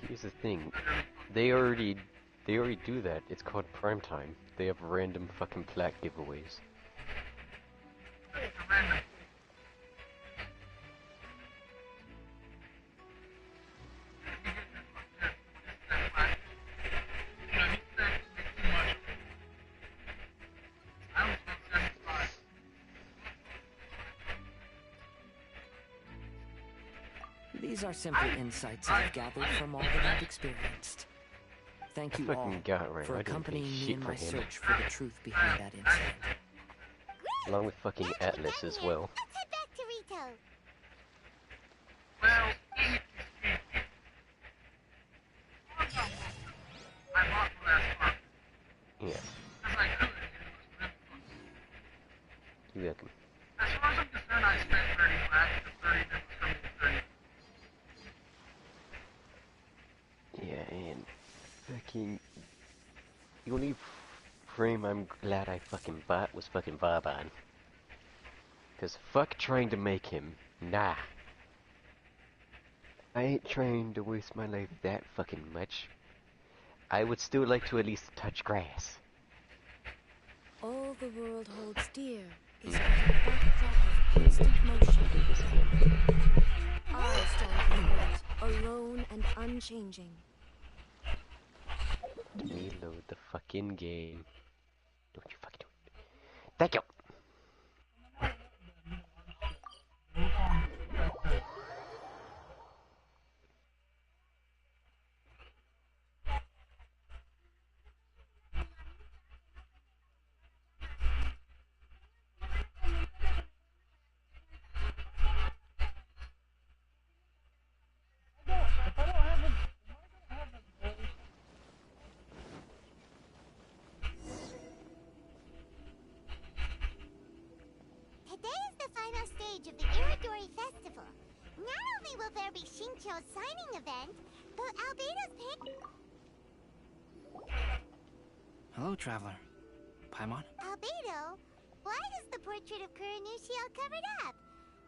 Here's the thing, they already do that. It's called prime time. They have random fucking plat giveaways. These are simple insights I've gathered from all that I've experienced. Thank you all for accompanying me in my search for the truth behind that incident. Along with fucking Atlas as well. Let's head back to Rito. Yeah. You're welcome. As far as I'm concerned, I spent 30 black to 30 minutes from the 30. Yeah, and fucking... The only frame I'm glad I fucking bought was fucking Bob-on. Cause fuck trying to make him. Nah. I ain't trying to waste my life that fucking much. I would still like to at least touch grass. All the world holds dear is but a backdrop of constant motion. I stand before it, alone and unchanging. Reload the fucking game. Don't you fucking do it. Thank you! Today is the final stage of the Iridori Festival. Not only will there be Shincho's signing event, but Albedo's Hello, traveler. Paimon? Albedo, why is the portrait of Kuranushi all covered up?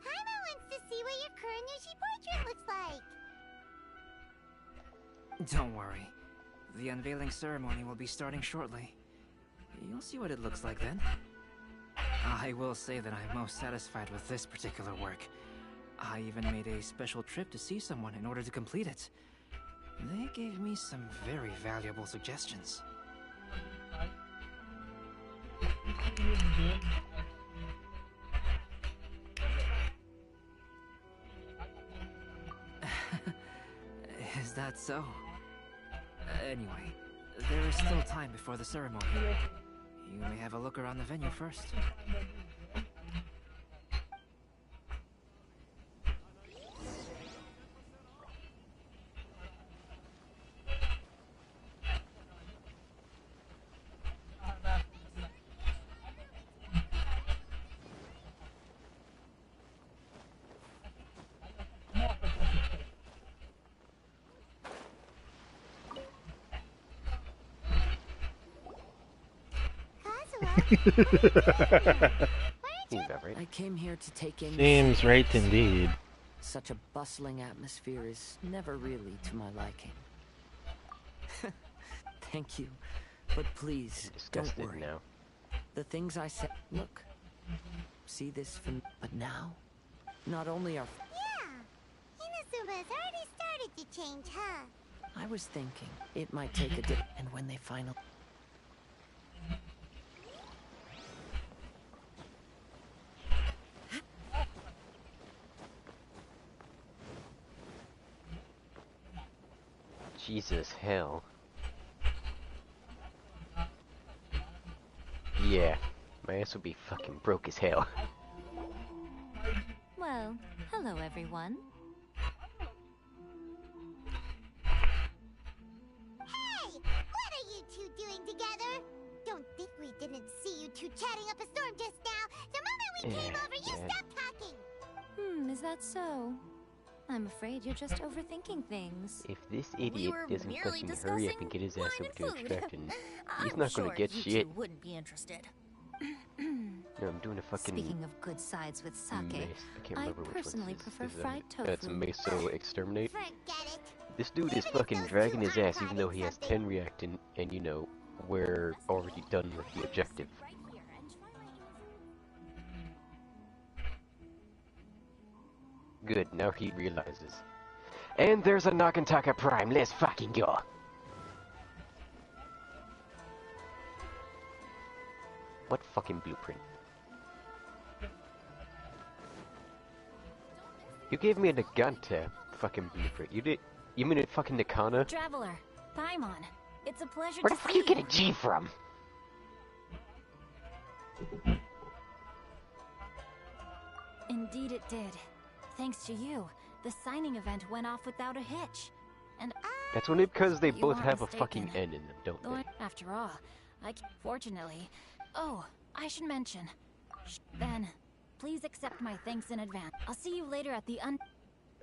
Paimon wants to see what your Kuranushi portrait looks like. Don't worry. The unveiling ceremony will be starting shortly. You'll see what it looks like then. I will say that I'm most satisfied with this particular work. I even made a special trip to see someone in order to complete it. They gave me some very valuable suggestions. Is that so? Anyway, there is still time before the ceremony. You may have a look around the venue first. Why aren't Seems about right. I came here to take in... Seems right indeed. Such a bustling atmosphere is never really to my liking. Thank you, but please, don't worry. Now. The things I said... Look. See this from... But now? Not only are... Yeah! Inazuma's already started to change, huh? I was thinking it might take a dip, and when they finally... Jesus hell. Yeah, my ass would be fucking broke as hell. Well, hello everyone. Hey! What are you two doing together? Don't think we didn't see you two chatting up a storm just now. The moment we came over, you stopped talking. Is that so? I'm afraid you're just overthinking things. If this idiot doesn't fucking hurry up and get his ass over to extraction, he's not gonna get shit. Wouldn't be interested. No, I'm doing a fucking... Speaking of good sides with sake, I can't remember which personally one prefer this is. fried tofu. That's Meso Exterminate. Forget it. This dude is fucking dragging his ass even though he has 10 react and you know, we're already done with the objective. Good, now he realizes. And there's a Nagantaka Prime, let's fucking go! What fucking blueprint? You gave me a Naganta fucking blueprint. You mean it fucking Nakana? Traveler, Paimon, it's a pleasure Where to the fuck see you get a G from? Indeed it did. Thanks to you, the signing event went off without a hitch. And That's only because they you both are have a mistaken. fucking N in them, don't Though they? after all, fortunately... Oh, I should mention. Ben, please accept my thanks in advance. I'll see you later at the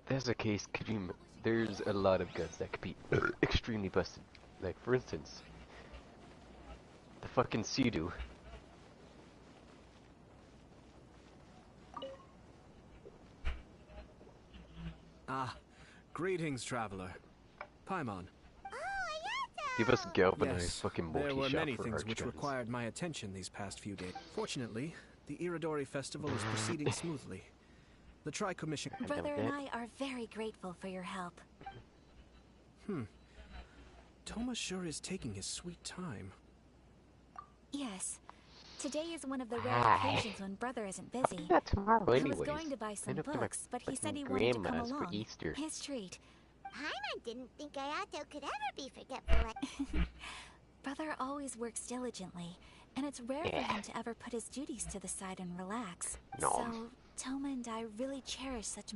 That's the case, Kojima. There's a lot of guns that could be extremely busted. Like, for instance, the fucking Sea-Doo. Ah, greetings, traveler. Paimon. Give us galvanized Yes, fucking there were multi-shot many for things arch which guns. required my attention these past few days. Fortunately, the Iridori festival is proceeding smoothly. The Tri-Commission... Brother and I are very grateful for your help. Toma sure is taking his sweet time. Yes. Today is one of the rare occasions when Brother isn't busy. Not tomorrow, He anyways. was going to buy some End up to my books, but he said he fucking wanted to come grandma's for along. Easter. His treat. Paimon didn't think Ayato could ever be forgetful like... Brother always works diligently, and it's rare for him to ever put his duties to the side and relax. No. So, Toma and I really cherish such...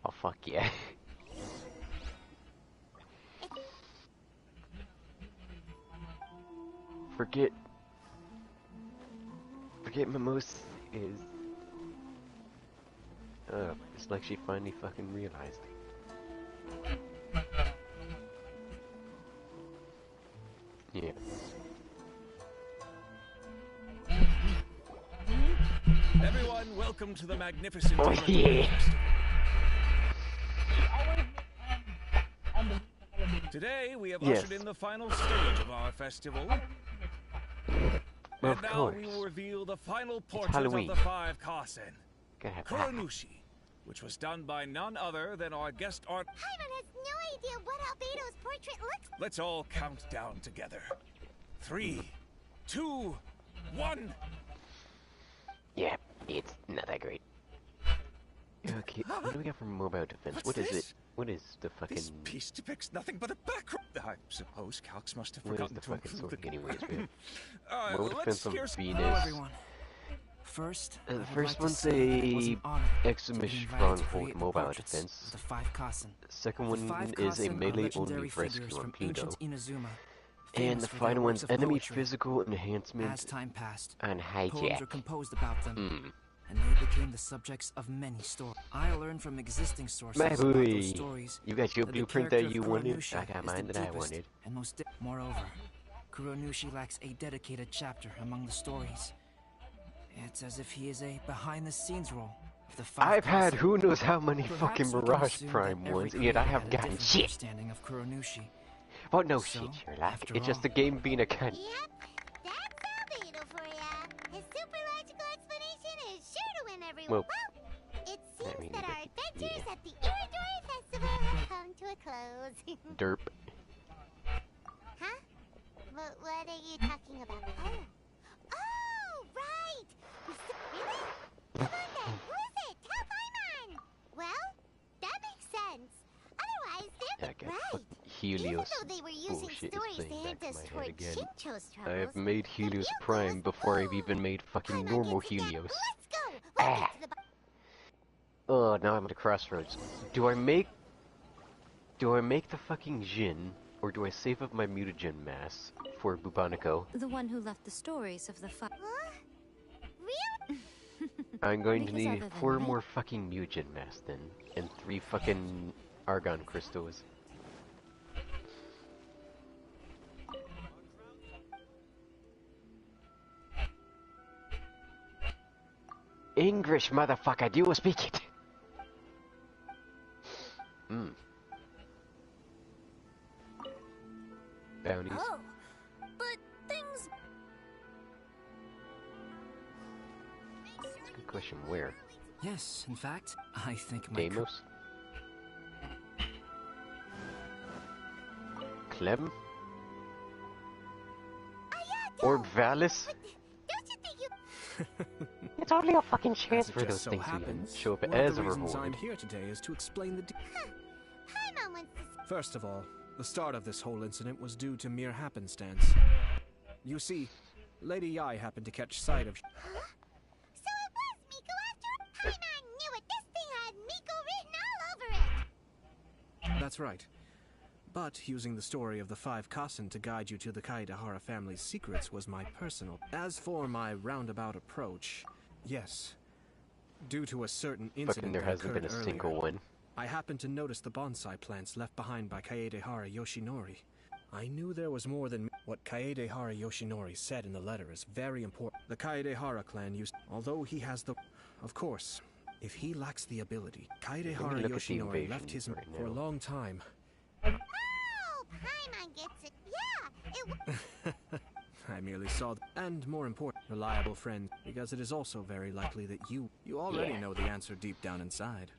Oh, fuck yeah. Forget Mimose is... it's like she finally fucking realized. Yeah. Everyone, welcome to the magnificent... Oh, yeah. Today, we have Yes. ushered in the final stage of our festival. And now we will reveal the final portrait of Halloween. the five Kasen. Gotta have that. Kuranushi, which was done by none other than our guest art... Paimon has no idea what Albedo's portrait looks like. Let's all count down together. 3, 2, 1. Yeah, it's not that great. Okay, what do we got for mobile defense? What's What is this? it? What is the fucking... This piece depicts nothing but a background. I suppose Calx must have What is forgotten the to fucking include sword anyways, man? Alright, Mobile defense on here's... Venus. Hello, everyone. First, I The would first like to one's say that it was a an honor to be Eximish invited to Stronghold create the mobile portraits defense. of the five Kasen. Second The one five is a Kasen are melee legendary only figures rescue on from Pluto. ancient Inazuma, And famous the for their final works one's of enemy poetry. physical enhancement As time passed, on poems hijack. were composed about them, and they became the subjects of many stories. I learned from existing sources My about boy, those stories. you got your that the blueprint character that you of wanted? Kuranushi I got is mine the that I deepest wanted. And most moreover, Kuranushi lacks a dedicated chapter among the stories. It's as if he is a behind-the-scenes role of the five. I've had Kasen. who knows how many Perhaps fucking we can Mirage assume Prime that every ones, and yet I creator have had a gotten different shit. understanding of Kuronushi. Oh no So, shit, Sherlock. after It's just all- the game being a cunt. That's Albedo for ya. His super logical explanation is sure to win everyone. Well, It seems I mean, that our but- adventures yeah. at the Iridori Festival have come to a close. Derp. Huh? What are you talking about? Oh, right! Really? Come on then, who is it? Tell Paimon! Well, that makes sense. Otherwise, they're Okay, right. Helios Even though they were using bullshit stories is to playing hint back us in my toward head again. Shincho's I troubles, have made Helios Prime before I've even made fucking normal Helios. let's go! We'll get to the Oh, now I'm at a crossroads. Do I make the fucking Jin, or do I save up my mutagen mass for Bubonico? The one who left the stories of the five. Real? I'm going to Because need other than 4 me- more fucking mutagen mass then, and 3 fucking argon crystals. English, motherfucker, do you speak it? Bounties. Oh, but things. Good question, where? Yes, in fact, I think my Deimos? Clem? Orb Valis? It's only a fucking chance As it for just those so things to even happens, show up one as of the a reasons reward. I'm here today is to explain the. Paimon wants to... First of all, the start of this whole incident was due to mere happenstance. You see, Lady Yai happened to catch sight of. So it was Miko after... Paimon knew it! This thing had Miko written all over it! That's right. But using the story of the 5 Kasen to guide you to the Kaedehara family's secrets was my personal. As for my roundabout approach, yes. Due to a certain incident Fucking there that hasn't been a occurred single earlier, one. I happened to notice the bonsai plants left behind by Kaedehara Yoshinori. I knew there was more than what Kaedehara Yoshinori said in the letter is very important. The Kaedehara clan used, although he has the, of course, if he lacks the ability, Kaedehara look at the Yoshinori left invasion his right for a now. long time. Oh, Paimon gets it. Yeah, it... I merely saw, and more important, reliable friend, because it is also very likely that you already Yeah. know the answer deep down inside.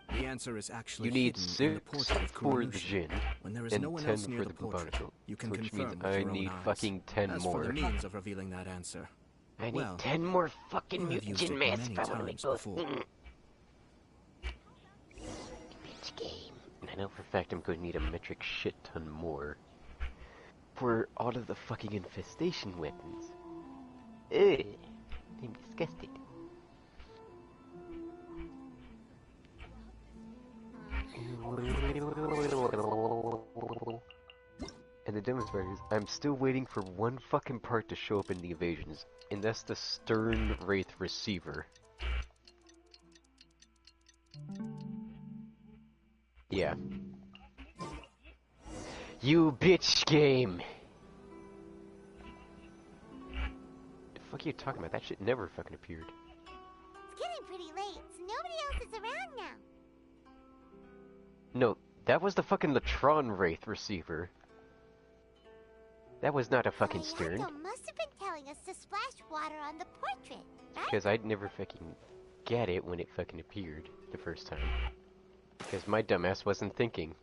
The answer is actually You need hidden in the 6 portrait of for the Kuronushi. Jin, When there is and no one 10 else near for the the portrait, Bubonico, you can which confirm means with I your own need eyes. fucking 10 As more. for the means of revealing that answer, I need well, 10 more fucking you have used mutagen it mass many if I want to make times both. before. Bitch game. And I know for a fact I'm going to need a metric shit ton more for all of the fucking infestation weapons. Ugh. I'm disgusted. And the dumbest part is, I'm still waiting for one fucking part to show up in the evasions, and that's the Stern Wraith Receiver. Yeah. You bitch game! The fuck are you talking about? That shit never fucking appeared. It's getting pretty late, so nobody else is around now. No, that was the fucking Latron Wraith Receiver. That was not a fucking Stern. Hayato must have been telling us to splash water on the portrait, right? Because I'd never fucking get it when it fucking appeared the first time. Because my dumbass wasn't thinking.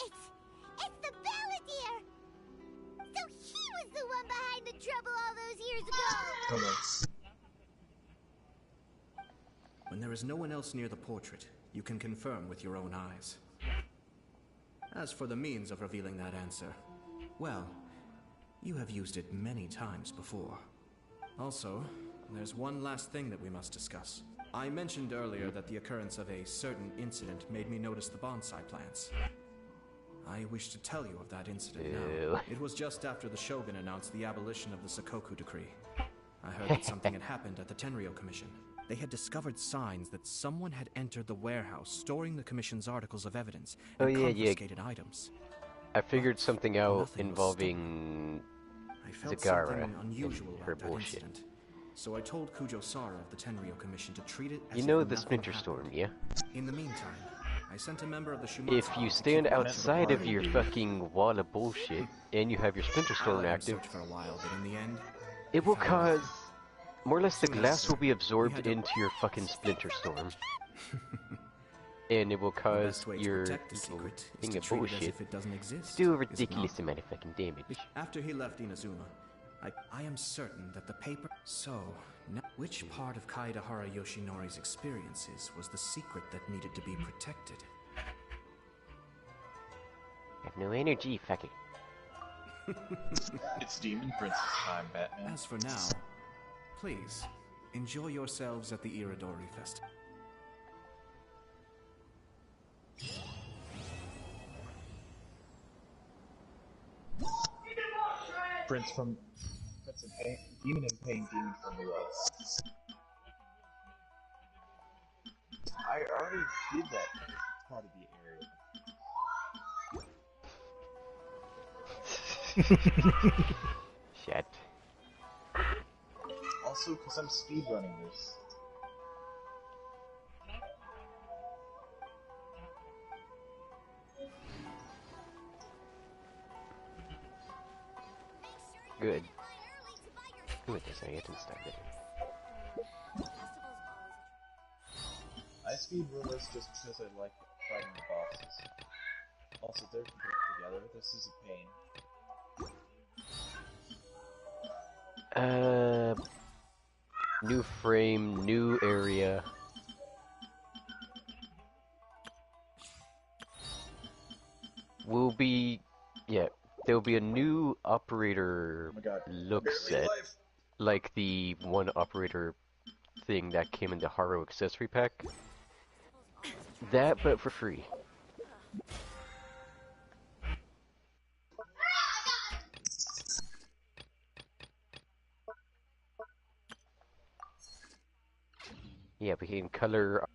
It's the Balladeer! So he was the one behind the trouble all those years ago! when there is no one else near the portrait, you can confirm with your own eyes. As for the means of revealing that answer, well, you have used it many times before. Also, there's one last thing that we must discuss. I mentioned earlier that the occurrence of a certain incident made me notice the bonsai plants. I wish to tell you of that incident Ew. now. It was just after the Shogun announced the abolition of the Sakoku decree. I heard that something had happened at the Tenryou Commission. They had discovered signs that someone had entered the warehouse storing the Commission's articles of evidence and Oh, yeah, confiscated items. I figured something out involving I felt Zagara something unusual and about her that bullshit. incident. So I told Kujo-Sara of the Tenryo Commission to treat it as You if know nothing the Splinter happened. Storm, yeah? In the meantime, I sent a member of the Shumatsu If you to stand keep watch outside the of your party. fucking wall of bullshit and you have your Splinter I Storm let him active, search for a while, but in the end, it will found cause... nothing. More or less the Soon glass after, will be we absorbed had to- into your fucking Splinter Storm. And it will The cause best way to your protect the little secret is thing to of treat it as bullshit if it doesn't exist. to do a is it ridiculous not? amount of fucking damage. After he left Inazuma, I am certain that the paper... So, now, which part of Kaedahara Yoshinori's experiences was the secret that needed to be protected? I have no energy, fuck it. It's Demon Princess time, Batman. As for now, please, enjoy yourselves at the Iridori Festival. Prince in Pain, Demon in Pain, Demon from the West. I already did that part of the area. Shit. Also, because I'm speedrunning this. Good. Good, as I didn't start it. I speedrun this just because I like fighting the bosses. Also, they're put together. This is a pain. New frame, new area. Will be, yeah, there'll be a new operator look set, like the one operator thing that came in the Haro accessory pack. That, but for free. Yeah, we can color